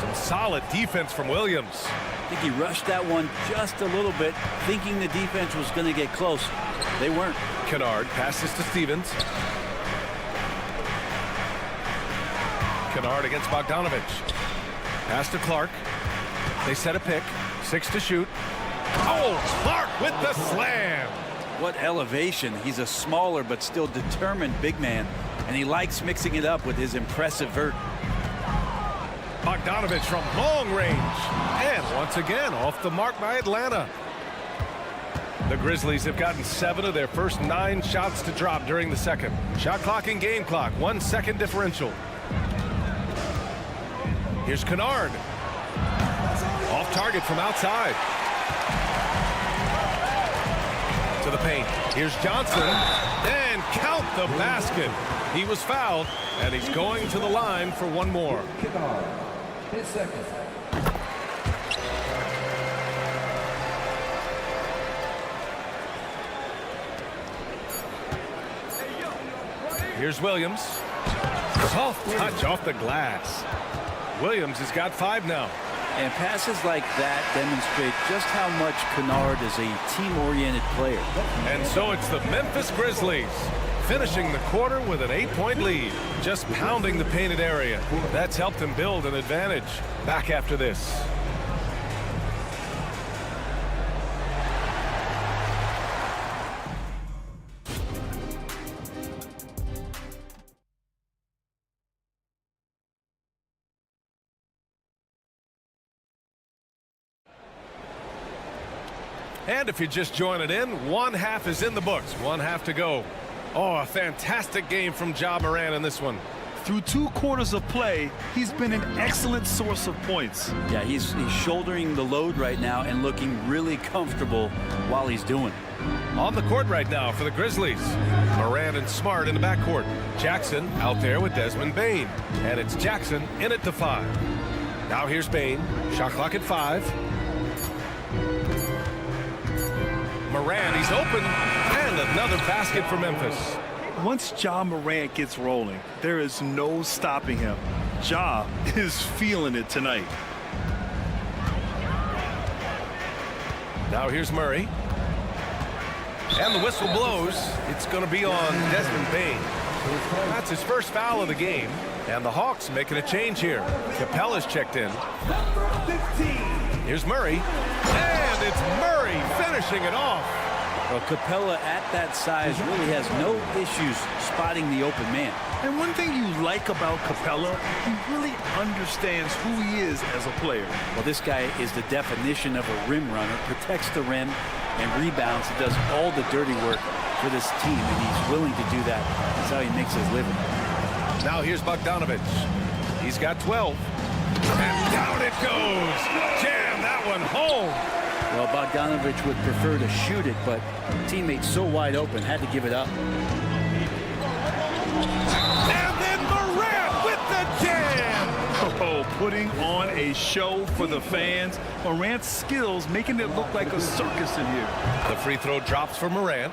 Some solid defense from Williams. I think he rushed that one just a little bit, thinking the defense was going to get close. They weren't. Kennard passes to Stevens. Kennard against Bogdanovich. Pass to Clark. They set a pick. 6 to shoot. Oh, Clark with the slam. What elevation. He's a smaller but still determined big man, and he likes mixing it up with his impressive vert. Bogdanovich from long range. And once again, off the mark by Atlanta. The Grizzlies have gotten 7 of their first 9 shots to drop during the second. Shot clock and game clock, 1 second differential. Here's Kennard. Off target from outside. To the paint. Here's Johnson. And count the basket. He was fouled, and he's going to the line for one more. His second. Here's Williams. Soft touch off the glass. Williams has got 5 now. And passes like that demonstrate just how much Kennard is a team-oriented player. And so it's the Memphis Grizzlies finishing the quarter with an 8-point lead, just pounding the painted area. That's helped them build an advantage. Back after this. And if you're just joining in, one half is in the books. One half to go. Oh, a fantastic game from Ja Morant in this one. Through 2 quarters of play, he's been an excellent source of points. Yeah, he's shouldering the load right now and looking really comfortable while he's doing it. On the court right now for the Grizzlies. Morant and Smart in the backcourt. Jackson out there with Desmond Bane. And it's Jackson in at the 5. Now here's Bane. Shot clock at 5. Morant, he's open, and another basket for Memphis. Once Ja Morant gets rolling, there is no stopping him. Ja is feeling it tonight. Now here's Murray. And the whistle blows. It's going to be on Desmond Bane. That's his first foul of the game. And the Hawks making a change here. Capella's checked in. Here's Murray. And it's Murray finishing it off. Well, Capella at that size really has no issues spotting the open man. And one thing you like about Capella, he really understands who he is as a player. Well, this guy is the definition of a rim runner, protects the rim and rebounds. He does all the dirty work for this team, and he's willing to do that. That's how he makes his living. Now here's Bogdanovich. He's got 12. And down it goes. Jam that one home. Well, Bogdanovich would prefer to shoot it, but teammates so wide open, had to give it up. And then Morant with the jam! Oh, putting on a show for the fans. Morant's skills making it look like a circus in here. The free throw drops for Morant.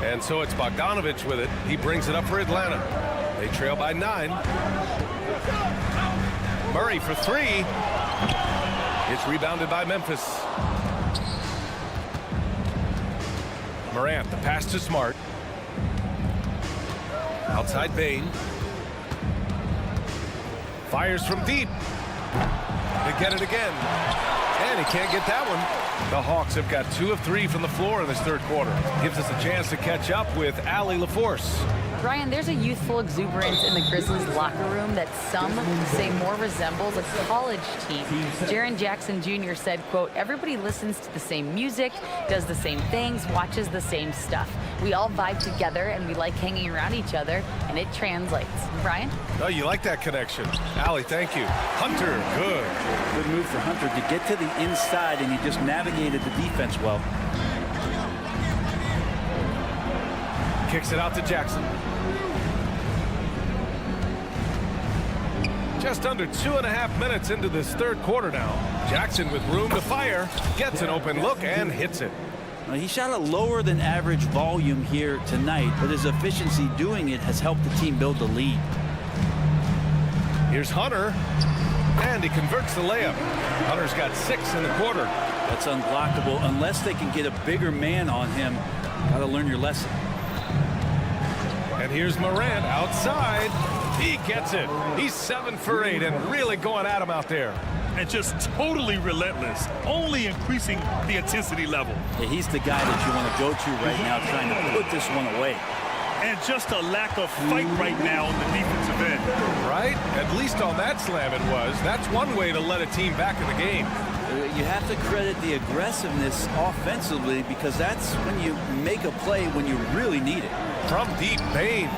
And so it's Bogdanovich with it. He brings it up for Atlanta. They trail by 9. Murray for 3. It's rebounded by Memphis. Morant, the pass to Smart. Outside Bane. Fires from deep. They get it again. And he can't get that one. The Hawks have got 2 of 3 from the floor in this third quarter. Gives us a chance to catch up with Allie LaForce. Brian, there's a youthful exuberance in the Grizzlies locker room that some say more resembles a college team. Jaren Jackson Jr. said, quote, everybody listens to the same music, does the same things, watches the same stuff. We all vibe together and we like hanging around each other, and it translates. Brian? Oh, you like that connection. Allie, thank you. Hunter, good. Good move for Hunter to get to the inside, and he just navigated the defense well. Kicks it out to Jackson. Just under 2.5 minutes into this third quarter now. Jackson with room to fire, gets an open look and hits it. He shot a lower than average volume here tonight, but his efficiency doing it has helped the team build the lead. Here's Hunter, and he converts the layup. Hunter's got 6 in the quarter. That's unblockable unless they can get a bigger man on him. Got to learn your lesson. And here's Morant outside. He gets it. He's 7 for 8 and really going at him out there. And just totally relentless, only increasing the intensity level. Yeah, he's the guy that you want to go to right now, trying to put this one away. And just a lack of fight right now on the defensive end. Right? At least on that slam it was. That's one way to let a team back in the game. You have to credit the aggressiveness offensively, because that's when you make a play when you really need it. From deep, Bane.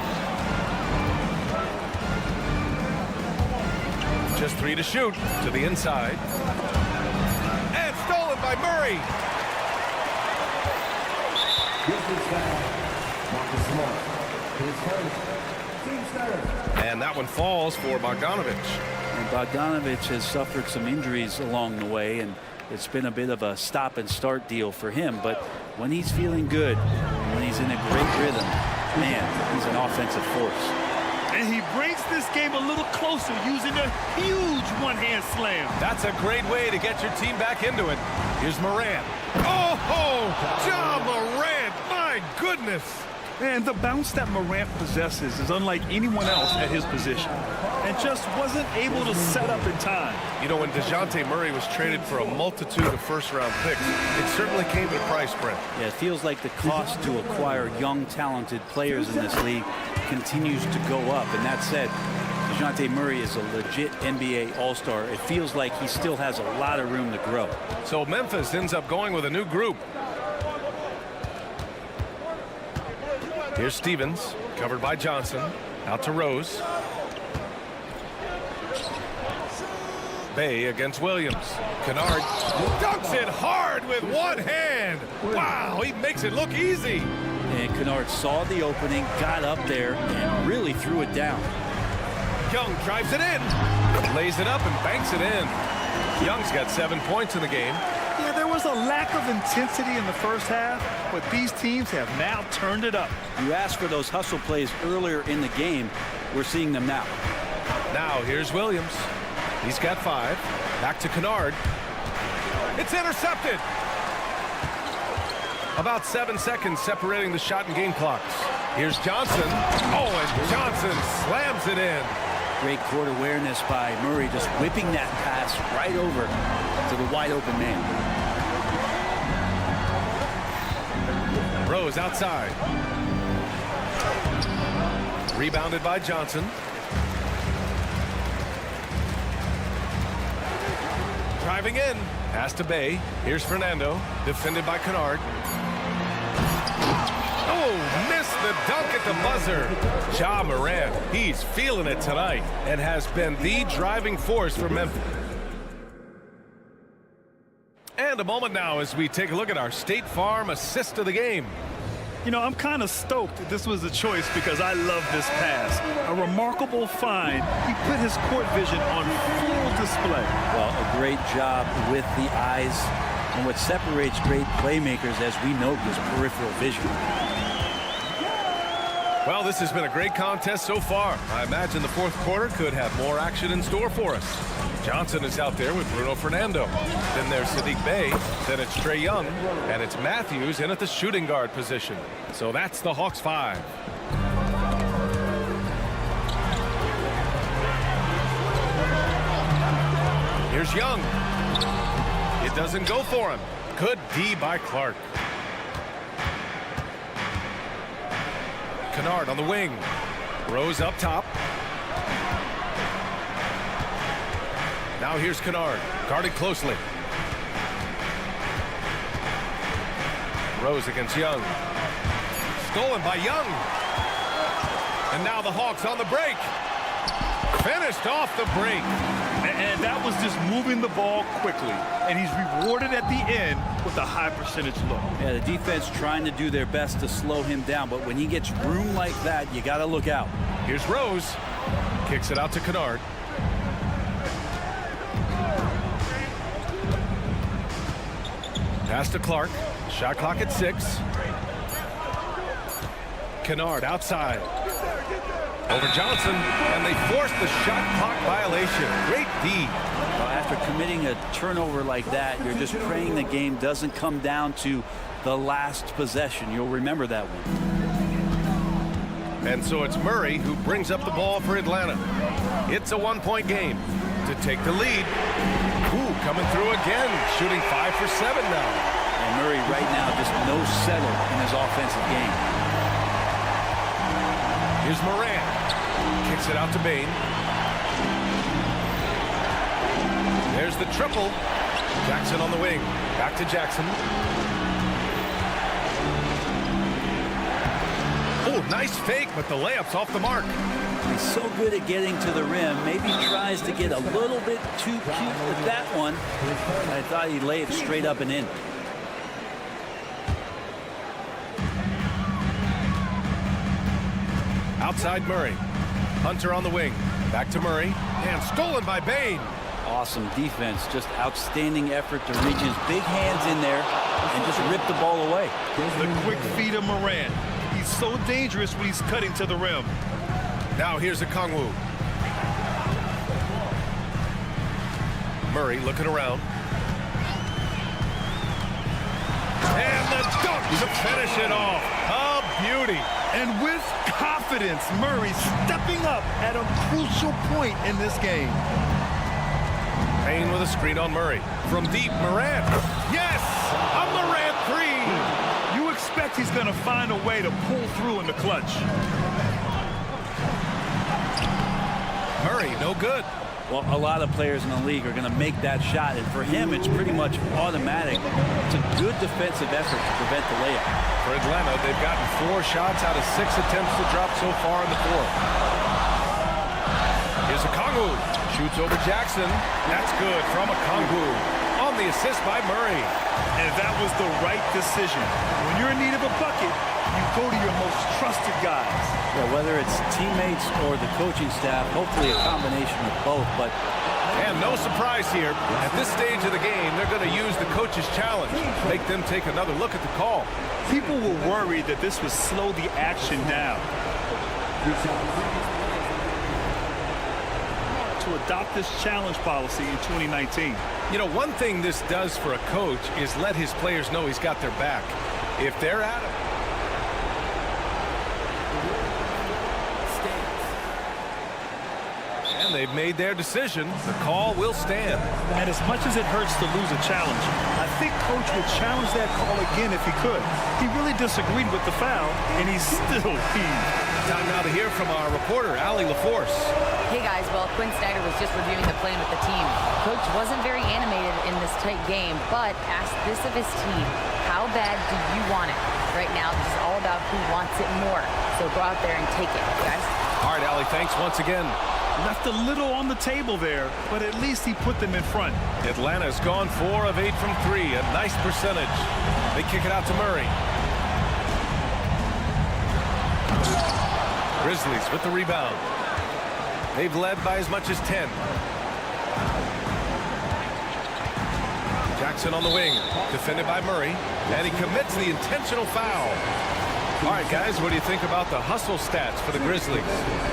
Just 3 to shoot to the inside. And stolen by Murray. And that one falls for Bogdanovich. And Bogdanovich has suffered some injuries along the way, and it's been a bit of a stop and start deal for him. But when he's feeling good, when he's in a great rhythm, man, he's an offensive force. And he brings this game a little closer using a huge one-hand slam. That's a great way to get your team back into it. Here's Morant. Oh, Ja Morant, my goodness. And the bounce that Morant possesses is unlike anyone else at his position, and just wasn't able to set up in time. You know, when DeJounte Murray was traded for a multitude of first-round picks, it certainly came at a price, Brent. Yeah, it feels like the cost to acquire young, talented players in this league continues to go up. And that said, DeJounte Murray is a legit NBA All-Star. It feels like he still has a lot of room to grow. So Memphis ends up going with a new group. Here's Stevens, covered by Johnson. Out to Rose. Bay against Williams. Kennard dunks it hard with one hand. Wow, he makes it look easy. And Kennard saw the opening, got up there, and really threw it down. Young drives it in, lays it up and banks it in. Young's got 7 points in the game. Yeah, there was a lack of intensity in the first half, but these teams have now turned it up. You asked for those hustle plays earlier in the game. We're seeing them now. Now here's Williams. He's got 5. Back to Kennard. It's intercepted. About 7 seconds separating the shot and game clocks. Here's Johnson. Oh, and Johnson slams it in. Great court awareness by Murray, just whipping that pass right over to the wide open man. Rose outside. Rebounded by Johnson. Driving in. Pass to Bay. Here's Fernando. Defended by Kennard. Oh, missed the dunk at the buzzer. Ja Morant, he's feeling it tonight and has been the driving force for Memphis. And a moment now as we take a look at our State Farm assist of the game. You know, I'm kind of stoked that this was a choice because I love this pass. A remarkable find. He put his court vision on full display. Well, a great job with the eyes. And what separates great playmakers, as we know, is peripheral vision. Well, this has been a great contest so far. I imagine the fourth quarter could have more action in store for us. Johnson is out there with Bruno Fernando. Then there's Sadiq Bey. Then it's Trae Young. And it's Matthews in at the shooting guard position. So that's the Hawks 5. Here's Young. It doesn't go for him. Good D by Clark. Kennard on the wing. Rose up top. Now here's Kennard, guarded closely. Rose against Young. Stolen by Young. And now the Hawks on the break. Finished off the break. And that was just moving the ball quickly. And he's rewarded at the end with a high percentage look. Yeah, the defense trying to do their best to slow him down. But when he gets room like that, you got to look out. Here's Rose. Kicks it out to Kennard. Pass to Clark. Shot clock at 6. Kennard outside. Over Johnson, and they forced the shot clock violation. Great D. Well, after committing a turnover like that, you're just praying the game doesn't come down to the last possession. You'll remember that one. And so it's Murray who brings up the ball for Atlanta. It's a one-point game to take the lead. Ooh, coming through again, shooting 5 for 7 now. And Murray right now just no settle in his offensive game. Here's Morant. Kicks it out to Bane. There's the triple. Jackson on the wing. Back to Jackson. Oh, nice fake, but the layup's off the mark. He's so good at getting to the rim. Maybe tries to get a little bit too cute with that one. I thought he'd lay it straight up and in. Outside Murray. Hunter on the wing. Back to Murray. And stolen by Bane. Awesome defense. Just outstanding effort to reach his big hands in there and just rip the ball away. The quick feed of Morant. He's so dangerous when he's cutting to the rim. Now here's Okongwu. Murray looking around. And the dunk to finish it off. A beauty. And with confidence, Murray stepping up at a crucial point in this game. Payne with a screen on Murray. From deep, Morant. Yes! A Morant 3! You expect he's going to find a way to pull through in the clutch. Murray, no good. Well, a lot of players in the league are going to make that shot, and for him, it's pretty much automatic. It's a good defensive effort to prevent the layup. For Atlanta, they've gotten 4 shots out of 6 attempts to drop so far in the fourth. Here's Okongwu. Shoots over Jackson. That's good from Okongwu. On the assist by Murray. And that was the right decision. When you're in need of a bucket, you go to your most trusted guys. Yeah, whether it's teammates or the coaching staff, hopefully a combination of both. But and no surprise here. At this stage of the game, they're going to use the coach's challenge. Make them take another look at the call. People were worried that this would slow the action down. To adopt this challenge policy in 2019. You know, one thing this does for a coach is let his players know he's got their back. If they're at it. And they've made their decision. The call will stand. And as much as it hurts to lose a challenge, I think Coach would challenge that call again if he could. He really disagreed with the foul, and he's still peeved. Time now to hear from our reporter, Allie LaForce. Hey guys, well, Quinn Snyder was just reviewing the plan with the team. Coach wasn't very animated in this tight game, but asked this of his team: how bad do you want it? Right now, this is all about who wants it more. So go out there and take it, guys. All right, Allie, thanks once again. Left a little on the table there, but at least he put them in front. Atlanta's gone 4 of 8 from 3, a nice percentage. They kick it out to Murray. Grizzlies with the rebound. They've led by as much as 10. Jackson on the wing, defended by Murray, and he commits the intentional foul. All right, guys, what do you think about the hustle stats for the Grizzlies?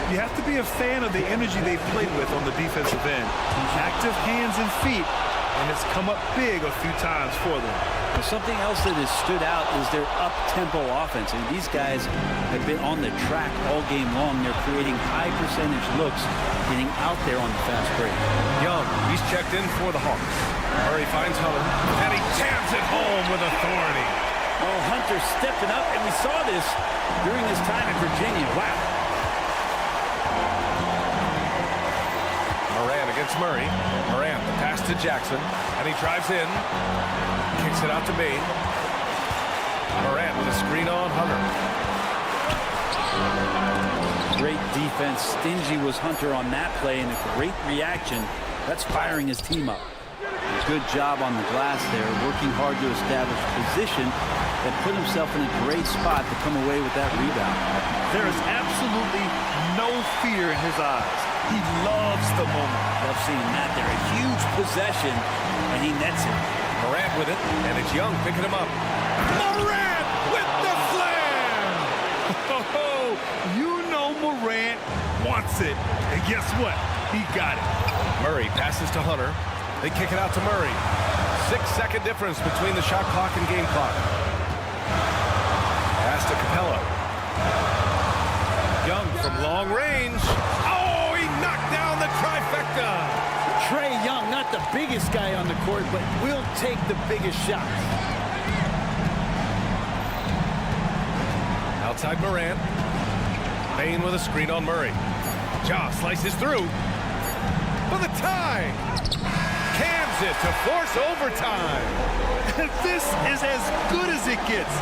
You have to be a fan of the energy they've played with on the defensive end. Active hands and feet, and it's come up big a few times for them. But something else that has stood out is their up-tempo offense. And these guys have been on the track all game long. They're creating high-percentage looks, getting out there on the fast break. Young, he's checked in for the Hawks. Murray finds Hunter, and he jams it home with authority. Oh, Hunter stepping up, and we saw this during his time in Virginia. Wow. Morant against Murray. Morant, the pass to Jackson, and he drives in. Kicks it out to Bain. Morant with a screen on Hunter. Great defense. Stingy was Hunter on that play, and a great reaction. That's firing his team up. Good job on the glass there, working hard to establish position and put himself in a great spot to come away with that rebound. There is absolutely no fear in his eyes. He loves the moment. Love seeing that there. A huge possession, and he nets it. Morant with it, and it's Young picking him up. Morant with the slam! Oh, you know Morant wants it. And guess what? He got it. Murray passes to Hunter. They kick it out to Murray. 6-second difference between the shot clock and game clock. Pass to Capella. Young from long range. Oh, he knocked down the trifecta. Trae Young, not the biggest guy on the court, but will take the biggest shots. Outside Morant. Bain with a screen on Murray. Ja slices through for the tie. Cams it to force overtime. This is as good as it gets.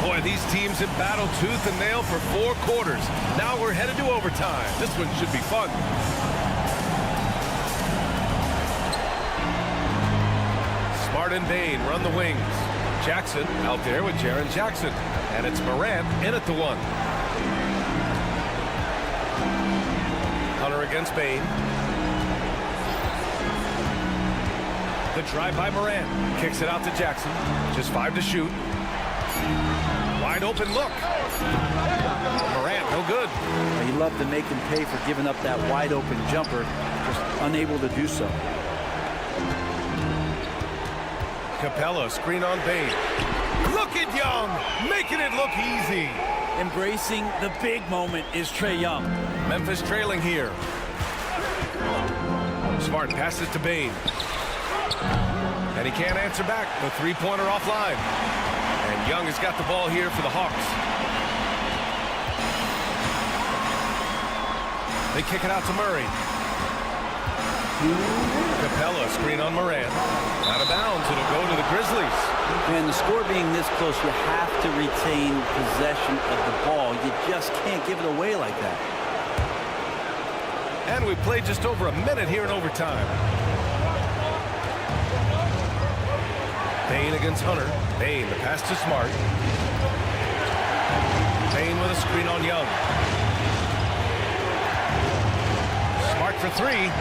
Boy, these teams have battled tooth and nail for 4 quarters. Now we're headed to overtime. This one should be fun. Smart and Bain run the wings. Jackson out there with Jaren Jackson. And it's Morant in at the 1. Hunter against Bain. The drive by Morant. Kicks it out to Jackson. Just 5 to shoot. Wide open look. Morant, no good. He loved to make him pay for giving up that wide open jumper. Just unable to do so. Capella, screen on Bain. Look at Young, making it look easy. Embracing the big moment is Trae Young. Memphis trailing here. Smart passes to Bain. And he can't answer back. The three-pointer offline. And Young has got the ball here for the Hawks. They kick it out to Murray. Capella, screen on Morant. Out of bounds, it'll go to the Grizzlies. And the score being this close, you have to retain possession of the ball. You just can't give it away like that. And we played just over a minute here in overtime. Bain against Hunter. Bain, the pass to Smart. Bain with a screen on Young. Smart for 3.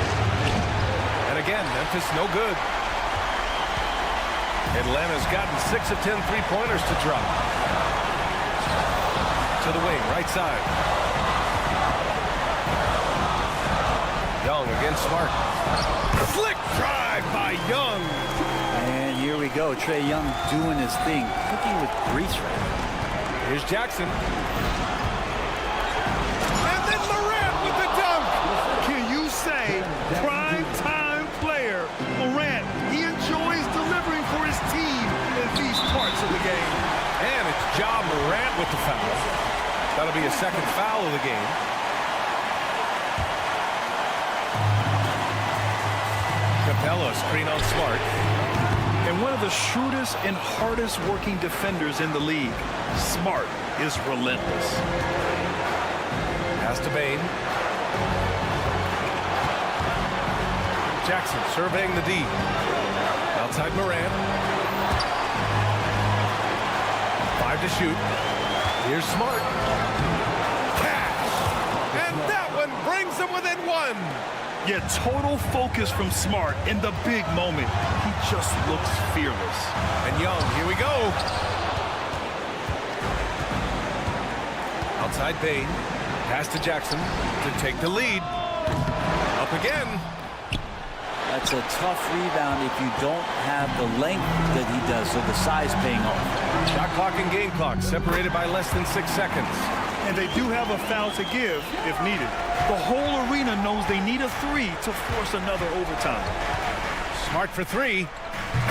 And again, Memphis no good. Atlanta's gotten 6 of 10 three-pointers to drop. To the wing, right side. Young against Smart. Slick drive by Young. And here we go. Trae Young doing his thing. Cooking with grease right now. Here's Jackson. And then Morant with the dunk. Can you say prime time player Morant? He enjoys delivering for his team in these parts of the game. And it's Ja Morant with the foul. That'll be his second foul of the game. Capella, screen on Smart. and one of the shrewdest and hardest working defenders in the league. Smart is relentless. Pass to Bane. Jackson surveying the D. Outside Morant. 5 to shoot. Here's Smart. Cash! And that one brings him within 1. Yeah, total focus from Smart in the big moment. He just looks fearless. And Young, here we go. Outside Bane. Pass to Jackson to take the lead. Up again. That's a tough rebound if you don't have the length that he does, so the size paying off. Shot clock and game clock separated by less than 6 seconds. And they do have a foul to give if needed. The whole arena knows they need a 3 to force another overtime. Smart for 3.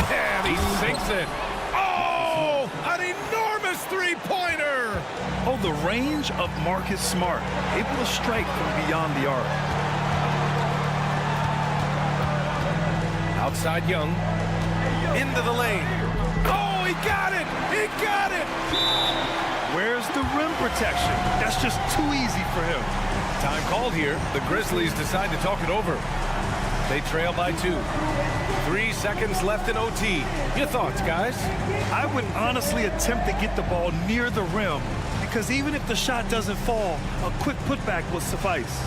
And he sinks it. Oh, an enormous three-pointer. Oh, the range of Marcus Smart, able to strike from beyond the arc. Outside Young. Into the lane. Oh, he got it. He got it. Where's the rim protection? That's just too easy for him. Time called here. The Grizzlies decide to talk it over. They trail by 2. 3 seconds left in OT. Your thoughts, guys? I would honestly attempt to get the ball near the rim, because even if the shot doesn't fall, a quick putback will suffice.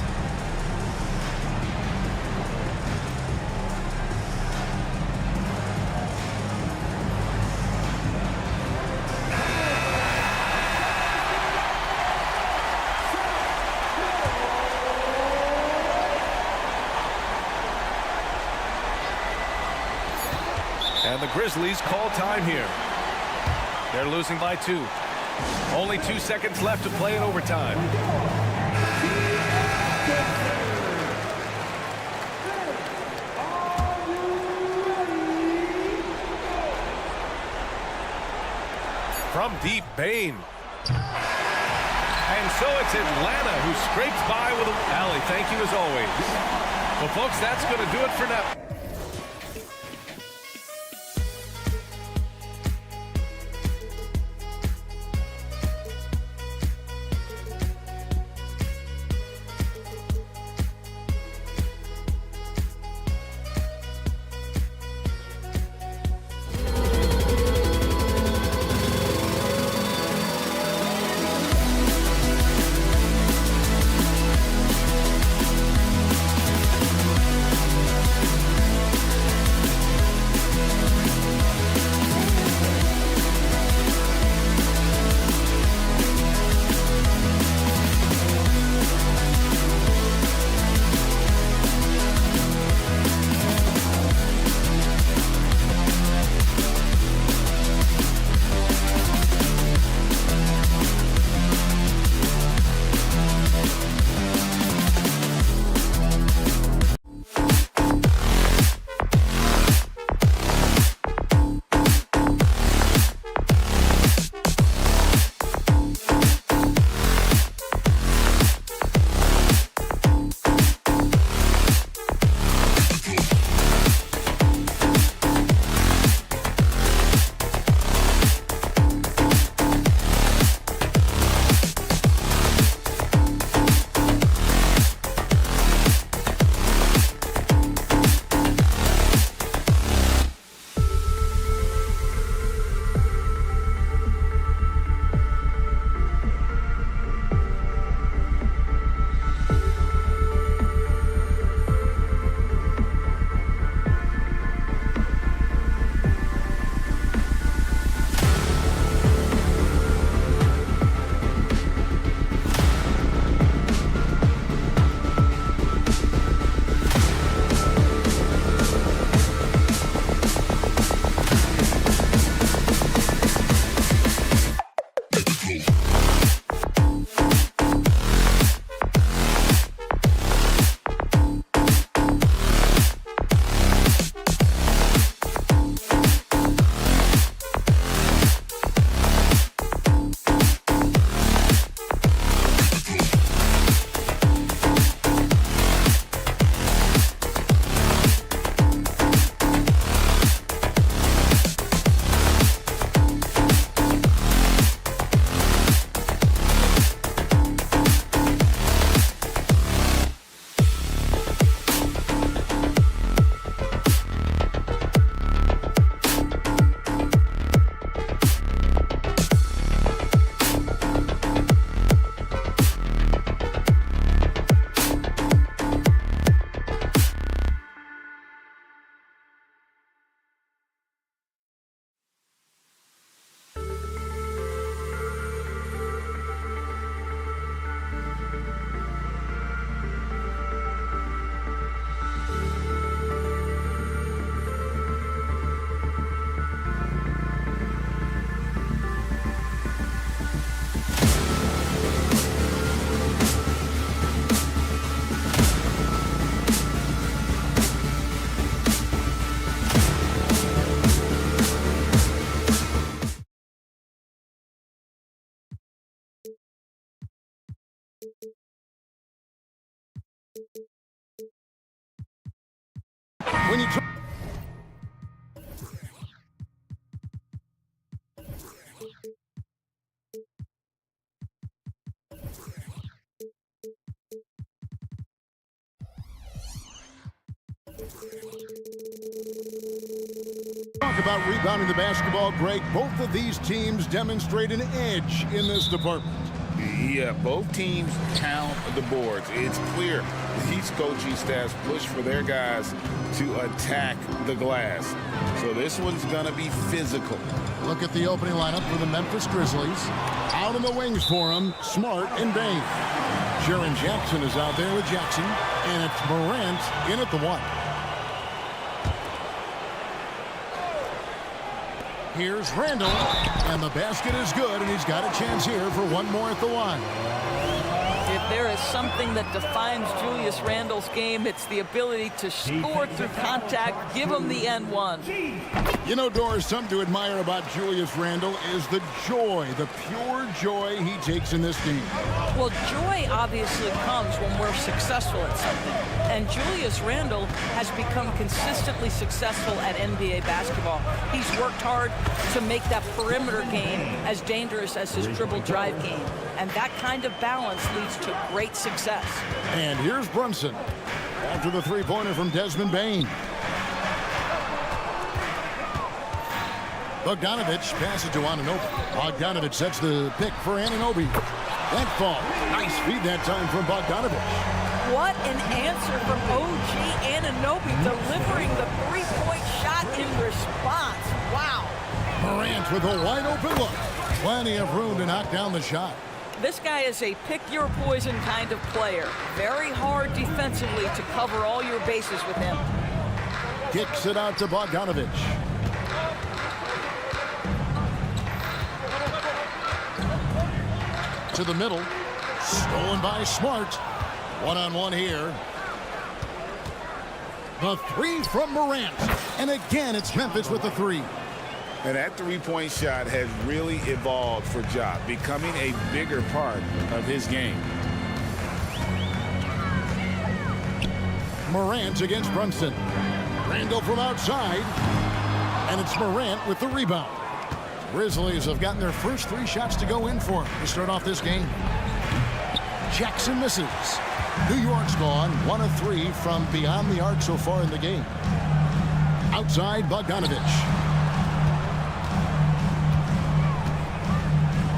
And the Grizzlies call time here. They're losing by 2. Only 2 seconds left to play in overtime. From deep, Bane. And so it's Atlanta who scrapes by with a... Allie, thank you as always. Well, folks, that's going to do it for now. about rebounding the basketball, Greg, both of these teams demonstrate an edge in this department. Yeah, both teams pound the boards. It's clear these coaching staffs push for their guys to attack the glass. So this one's going to be physical. Look at the opening lineup for the Memphis Grizzlies. Out in the wings for them, Smart and Bain. Jaren Jackson is out there with Jackson, and it's Morant in at the 1. Here's Randall, and the basket is good, and he's got a chance here for one more at the line. If there is something that defines Julius Randle's game, it's the ability to score through contact, give him the N1. You know, Doris, something to admire about Julius Randle is the joy, the pure joy he takes in this game. Well, joy obviously comes when we're successful at something. And Julius Randle has become consistently successful at NBA basketball. He's worked hard to make that perimeter game as dangerous as his dribble drive game. And that kind of balance leads to great success. And here's Brunson after the three-pointer from Desmond Bain. Bogdanovich passes to Anunoby. Bogdanovich sets the pick for Anunoby. That fall. Nice feed that time from Bogdanovich. What an answer from OG Anunoby, delivering the three-point shot in response. Wow. Morant with a wide-open look. Plenty of room to knock down the shot. This guy is a pick-your-poison kind of player. Very hard defensively to cover all your bases with him. Kicks it out to Bogdanovich. To the middle. Stolen by Smart. One-on-one here. The three from Morant. And again, it's Memphis with the three. And that three-point shot has really evolved for Ja, becoming a bigger part of his game. Morant against Brunson. Randall from outside. And it's Morant with the rebound. Grizzlies have gotten their first 3 shots to go in for him to start off this game. Jackson misses. New York's gone 1 of 3 from beyond the arc so far in the game. Outside, Bogdanovich.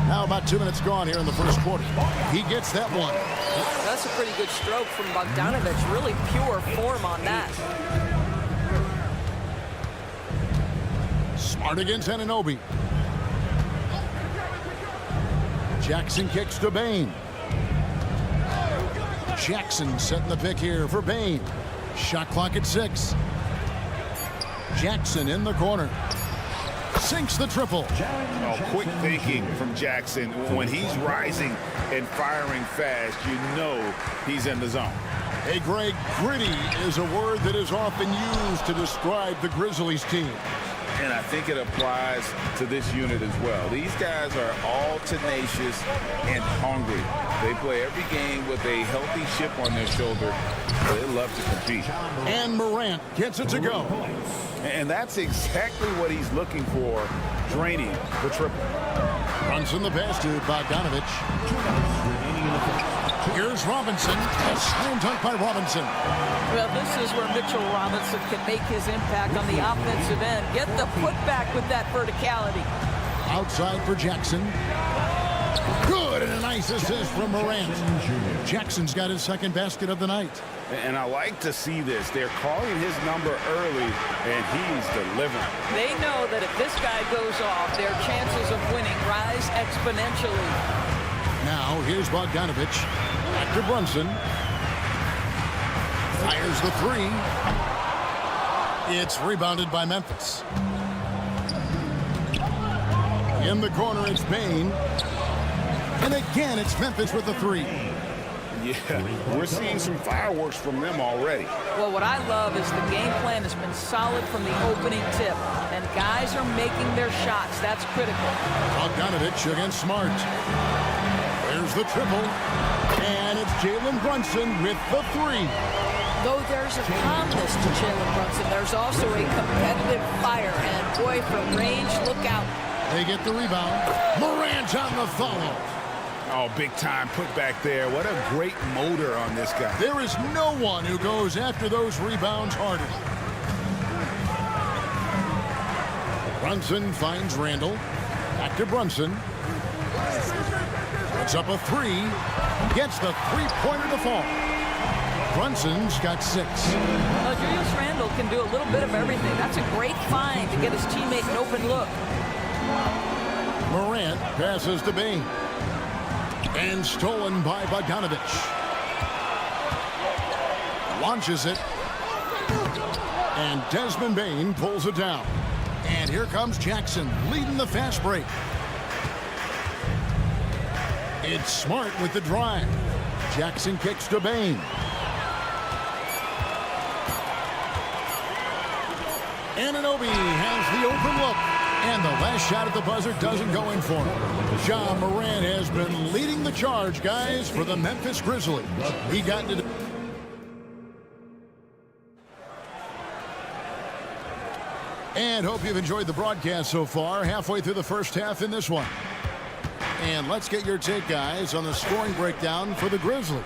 Now about 2 minutes gone here in the first quarter. He gets that one. That's a pretty good stroke from Bogdanovich. Really pure form on that. Smart against Anunoby. Jackson kicks to Bain. Jackson setting the pick here for Bain. Shot clock at 6. Jackson in the corner. Sinks the triple. Oh, quick thinking from Jackson. When he's rising and firing fast, you know he's in the zone. Hey, Greg, gritty is a word that is often used to describe the Grizzlies team. And I think it applies to this unit as well. These guys are all tenacious and hungry. They play every game with a healthy chip on their shoulder. They love to compete. And Morant gets it to go. And that's exactly what he's looking for, draining the triple. Runs in the pass to Bogdanovich. Here's Robinson. A slam dunk by Robinson. Well, this is where Mitchell Robinson can make his impact on the offensive end. Get the putback with that verticality. Outside for Jackson. Good, and a nice assist from Morant. Jackson's got his second basket of the night. And I like to see this. They're calling his number early, and he's delivering. They know that if this guy goes off, their chances of winning rise exponentially. Now, here's Bogdanovich. Back to Brunson. Fires the 3. It's rebounded by Memphis. In the corner, it's Bain. And again, it's Memphis with the 3. Yeah, we're seeing some fireworks from them already. Well, what I love is the game plan has been solid from the opening tip, and guys are making their shots. That's critical. Bogdanovich against Smart. There's the triple, and it's Jalen Brunson with the 3. Though there's a calmness to Jalen Brunson, there's also a competitive fire, and boy, from range, look out. They get the rebound. Morant on the follow. Oh, big time put back there. What a great motor on this guy. There is no one who goes after those rebounds harder. Brunson finds Randall. Back to Brunson. Puts up a three. Gets the three-pointer to fall. Brunson's got 6. Julius Randle can do a little bit of everything. That's a great find to get his teammate an open look. Morant passes to Bane. And stolen by Bogdanovich. Launches it. And Desmond Bane pulls it down. And here comes Jackson leading the fast break. It's Smart with the drive. Jackson kicks to Bane. Anunoby has the open look. And the last shot at the buzzer doesn't go in for him. Ja Morant has been leading the charge, guys, for the Memphis Grizzlies. He got into... And hope you've enjoyed the broadcast so far. Halfway through the first half in this one. And let's get your take, guys, on the scoring breakdown for the Grizzlies.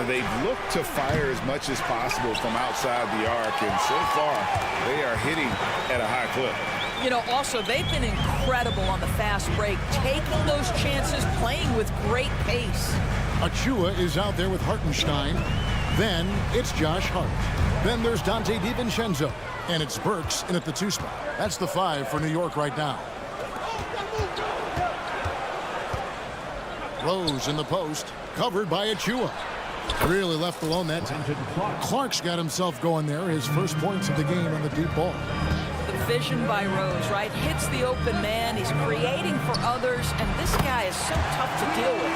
They've looked to fire as much as possible from outside the arc, and so far they are hitting at a high clip. You know, also, they've been incredible on the fast break, taking those chances, playing with great pace. Achua is out there with Hartenstein. Then it's Josh Hart. Then there's Dante DiVincenzo. And it's Burks in at the 2 spot. That's the 5 for New York right now. Rose in the post, covered by Achua. Really left alone that time. Clark's got himself going there. His first points of the game on the deep ball. The vision by Rose, right? Hits the open man. He's creating for others. And this guy is so tough to deal with.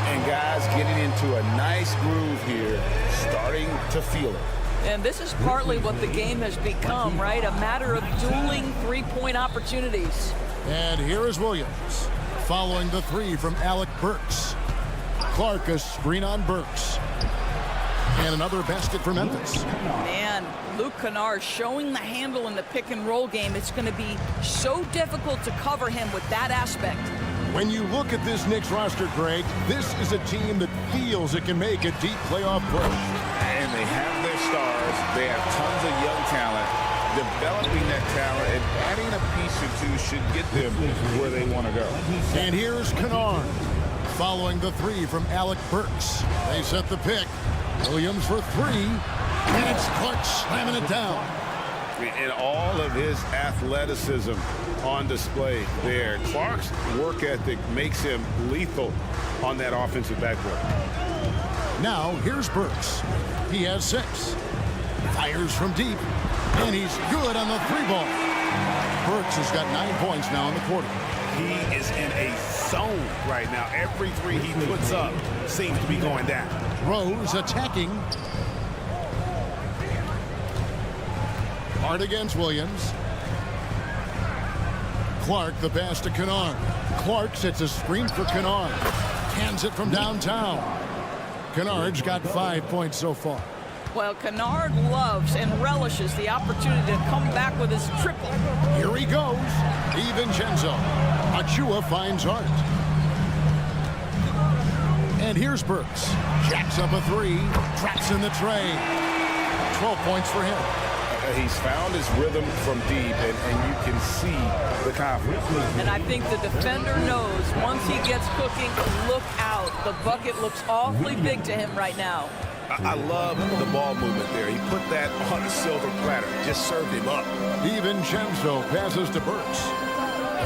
And guys getting into a nice groove here, starting to feel it. And this is partly what the game has become, right? A matter of dueling three-point opportunities. And here is Williams, following the 3 from Alec Burks. Clark a screen on Burks. And another basket for Memphis. Man, Luke Kennard showing the handle in the pick-and-roll game. It's going to be so difficult to cover him with that aspect. When you look at this Knicks roster, Greg, this is a team that feels it can make a deep playoff push. And they have their stars. They have tons of young talent. Developing that talent and adding a piece or 2 should get them where they want to go. And here's Kennard, following the 3 from Alec Burks. They set the pick. Williams for 3. And it's Clark slamming it down. And all of his athleticism on display there. Clark's work ethic makes him lethal on that offensive backboard. Now, here's Burks. He has 6. Fires from deep. And he's good on the 3-ball. Burks has got 9 points now in the quarter. He is in a zone right now. Every 3 he puts up seems to be going down. Rose attacking. Hard against Williams. Clark the pass to Kennard. Clark sets a screen for Kennard. Hands it from downtown. Kennard's got 5 points so far. Well, Kennard loves and relishes the opportunity to come back with his triple. Here he goes. DiVincenzo. Achua finds Hart. And here's Burks. Jacks up a 3. Traps in the tray. 12 points for him. He's found his rhythm from deep, and you can see the confidence. And I think the defender knows once he gets cooking, look out. The bucket looks awfully big to him right now. I love the ball movement there. He put that on a silver platter. Just served him up. DiVincenzo passes to Burks.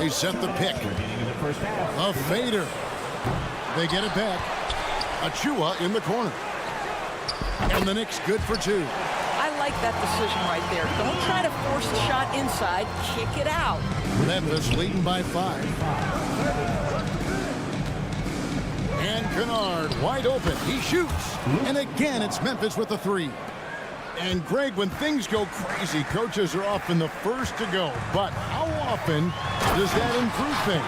They set the pick. A fader. They get it back. Achua in the corner. And the Knicks good for 2. I like that decision right there. Don't try to force the shot inside. Kick it out. Memphis leading by 5. And Kennard wide open. He shoots. And again, it's Memphis with the 3. And Greg, when things go crazy, coaches are often the first to go. But how often does that improve things?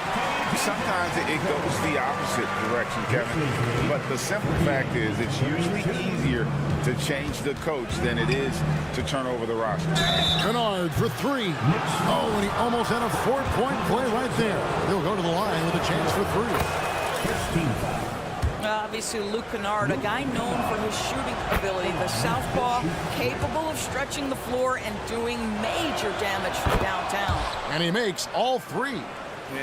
Sometimes it goes the opposite direction, Kevin. But the simple fact is it's usually easier to change the coach than it is to turn over the roster. Kennard for 3. Oh, and he almost had a 4-point play right there. He'll go to the line with a chance for 3. Obviously, Luke Kennard, a guy known for his shooting ability. The southpaw, capable of stretching the floor and doing major damage from downtown. And he makes all three.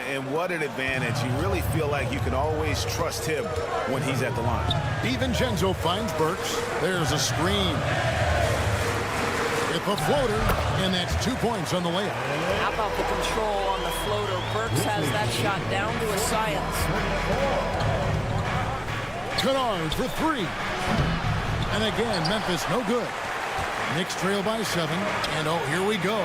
And what an advantage. You really feel like you can always trust him when he's at the line. DiVincenzo finds Burks. There's a screen. With the floater, and that's 2 points on the layup. How about the control on the floater? Burks has that shot down to a science. Kennard for three. And again, Memphis no good. Knicks trail by 7. And oh, here we go.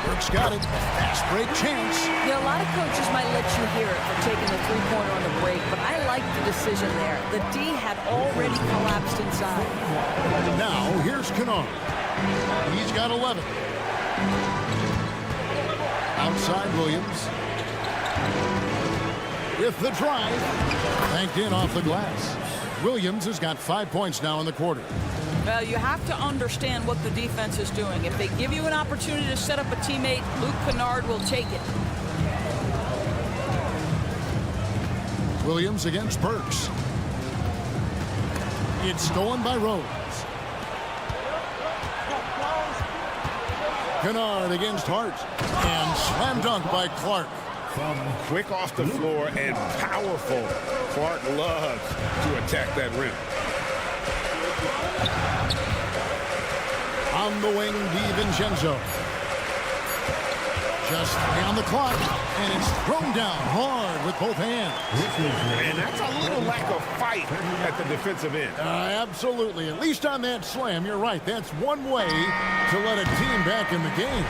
Burks got it. Fast break chance. Yeah, a lot of coaches might let you hear it for taking the three-pointer on the break, but I like the decision there. The D had already collapsed inside. Now, here's Kennard. He's got 11. Outside Williams. With the drive. Banked in off the glass. Williams has got 5 points now in the quarter. Well, you have to understand what the defense is doing. If they give you an opportunity to set up a teammate, Luke Kennard will take it. Williams against Burks. It's stolen by Rose. Kennard against Hart. And slam dunk by Clark. Quick off the floor and powerful. Clark loves to attack that rim. On the wing, DiVincenzo. Just 3 on the clock, and it's thrown down hard with both hands. And that's a little lack of fight at the defensive end. Absolutely. At least on that slam, you're right. That's one way to let a team back in the game.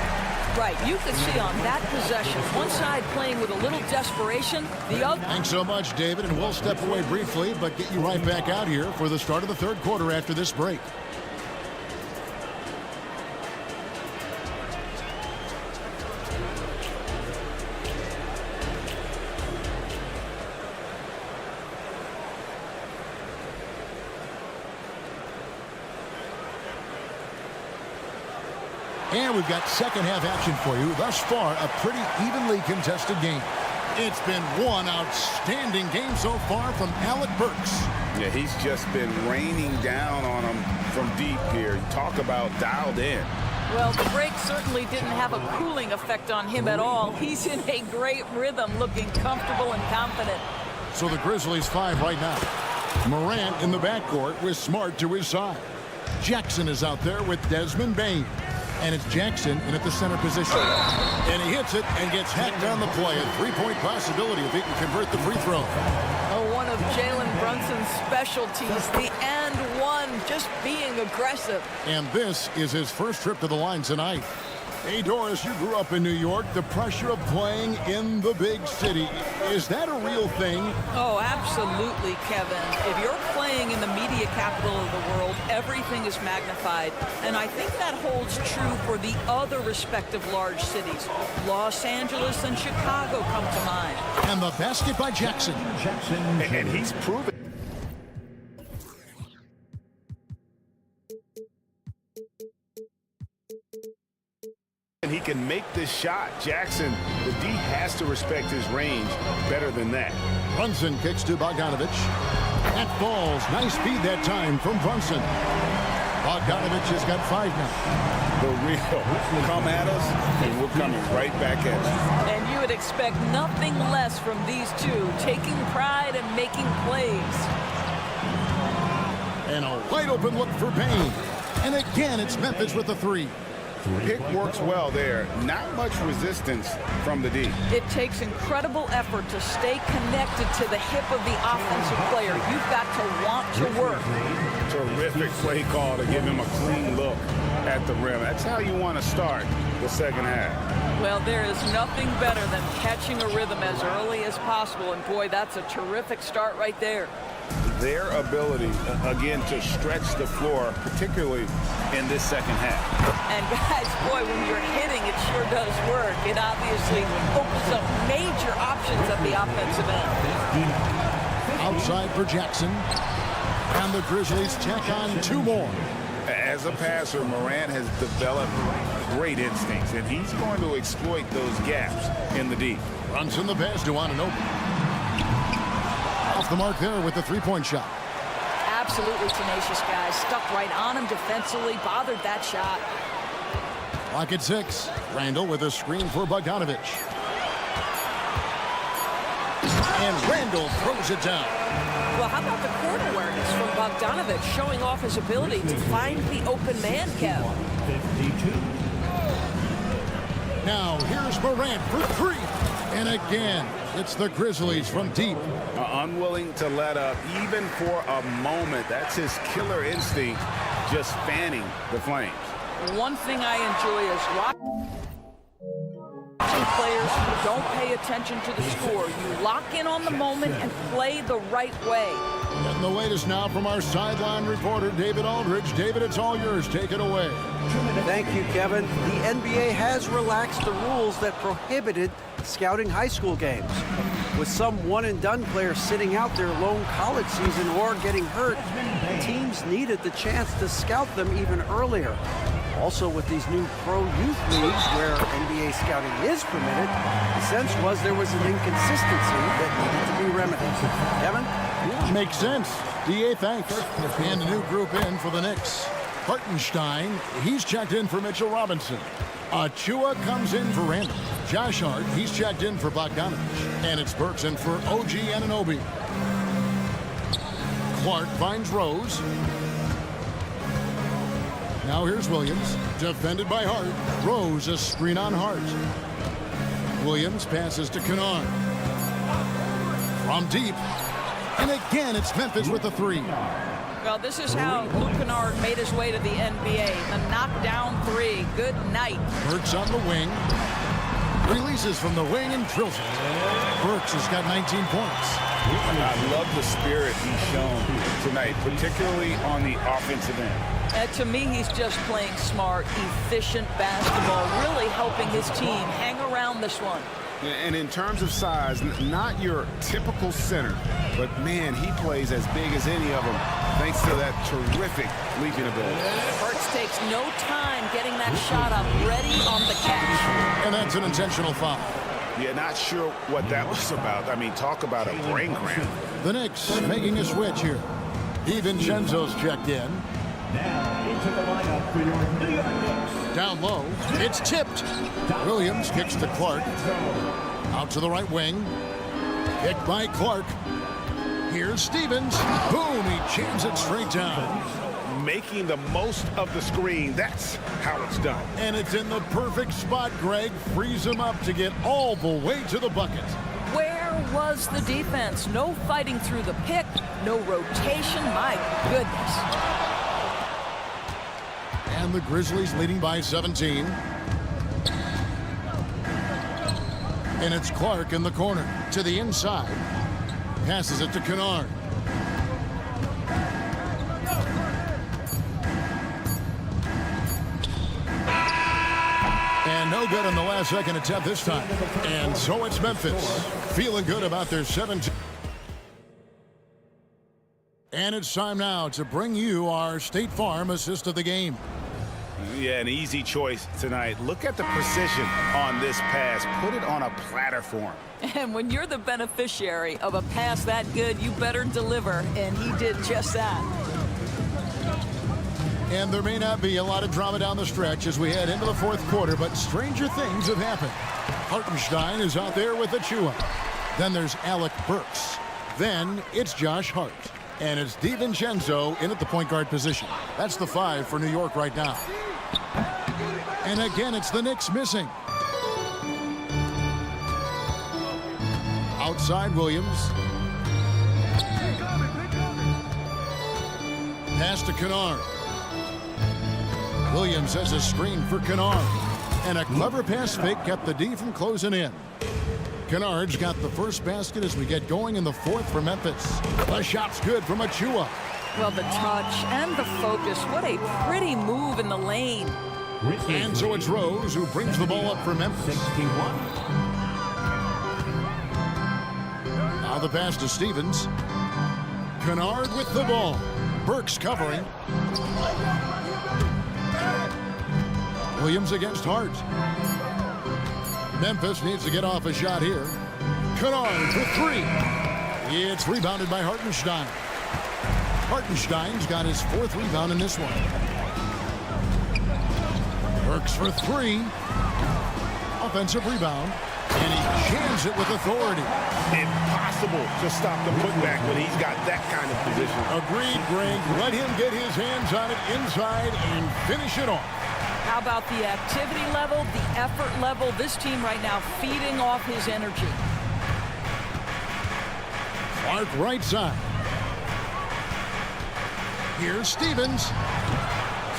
Right, you could see on that possession, one side playing with a little desperation, the other... Thanks so much, David, and we'll step away briefly, but get you right back out here for the start of the third quarter after this break. And we've got second half action for you. Thus far, a pretty evenly contested game. It's been one outstanding game so far from Alec Burks. Yeah, he's just been raining down on him from deep here. Talk about dialed in. Well, the break certainly didn't have a cooling effect on him at all. He's in a great rhythm, looking comfortable and confident. So the Grizzlies 5 right now. Morant in the backcourt with Smart to his side. Jackson is out there with Desmond Bane. And it's Jackson in at the center position. And he hits it and gets hacked on the play. A three-point possibility if he can convert the free throw. Oh, one of Jalen Brunson's specialties, the and one, just being aggressive. And this is his first trip to the line tonight. Hey, Doris, you grew up in New York. The pressure of playing in the big city, is that a real thing? Oh, absolutely, Kevin. If you're playing in the media capital of the world, everything is magnified. And I think that holds true for the other respective large cities. Los Angeles and Chicago come to mind. And the basket by Jackson. And he's proven. He can make this shot. Jackson, the D has to respect his range better than that. Brunson kicks to Bogdanovich. That falls. Nice feed that time from Brunson. Bogdanovich has got 5 now. The real come at us, and we're coming right back at you. And you would expect nothing less from these two, taking pride and making plays. And a wide open look for Payne. And again, it's Memphis with the 3. Pick works well there. Not much resistance from the D. It takes incredible effort to stay connected to the hip of the offensive player. You've got to want to work. Terrific play call to give him a clean look at the rim. That's how you want to start the second half. Well, there is nothing better than catching a rhythm as early as possible. And boy, that's a terrific start right there. Their ability, again, to stretch the floor, particularly in this second half. And guys, boy, when you're hitting, it sure does work. It obviously opens up major options at the offensive end. Outside for Jackson. And the Grizzlies tack on 2 more. As a passer, Morant has developed great instincts, and he's going to exploit those gaps in the D. Runs in the pass to Anunoby. off the mark there with the three-point shot. Absolutely tenacious, guys. Stuck right on him defensively, bothered that shot. Clock at 6. Randall with a screen for Bogdanovich. And Randall throws it down. Well, how about the court awareness from Bogdanovich, showing off his ability to find the open man, Kev? Now here's Morant for 3. And again, it's the Grizzlies from deep. Unwilling to let up even for a moment. That's his killer instinct, just fanning the flames. One thing I enjoy is watching players who don't pay attention to the score. You lock in on the moment and play the right way. Getting the latest now from our sideline reporter, David Aldridge. David, it's all yours. Take it away. Thank you, Kevin. The NBA has relaxed the rules that prohibited scouting high school games. With some one-and-done players sitting out their lone college season or getting hurt, teams needed the chance to scout them even earlier. Also, with these new pro youth leagues where NBA scouting is permitted, the sense was there was an inconsistency that needed to be remedied. Kevin? Makes sense. DA, thanks. And a new group in for the Knicks. Hartenstein, he's checked in for Mitchell Robinson. Achua comes in for Randall. Josh Hart, he's checked in for Bogdanovich. And it's Burks in for OG Anunoby. Clark finds Rose. Now here's Williams, defended by Hart. Rose, a screen on Hart. Williams passes to Kennard. From deep. And again, it's Memphis with the 3. Well, this is how Luke Kennard made his way to the NBA. The knockdown 3. Good night. Burks on the wing. Releases from the wing and drills it. Burks has got 19 points. I love the spirit he's shown tonight, particularly on the offensive end. To me, he's just playing smart, efficient basketball, really helping his team hang around this one. And in terms of size, not your typical center, but man, he plays as big as any of them, thanks to that terrific leaping ability. Burks takes no time getting that shot up, ready on the catch. And that's an intentional foul. Yeah, not sure what that was about. I mean, talk about a brain cramp. The Knicks making a switch here. DiVincenzo's checked in. Now into the lineup for your New York Knicks. Down low, it's tipped. Williams kicks to Clark. Out to the right wing. Kicked by Clark. Here's Stevens. Boom, he jams it straight down. Making the most of the screen, that's how it's done. And it's in the perfect spot, Greg. Frees him up to get all the way to the bucket. Where was the defense? No fighting through the pick, no rotation, my goodness. And the Grizzlies leading by 17. And it's Clark in the corner to the inside. Passes it to Kennard. And no good on the last second attempt this time. And so it's Memphis feeling good about their 17. And it's time now to bring you our State Farm assist of the game. Yeah, an easy choice tonight. Look at the precision on this pass. Put it on a platter for him. And when you're the beneficiary of a pass that good, you better deliver, and he did just that. And there may not be a lot of drama down the stretch as we head into the fourth quarter, but stranger things have happened. Hartenstein is out there with Achua. Then there's Alec Burks. Then it's Josh Hart. And it's DiVincenzo in at the point guard position. That's the 5 for New York right now. And again, it's the Knicks missing. Outside Williams. Pass to Kennard. Williams has a screen for Kennard. And a clever pass fake kept the D from closing in. Kennard's got the first basket as we get going in the fourth for Memphis. The shot's good from Achua. Well, the touch and the focus. What a pretty move in the lane. And so it's Rose who brings the ball up for Memphis. Now the pass to Stevens. Kennard with the ball. Burks covering. Williams against Hart. Memphis needs to get off a shot here. Kennard for 3. It's rebounded by Hartenstein. Hartenstein's got his 4th rebound in this one. Works for 3. Offensive rebound. And he jams it with authority. Impossible to stop the putback when he's got that kind of position. Agreed, Greg. Let him get his hands on it inside and finish it off. How about the activity level, the effort level? This team right now feeding off his energy. Clark right side. Here's Stevens.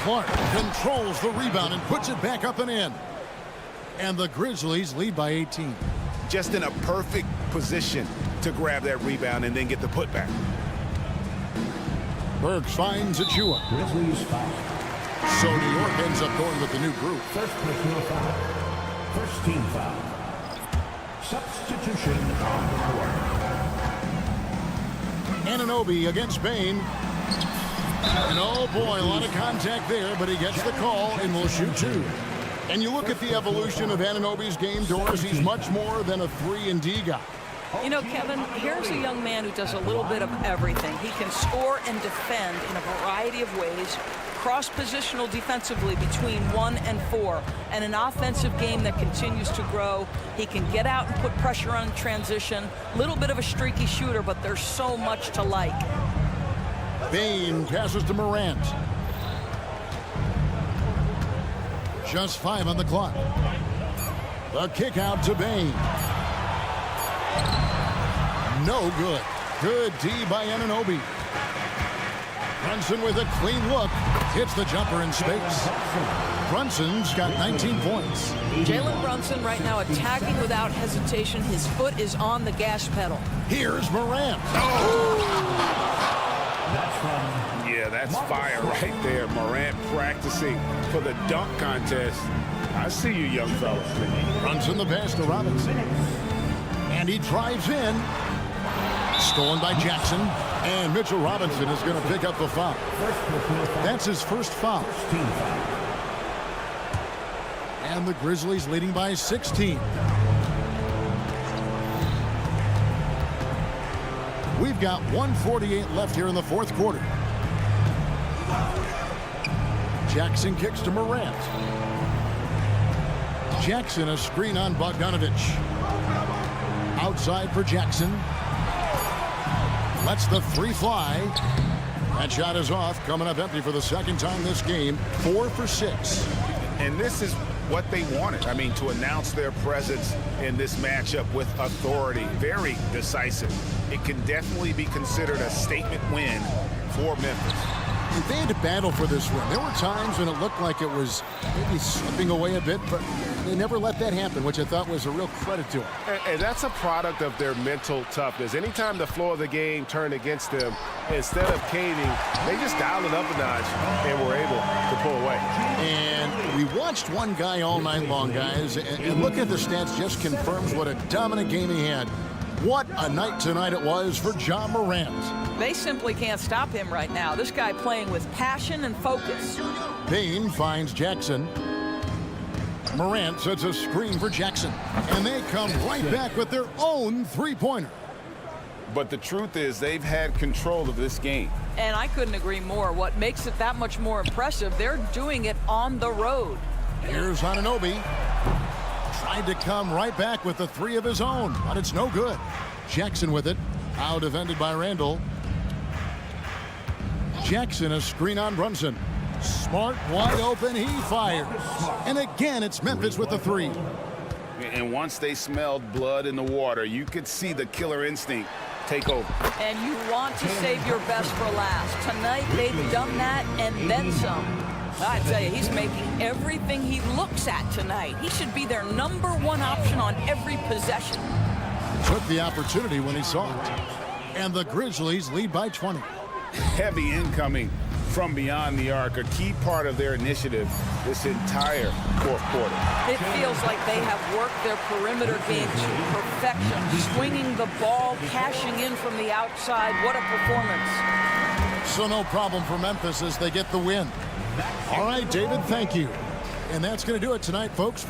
Clark controls the rebound and puts it back up and in. And the Grizzlies lead by 18. Just in a perfect position to grab that rebound and then get the putback. Burks finds Achua. Grizzlies foul. So New York ends up going with the new group. First personal foul. First team foul. Substitution on the court. Anunoby against Bane. And oh boy, a lot of contact there, but he gets the call and will shoot 2. And you look at the evolution of Anunoby's game, Doris, he's much more than a 3-and-D guy. You know, Kevin, here's a young man who does a little bit of everything. He can score and defend in a variety of ways, cross-positional defensively between 1 and 4, and an offensive game that continues to grow. He can get out and put pressure on transition. A little bit of a streaky shooter, but there's so much to like. Bane passes to Morant. Just 5 on the clock. The kick out to Bane. No good. Good D by Anunoby. Brunson with a clean look. Hits the jumper in space. Brunson's got 19 points. Jalen Brunson right now attacking without hesitation. His foot is on the gas pedal. Here's Morant. Yeah, that's fire right there. Morant practicing for the dunk contest. I see you, young fellas. Brunson the pass to Robinson. And he drives in. Stolen by Jackson. And Mitchell Robinson is going to pick up the foul. That's his first foul. And the Grizzlies leading by 16. We've got 1:48 left here in the 4th quarter. Jackson kicks to Morant. Jackson a screen on Bogdanovich. Outside for Jackson. Lets the 3 fly. That shot is off. Coming up empty for the 2nd time this game. 4 for 6. And this is what they wanted. I mean, to announce their presence in this matchup with authority. Very decisive. It can definitely be considered a statement win for Memphis. They had to battle for this win. There were times when it looked like it was maybe slipping away a bit, but they never let that happen, which I thought was a real credit to them. And that's a product of their mental toughness. Anytime the flow of the game turned against them, instead of caving, they just dialed it up a notch and were able to pull away. And we watched one guy all night long, guys, and look at the stats just confirms what a dominant game he had. What a night tonight it was for Ja Morant. They simply can't stop him right now. This guy playing with passion and focus. Bane finds Jackson. Morant sets a screen for Jackson. And they come right back with their own 3-pointer. But the truth is they've had control of this game. And I couldn't agree more. What makes it that much more impressive, they're doing it on the road. Here's Anunoby. Tried to come right back with the 3 of his own, but it's no good. Jackson with it. Out defended by Randall. Jackson a screen on Brunson. Smart, wide open, he fires. And again, it's Memphis with the 3. And once they smelled blood in the water, you could see the killer instinct take over. And you want to save your best for last. Tonight, they've done that and then some. I tell you, he's making everything he looks at tonight. He should be their #1 option on every possession. Took the opportunity when he saw it. And the Grizzlies lead by 20. Heavy incoming from beyond the arc, a key part of their initiative this entire 4th quarter. It feels like they have worked their perimeter game to perfection. Swinging the ball, cashing in from the outside. What a performance. So no problem for Memphis as they get the win. All right, David, thank you. And that's going to do it tonight, folks.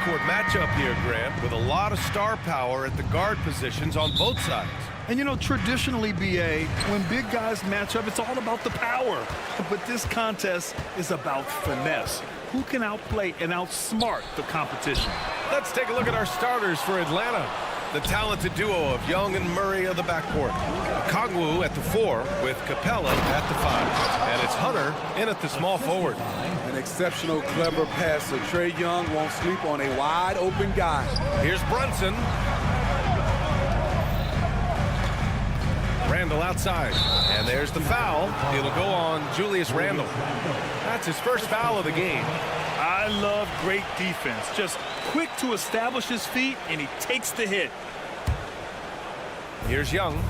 backcourt matchup here, Grant, with a lot of star power at the guard positions on both sides. And, you know, traditionally, BA, when big guys match up, it's all about the power. But this contest is about finesse. Who can outplay and outsmart the competition? Let's take a look at our starters for Atlanta. The talented duo of Young and Murray of the backcourt. Kongwu at the 4 with Capella at the 5. And it's Hunter in at the small forward. An exceptional, clever passer. Trae Young won't sleep on a wide open guy. Here's Brunson. Randle outside. And there's the foul. It'll go on Julius Randle. That's his first foul of the game. I love great defense. Just quick to establish his feet, and he takes the hit. Here's Young.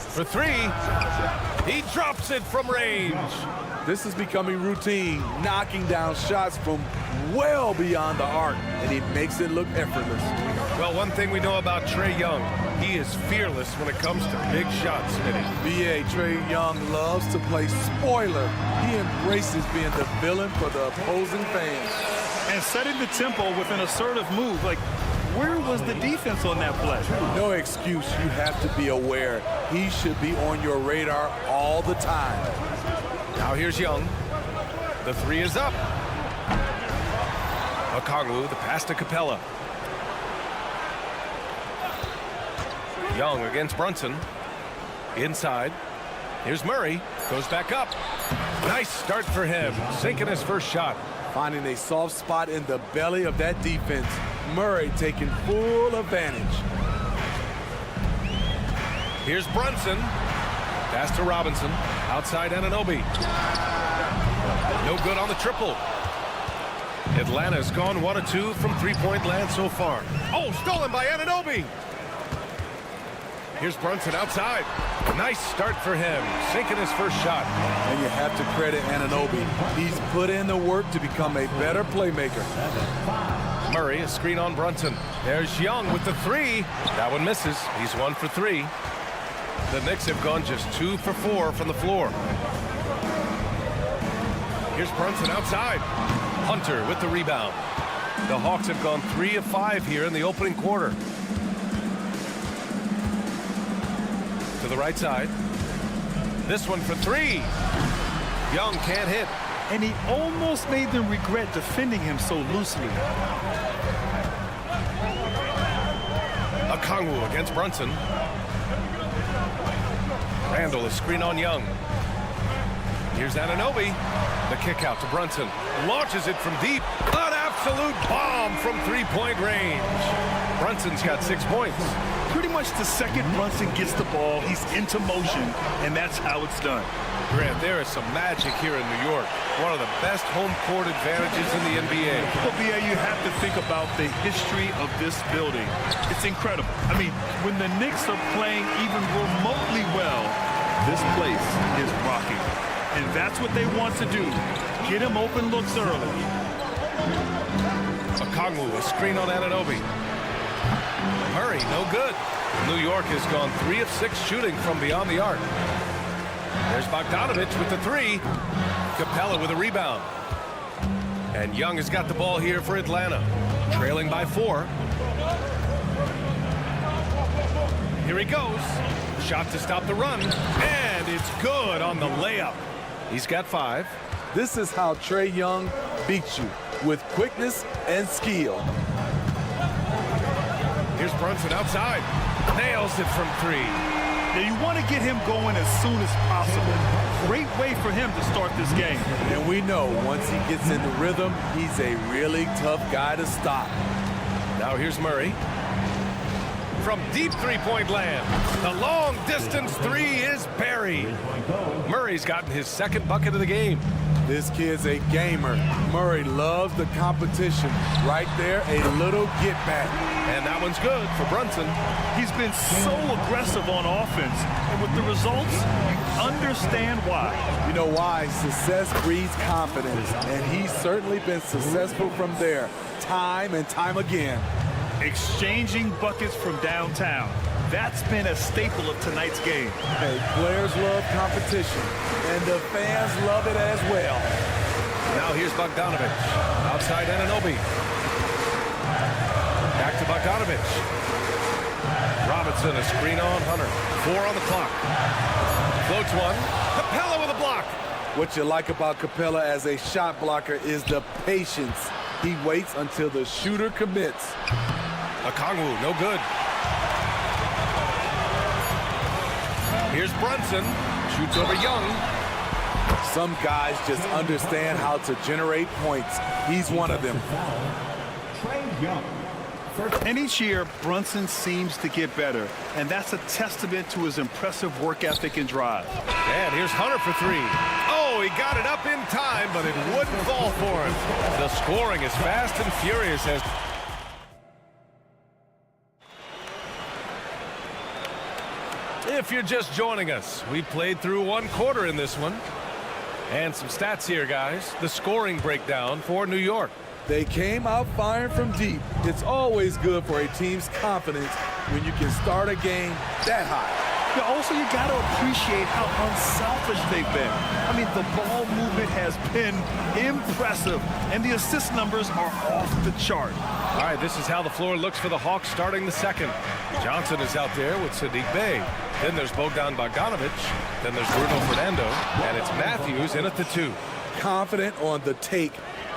For 3. He drops it from range. This is becoming routine, knocking down shots from well beyond the arc, and he makes it look effortless. Well, one thing we know about Trae Young, he is fearless when it comes to big shots, Smitty. B.A. Trae Young loves to play spoiler. He embraces being the villain for the opposing fans. And setting the tempo with an assertive move. Like, where was the defense on that play? No excuse. You have to be aware. He should be on your radar all the time. Now here's Young. The 3 is up. Okongwu, the pass to Capella. Young against Brunson. Inside. Here's Murray. Goes back up. Nice start for him. Sinking his first shot. Finding a soft spot in the belly of that defense. Murray taking full advantage. Here's Brunson. Pass to Robinson. Outside Anunoby. No good on the triple. Atlanta's gone 1 of 2 from three-point land so far. Oh, stolen by Anunoby. Here's Brunson outside. Nice start for him. Sinking his first shot. And you have to credit Anunoby. He's put in the work to become a better playmaker. Murray, a screen on Brunson. There's Young with the 3. That one misses. He's 1 for 3. The Knicks have gone just 2 for 4 from the floor. Here's Brunson outside. Hunter with the rebound. The Hawks have gone 3 of 5 here in the opening quarter. To the right side. This one for 3. Young can't hit. And he almost made them regret defending him so loosely. Okongwu against Brunson. Randle, a screen on Young. Here's Anunoby. The kick out to Brunson. Launches it from deep. An absolute bomb from three-point range. Brunson's got 6 points. Pretty much the second Brunson gets the ball, he's into motion, and that's how it's done. Grant, there is some magic here in New York. One of the best home court advantages in the NBA. Well, BA, you have to think about the history of this building. It's incredible. I mean, when the Knicks are playing even remotely well, this place is rocking. And that's what they want to do. Get him open looks early. Okongwu, a screen on Anunoby. Murray, no good. New York has gone 3 of 6 shooting from beyond the arc. There's Bogdanovich with the 3. Capella with a rebound. And Young has got the ball here for Atlanta. Trailing by 4. Here he goes. Shot to stop the run. And it's good on the layup. He's got 5. This is how Trae Young beats you, with quickness and skill. Here's Brunson outside. Nails it from 3. Now you want to get him going as soon as possible. Great way for him to start this game. And we know once he gets in the rhythm, he's a really tough guy to stop. Now here's Murray. From deep three-point land, the long-distance 3 is buried. Murray's gotten his 2nd bucket of the game. This kid's a gamer. Murray loves the competition. Right there, a little get back. And that one's good for Brunson. He's been so aggressive on offense. And with the results, you understand why. You know why? Success breeds confidence. And he's certainly been successful from there, time and time again. Exchanging buckets from downtown. That's been a staple of tonight's game. Hey, players love competition, and the fans love it as well. Now here's Bogdanovich. Outside Anunoby. Back to Bogdanovich. Robinson, a screen on Hunter. 4 on the clock. Floats one. Capella with a block. What you like about Capella as a shot blocker is the patience. He waits until the shooter commits. Okongwu, no good. Here's Brunson. Shoots over Young. Some guys just understand how to generate points. He's one of them. Trae Young. And each year, Brunson seems to get better, and that's a testament to his impressive work ethic and drive. And here's Hunter for 3. Oh, he got it up in time, but it wouldn't fall for him. The scoring is fast and furious as... If you're just joining us, we played through 1 quarter in this one. And some stats here, guys. The scoring breakdown for New York. They came out firing from deep. It's always good for a team's confidence when you can start a game that high. Yeah, also, you got to appreciate how unselfish they've been. I mean, the ball movement has been impressive, and the assist numbers are off the chart. All right, this is how the floor looks for the Hawks starting the second. Johnson is out there with Sadiq Bey. Then there's Bogdan Bogdanovich. Then there's Bruno Fernando. And it's Matthews in at the 2. Confident on the take.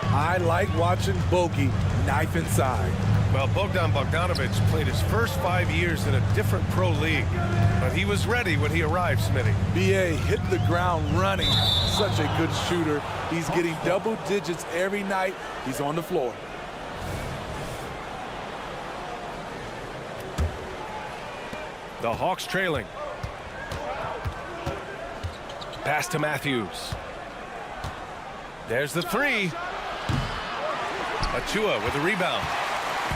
I like watching Bogey knife inside. Well, Bogdan Bogdanovich played his first 5 years in a different pro league. But he was ready when he arrived, Smitty. B.A. hit the ground running. Such a good shooter. He's getting double digits every night he's on the floor. The Hawks trailing. Pass to Matthews. There's the 3. Achua with a rebound.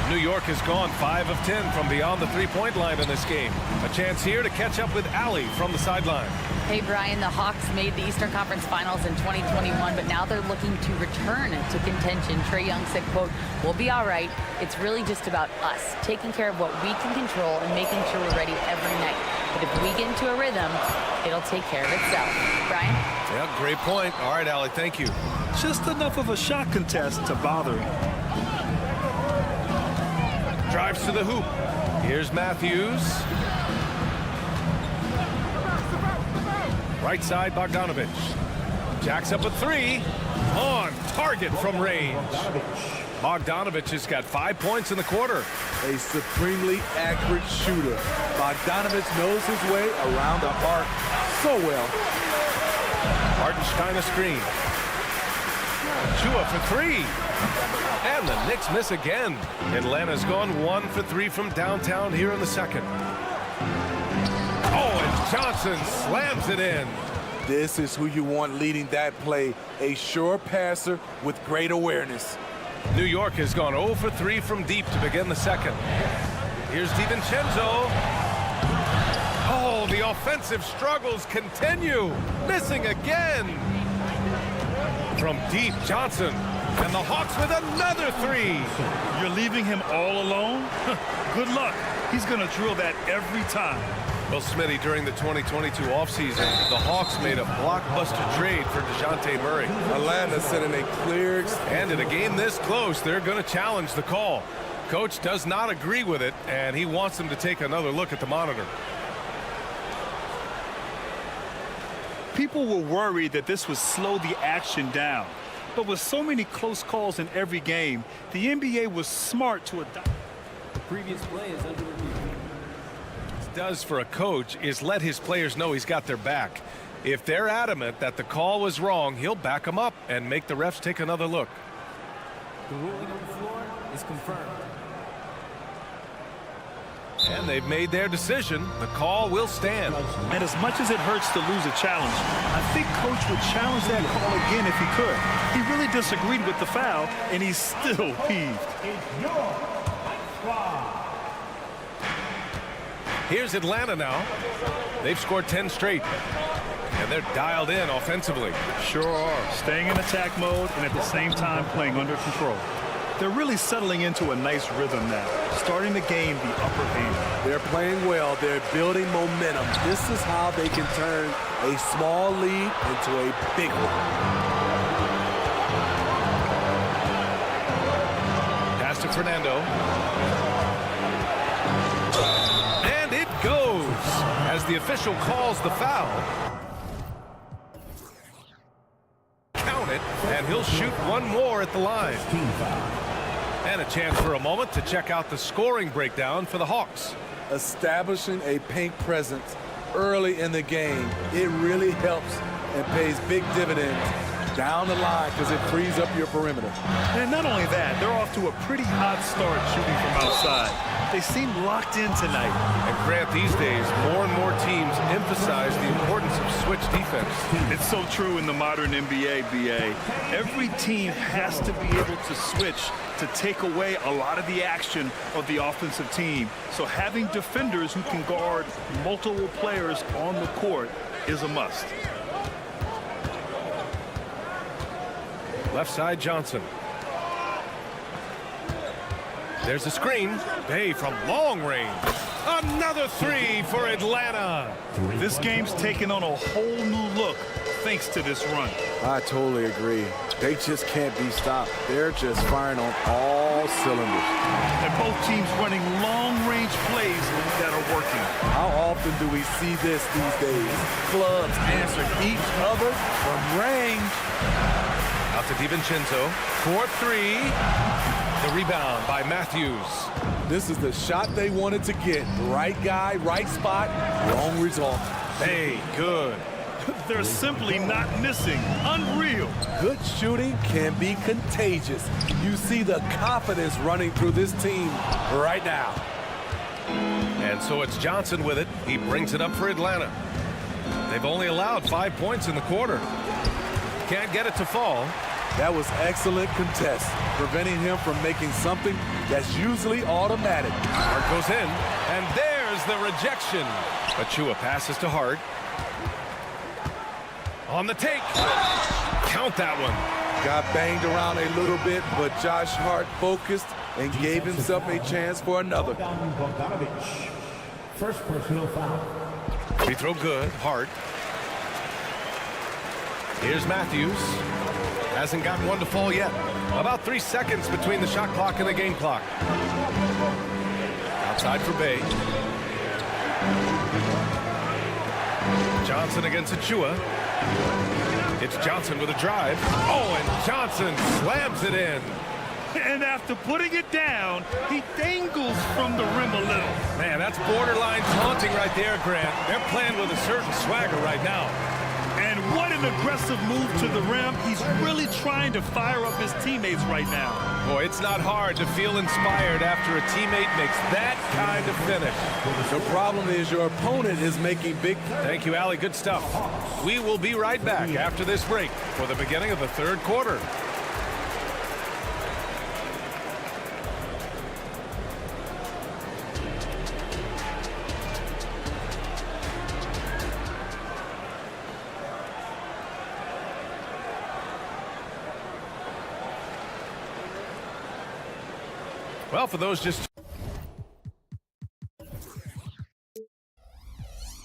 New York has gone 5 of 10 from beyond the three-point line in this game. A chance here to catch up with Allie from the sideline. Hey, Brian, the Hawks made the Eastern Conference Finals in 2021, but now they're looking to return to contention. Trae Young said, quote, "We'll be all right. It's really just about us, taking care of what we can control and making sure we're ready every night. But if we get into a rhythm, it'll take care of itself." Brian? Yeah, great point. All right, Allie, thank you. Just enough of a shot contest to bother him. Drives to the hoop. Here's Matthews. Right side, Bogdanovich. Jacks up a 3. On target from range. Bogdanovich has got 5 points in the quarter. A supremely accurate shooter. Bogdanovich knows his way around the arc so well. Hartenstein a screen. Chua for 3. And the Knicks miss again. Atlanta's gone 1 for 3 from downtown here in the second. Oh, and Johnson slams it in. This is who you want leading that play. A sure passer with great awareness. New York has gone 0 for 3 from deep to begin the second. Here's DiVincenzo. Oh, the offensive struggles continue. Missing again. From deep, Johnson. And the Hawks with another 3. You're leaving him all alone? Good luck. He's going to drill that every time. Well, Smitty, during the 2022 offseason, the Hawks made a blockbuster trade for DeJounte Murray. Atlanta setting a clear... And in a game this close, they're going to challenge the call. Coach does not agree with it, and he wants them to take another look at the monitor. People were worried that this would slow the action down. But with so many close calls in every game, the NBA was smart to adopt. The previous play is under review. What he does for a coach is let his players know he's got their back. If they're adamant that the call was wrong, he'll back them up and make the refs take another look. The ruling on the floor is confirmed. And they've made their decision. The call will stand. And as much as it hurts to lose a challenge, I think Coach would challenge that call again if he could. He really disagreed with the foul, and he's still peeved. Here's Atlanta now. They've scored 10 straight. And they're dialed in offensively. Sure are. Staying in attack mode and at the same time playing under control. They're really settling into a nice rhythm now, starting to gain the upper hand. They're playing well. They're building momentum. This is how they can turn a small lead into a big one. Pass to Fernando. And it goes as the official calls the foul. Count it, and he'll shoot one more at the line. And a chance for a moment to check out the scoring breakdown for the Hawks. Establishing a paint presence early in the game, it really helps and pays big dividends down the line because it frees up your perimeter. And not only that, they're off to a pretty hot start shooting from outside. They seem locked in tonight. And Grant, these days, more and more teams emphasize the importance of switch defense. It's so true in the modern NBA, BA. Every team has to be able to switch to take away a lot of the action of the offensive team. So having defenders who can guard multiple players on the court is a must. Left side, Johnson. There's a screen. Bay from long range. Another three for Atlanta. This game's taken on a whole new look thanks to this run. I totally agree. They just can't be stopped. They're just firing on all cylinders. And both teams running long-range plays that are working. How often do we see this these days? Clubs answer each other from range. Out to DiVincenzo for three. The rebound by Matthews. This is the shot they wanted to get. Right guy, right spot, wrong result. Hey, good. They're simply not missing. Unreal. Good shooting can be contagious. You see the confidence running through this team right now. And so it's Johnson with it. He brings it up for Atlanta. They've only allowed 5 points in the quarter. Can't get it to fall. That was excellent contest, preventing him from making something that's usually automatic. Hart goes in, and there's the rejection. Achua passes to Hart. On the take. Count that one. Got banged around a little bit, but Josh Hart focused and gave himself a chance for another. First personal foul. Free throw good. Hart. Here's Matthews. Hasn't gotten one to fall yet. About 3 seconds between the shot clock and the game clock. Outside for Bay. Johnson against Achua. It's Johnson with a drive. Oh, and Johnson slams it in. And after putting it down, he dangles from the rim a little. Man, that's borderline taunting right there, Grant. They're playing with a certain swagger right now. And what an aggressive move to the rim. He's really trying to fire up his teammates right now. Boy, it's not hard to feel inspired after a teammate makes that kind of finish. The problem is your opponent is making big... Thank you, Allie. Good stuff. We will be right back after this break for the beginning of the third quarter. Well, for those just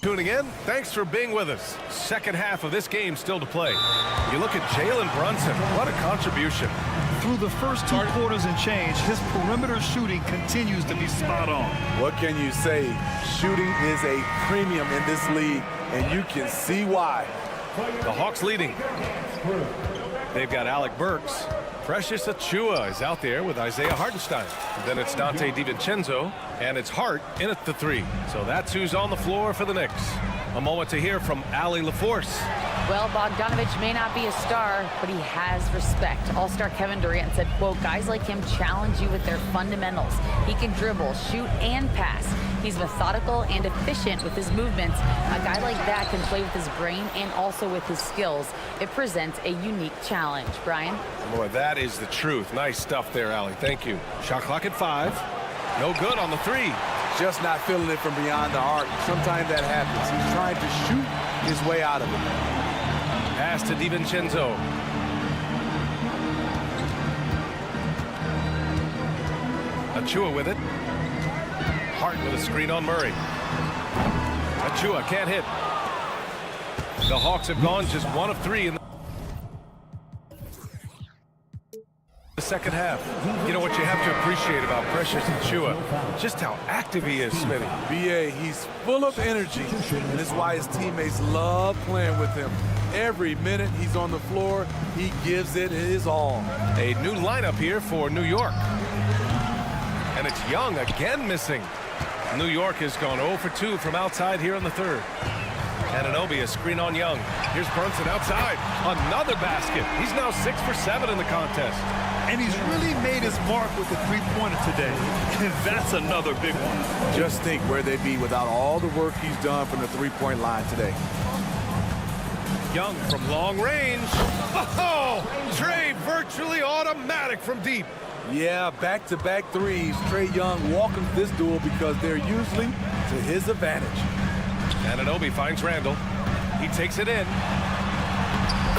tuning in, thanks for being with us. Second half of this game still to play. You look at Jalen Brunson. What a contribution. Through the first 2 quarters and change, his perimeter shooting continues to be spot on. What can you say? Shooting is a premium in this league, and you can see why. The Hawks leading. They've got Alec Burks. Precious Achua is out there with Isaiah Hartenstein. Then it's Dante DiVincenzo, and it's Hart in at the 3. So that's who's on the floor for the Knicks. A moment to hear from Allie LaForce. Well, Bogdanovich may not be a star, but he has respect. All-star Kevin Durant said, quote, guys like him challenge you with their fundamentals. He can dribble, shoot, and pass. He's methodical and efficient with his movements. A guy like that can play with his brain and also with his skills. It presents a unique challenge. Brian? Boy, that is the truth. Nice stuff there, Allie. Thank you. Shot clock at 5. No good on the 3. Just not feeling it from beyond the arc. Sometimes that happens. He's trying to shoot his way out of it. Pass to DiVincenzo. Achua with it. Hart with a screen on Murray. Achua can't hit. The Hawks have gone just 1 of 3 in the second half. You know what you have to appreciate about Precious Achua? Just how active he is, Smitty. BA, he's full of energy, and that's why his teammates love playing with him. Every minute he's on the floor, he gives it his all. A new lineup here for New York. And it's Young again missing. New York has gone 0 for 2 from outside here in the third. Anunoby, a screen on Young. Here's Brunson outside. Another basket. He's now 6 for 7 in the contest. And he's really made his mark with the three-pointer today. And that's another big one. Just think where they'd be without all the work he's done from the three-point line today. Young from long range. Oh, Trey virtually automatic from deep. Yeah, back-to-back threes. Trae Young welcomes this duel because they're usually to his advantage. Anunoby finds Randall. He takes it in.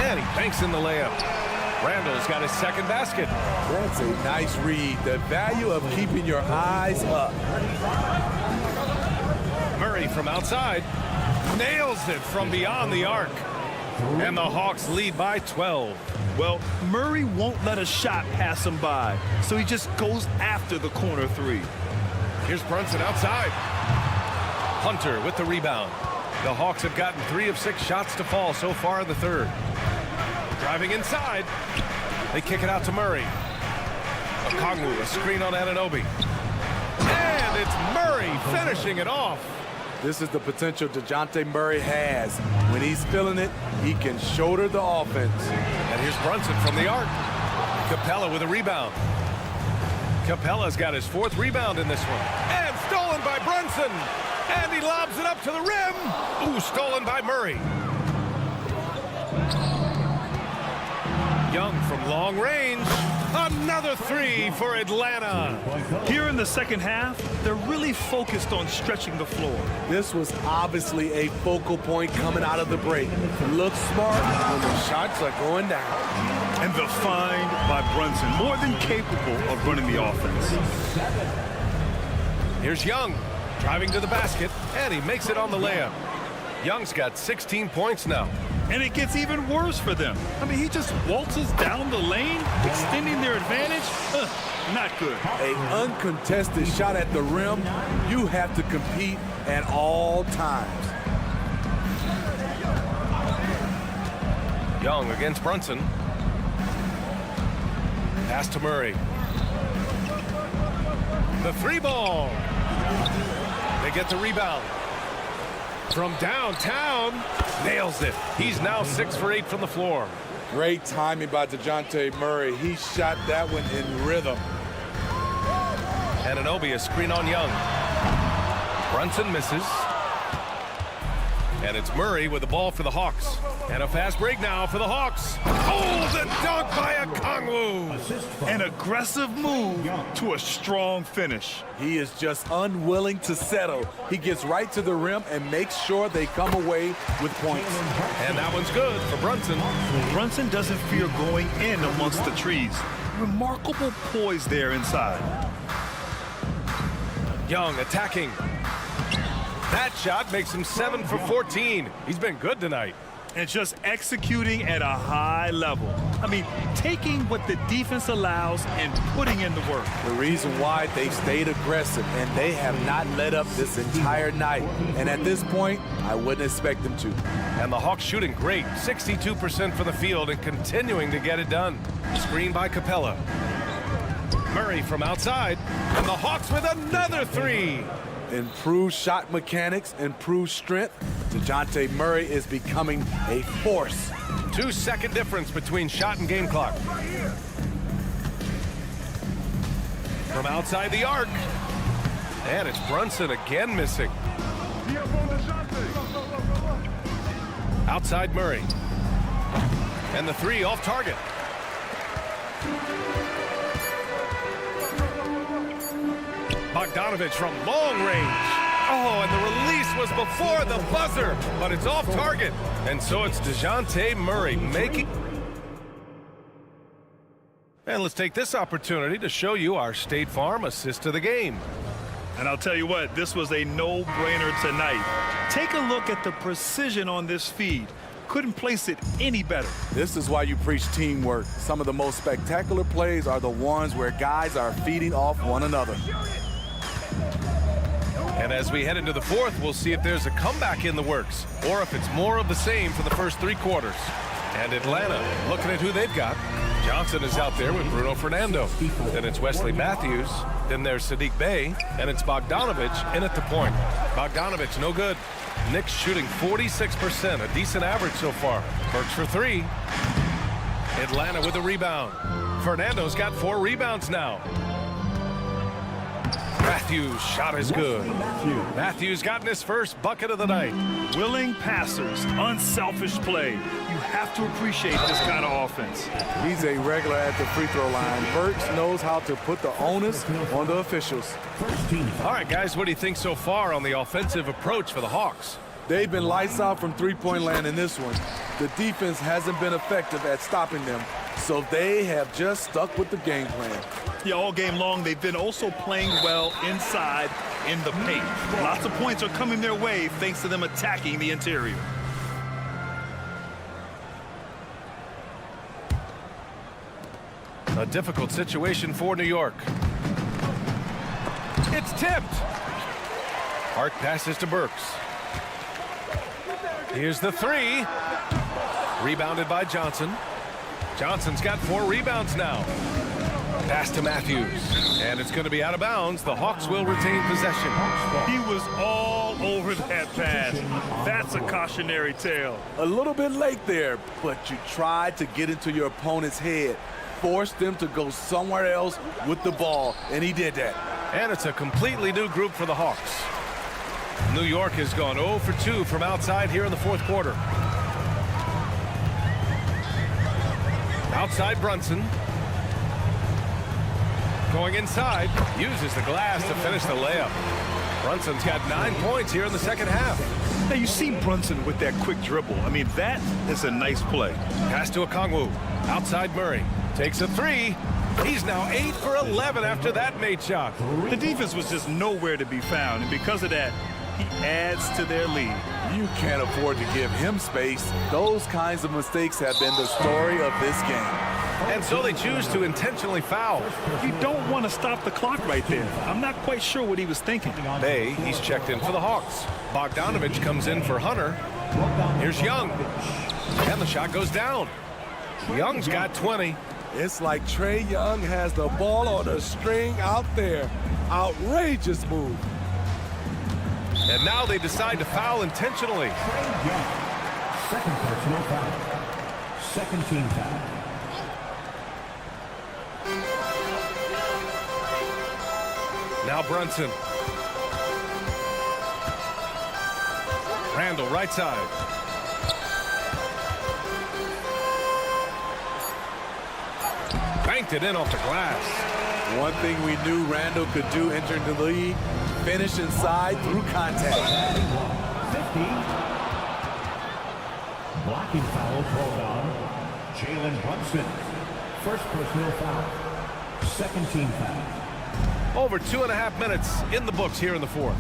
And he banks in the layup. Randall's got his second basket. That's a nice read. The value of keeping your eyes up. Murray from outside. Nails it from beyond the arc. And the Hawks lead by 12. Well, Murray won't let a shot pass him by, so he just goes after the corner three. Here's Brunson outside. Hunter with the rebound. The Hawks have gotten 3 of 6 shots to fall so far in the third. Driving inside. They kick it out to Murray. Okongwu, a screen on Anunoby. And it's Murray finishing it off. This is the potential DeJounte Murray has. When he's feeling it, he can shoulder the offense. And here's Brunson from the arc. Capella with a rebound. Capella's got his 4th rebound in this one. And stolen by Brunson. And he lobs it up to the rim. Ooh, stolen by Murray. Young from long range. Another 3 for Atlanta. Here in the second half, they're really focused on stretching the floor. This was obviously a focal point coming out of the break. Look smart when the shots are going down. And the find by Brunson, more than capable of running the offense. Here's Young, driving to the basket, and he makes it on the layup. Young's got 16 points now. And it gets even worse for them. I mean, he just waltzes down the lane, extending their advantage. Not good. An uncontested shot at the rim, you have to compete at all times. Young against Brunson. Pass to Murray. The 3 ball. They get the rebound. From downtown, nails it. He's now 6 for 8 from the floor. Great timing by DeJounte Murray. He shot that one in rhythm. Anunoby, a screen on Young. Brunson misses. And it's Murray with the ball for the Hawks. And a fast break now for the Hawks. Oh, the dunk by Okongwu. An aggressive move to a strong finish. He is just unwilling to settle. He gets right to the rim and makes sure they come away with points. And that one's good for Brunson. Brunson doesn't fear going in amongst the trees. Remarkable poise there inside. Young attacking. That shot makes him 7 for 14. He's been good tonight. And just executing at a high level. I mean, taking what the defense allows and putting in the work. The reason why they stayed aggressive, and they have not let up this entire night. And at this point, I wouldn't expect them to. And the Hawks shooting great. 62% from the field and continuing to get it done. Screen by Capella. Murray from outside. And the Hawks with another 3. Improved shot mechanics, improved strength. DeJounte Murray is becoming a force. 2-second difference between shot and game clock. From outside the arc. And it's Brunson again missing. Outside Murray. And the 3 off target. Bogdanovich from long range. Oh, and the release was before the buzzer, but it's off target. And so it's DeJounte Murray making... And let's take this opportunity to show you our State Farm assist to the game. And I'll tell you what, this was a no-brainer tonight. Take a look at the precision on this feed. Couldn't place it any better. This is why you preach teamwork. Some of the most spectacular plays are the ones where guys are feeding off one another. And as we head into the fourth, we'll see if there's a comeback in the works or if it's more of the same for the first 3 quarters. And Atlanta looking at who they've got. Johnson is out there with Bruno Fernando. Then it's Wesley Matthews. Then there's Sadiq Bey. And it's Bogdanovich in at the point. Bogdanovich no good. Knicks shooting 46%, a decent average so far. Burks for 3. Atlanta with a rebound. Fernando's got 4 rebounds now. Matthews' shot is good. Matthews gotten his first bucket of the night. Willing passers, unselfish play. You have to appreciate this kind of offense. He's a regular at the free throw line. Burks knows how to put the onus on the officials. All right, guys, what do you think so far on the offensive approach for the Hawks? They've been lights out from three-point land in this one. The defense hasn't been effective at stopping them, so they have just stuck with the game plan. Yeah, all game long, they've been also playing well inside in the paint. Lots of points are coming their way thanks to them attacking the interior. A difficult situation for New York. It's tipped. Hart passes to Burks. Here's the 3. Rebounded by Johnson. Johnson's got 4 rebounds now. Pass to Matthews. And it's going to be out of bounds. The Hawks will retain possession. He was all over that pass. That's a cautionary tale. A little bit late there, but you tried to get into your opponent's head. Forced them to go somewhere else with the ball, and he did that. And it's a completely new group for the Hawks. New York has gone 0 for 2 from outside here in the fourth quarter. Outside Brunson. Going inside, uses the glass to finish the layup. Brunson's got 9 points here in the second half. Now you see Brunson with that quick dribble. I mean, that is a nice play. Pass to Okongwu. Outside Murray. Takes a 3. He's now 8 for 11 after that made shot. The defense was just nowhere to be found, and because of that, he adds to their lead. You can't afford to give him space. Those kinds of mistakes have been the story of this game. And so they choose to intentionally foul. You don't want to stop the clock right there. I'm not quite sure what he was thinking. Bey, he's checked in for the Hawks. Bogdanovich comes in for Hunter. Here's Young. And the shot goes down. Young's got 20. It's like Trae Young has the ball on a string out there. Outrageous move. And now they decide to foul intentionally. Trae Young, second personal foul. Second team foul. Now Brunson. Randall, right side. Banked it in off the glass. One thing we knew Randall could do entering the league, finish inside through contact. 50. Blocking foul called on Jalen Brunson. First personal foul. Second team foul. Over 2.5 minutes in the books here in the fourth.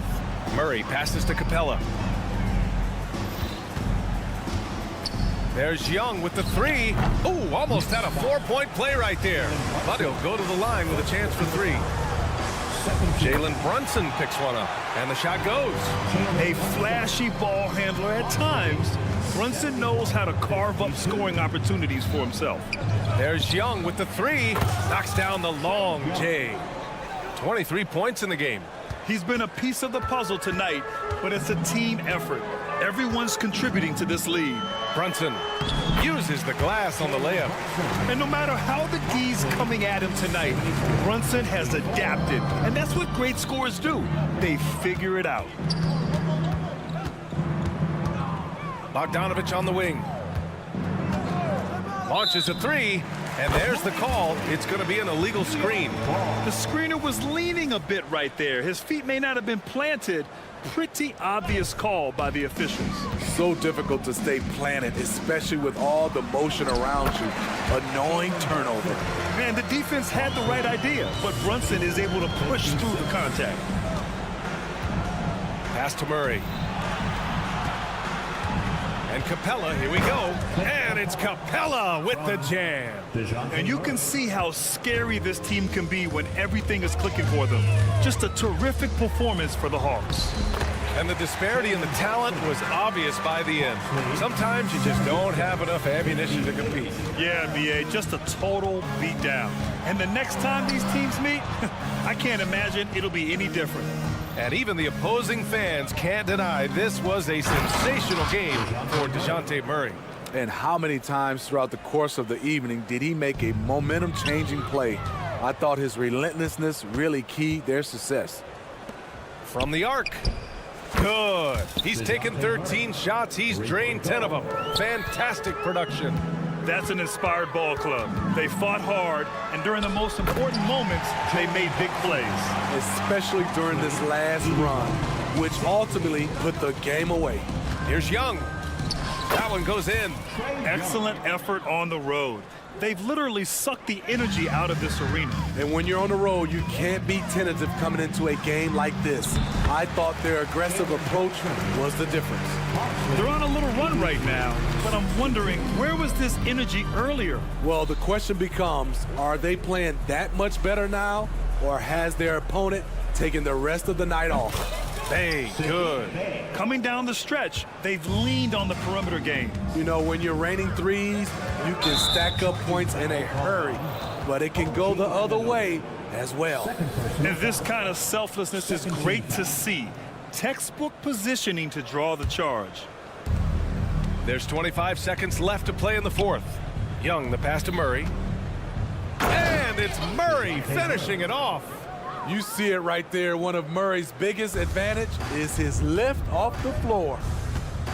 Murray passes to Capella. There's Young with the 3. Ooh, almost had a 4-point play right there. But he'll go to the line with a chance for 3. Jalen Brunson picks one up, and the shot goes. A flashy ball handler at times. Brunson knows how to carve up scoring opportunities for himself. There's Young with the 3. Knocks down the long J. 23 points in the game. He's been a piece of the puzzle tonight, but it's a team effort. Everyone's contributing to this lead. Brunson uses the glass on the layup. And no matter how the D's coming at him tonight, Brunson has adapted. And that's what great scorers do. They figure it out. Bogdanovich on the wing. Launches a 3. And there's the call. It's going to be an illegal screen. The screener was leaning a bit right there. His feet may not have been planted. Pretty obvious call by the officials. So difficult to stay planted, especially with all the motion around you. Annoying turnover. Man, the defense had the right idea, but Brunson is able to push through the contact. Pass to Murray. And Capella, here we go. And it's Capella with the jam. And you can see how scary this team can be when everything is clicking for them. Just a terrific performance for the Hawks. And the disparity in the talent was obvious by the end. Sometimes you just don't have enough ammunition to compete. Yeah, B.A., just a total beatdown. And the next time these teams meet, I can't imagine it'll be any different. And even the opposing fans can't deny this was a sensational game for DeJounte Murray. And how many times throughout the course of the evening did he make a momentum-changing play? I thought his relentlessness really keyed their success. From the arc. Good. He's taken 13 shots. He's drained 10 of them. Fantastic production. That's an inspired ball club. They fought hard, and during the most important moments, they made big plays. Especially during this last run, which ultimately put the game away. Here's Young. That one goes in. Excellent effort on the road. They've literally sucked the energy out of this arena. And when you're on the road, you can't be tentative coming into a game like this. I thought their aggressive approach was the difference. They're on a little run right now, but I'm wondering, where was this energy earlier? Well, the question becomes, are they playing that much better now, or has their opponent taken the rest of the night off? Hey, good. Coming down the stretch, they've leaned on the perimeter game. You know, when you're raining threes, you can stack up points in a hurry, but it can go the other way as well. And this kind of selflessness is great to see. Textbook positioning to draw the charge. There's 25 seconds left to play in the fourth. Young, the pass to Murray. And it's Murray finishing it off. You see it right there. One of Murray's biggest advantage is his lift off the floor.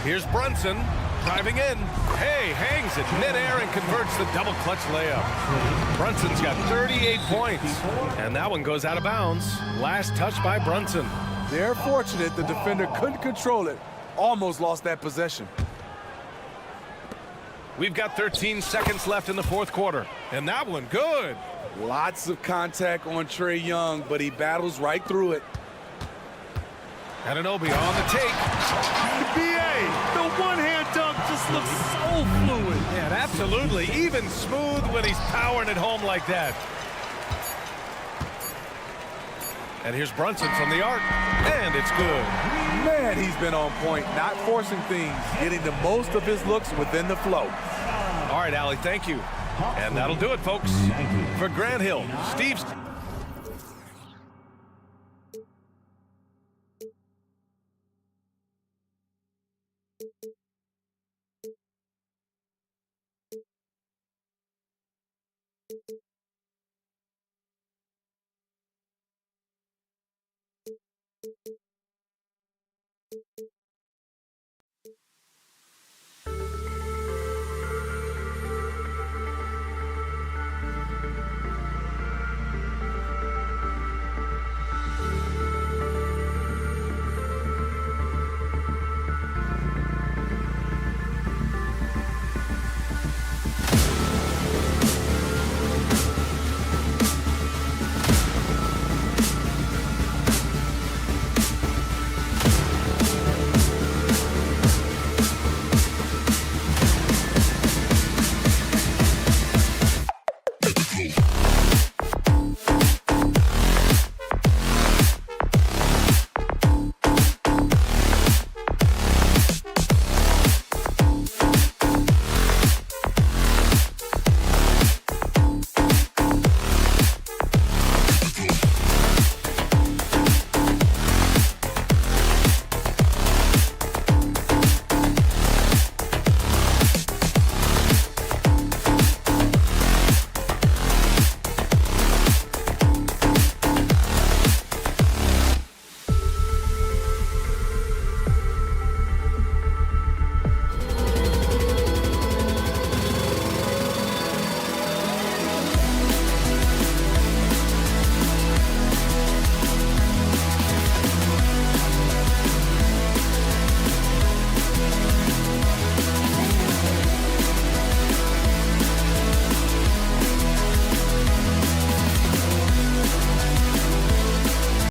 Here's Brunson driving in. Hey, hangs it midair and converts the double clutch layup. Brunson's got 38 points. And that one goes out of bounds. Last touch by Brunson. They're fortunate the defender couldn't control it. Almost lost that possession. We've got 13 seconds left in the fourth quarter. And that one, good. Lots of contact on Trae Young, but he battles right through it. Anunoby on the take. B.A., the one-hand dunk just looks so fluid. Yeah, absolutely. Even smooth when he's powering it home like that. And here's Brunson from the arc. And it's good. Man, he's been on point, not forcing things, getting the most of his looks within the flow. All right, Allie, thank you. And that'll do it, folks. For Grant Hill, Steve.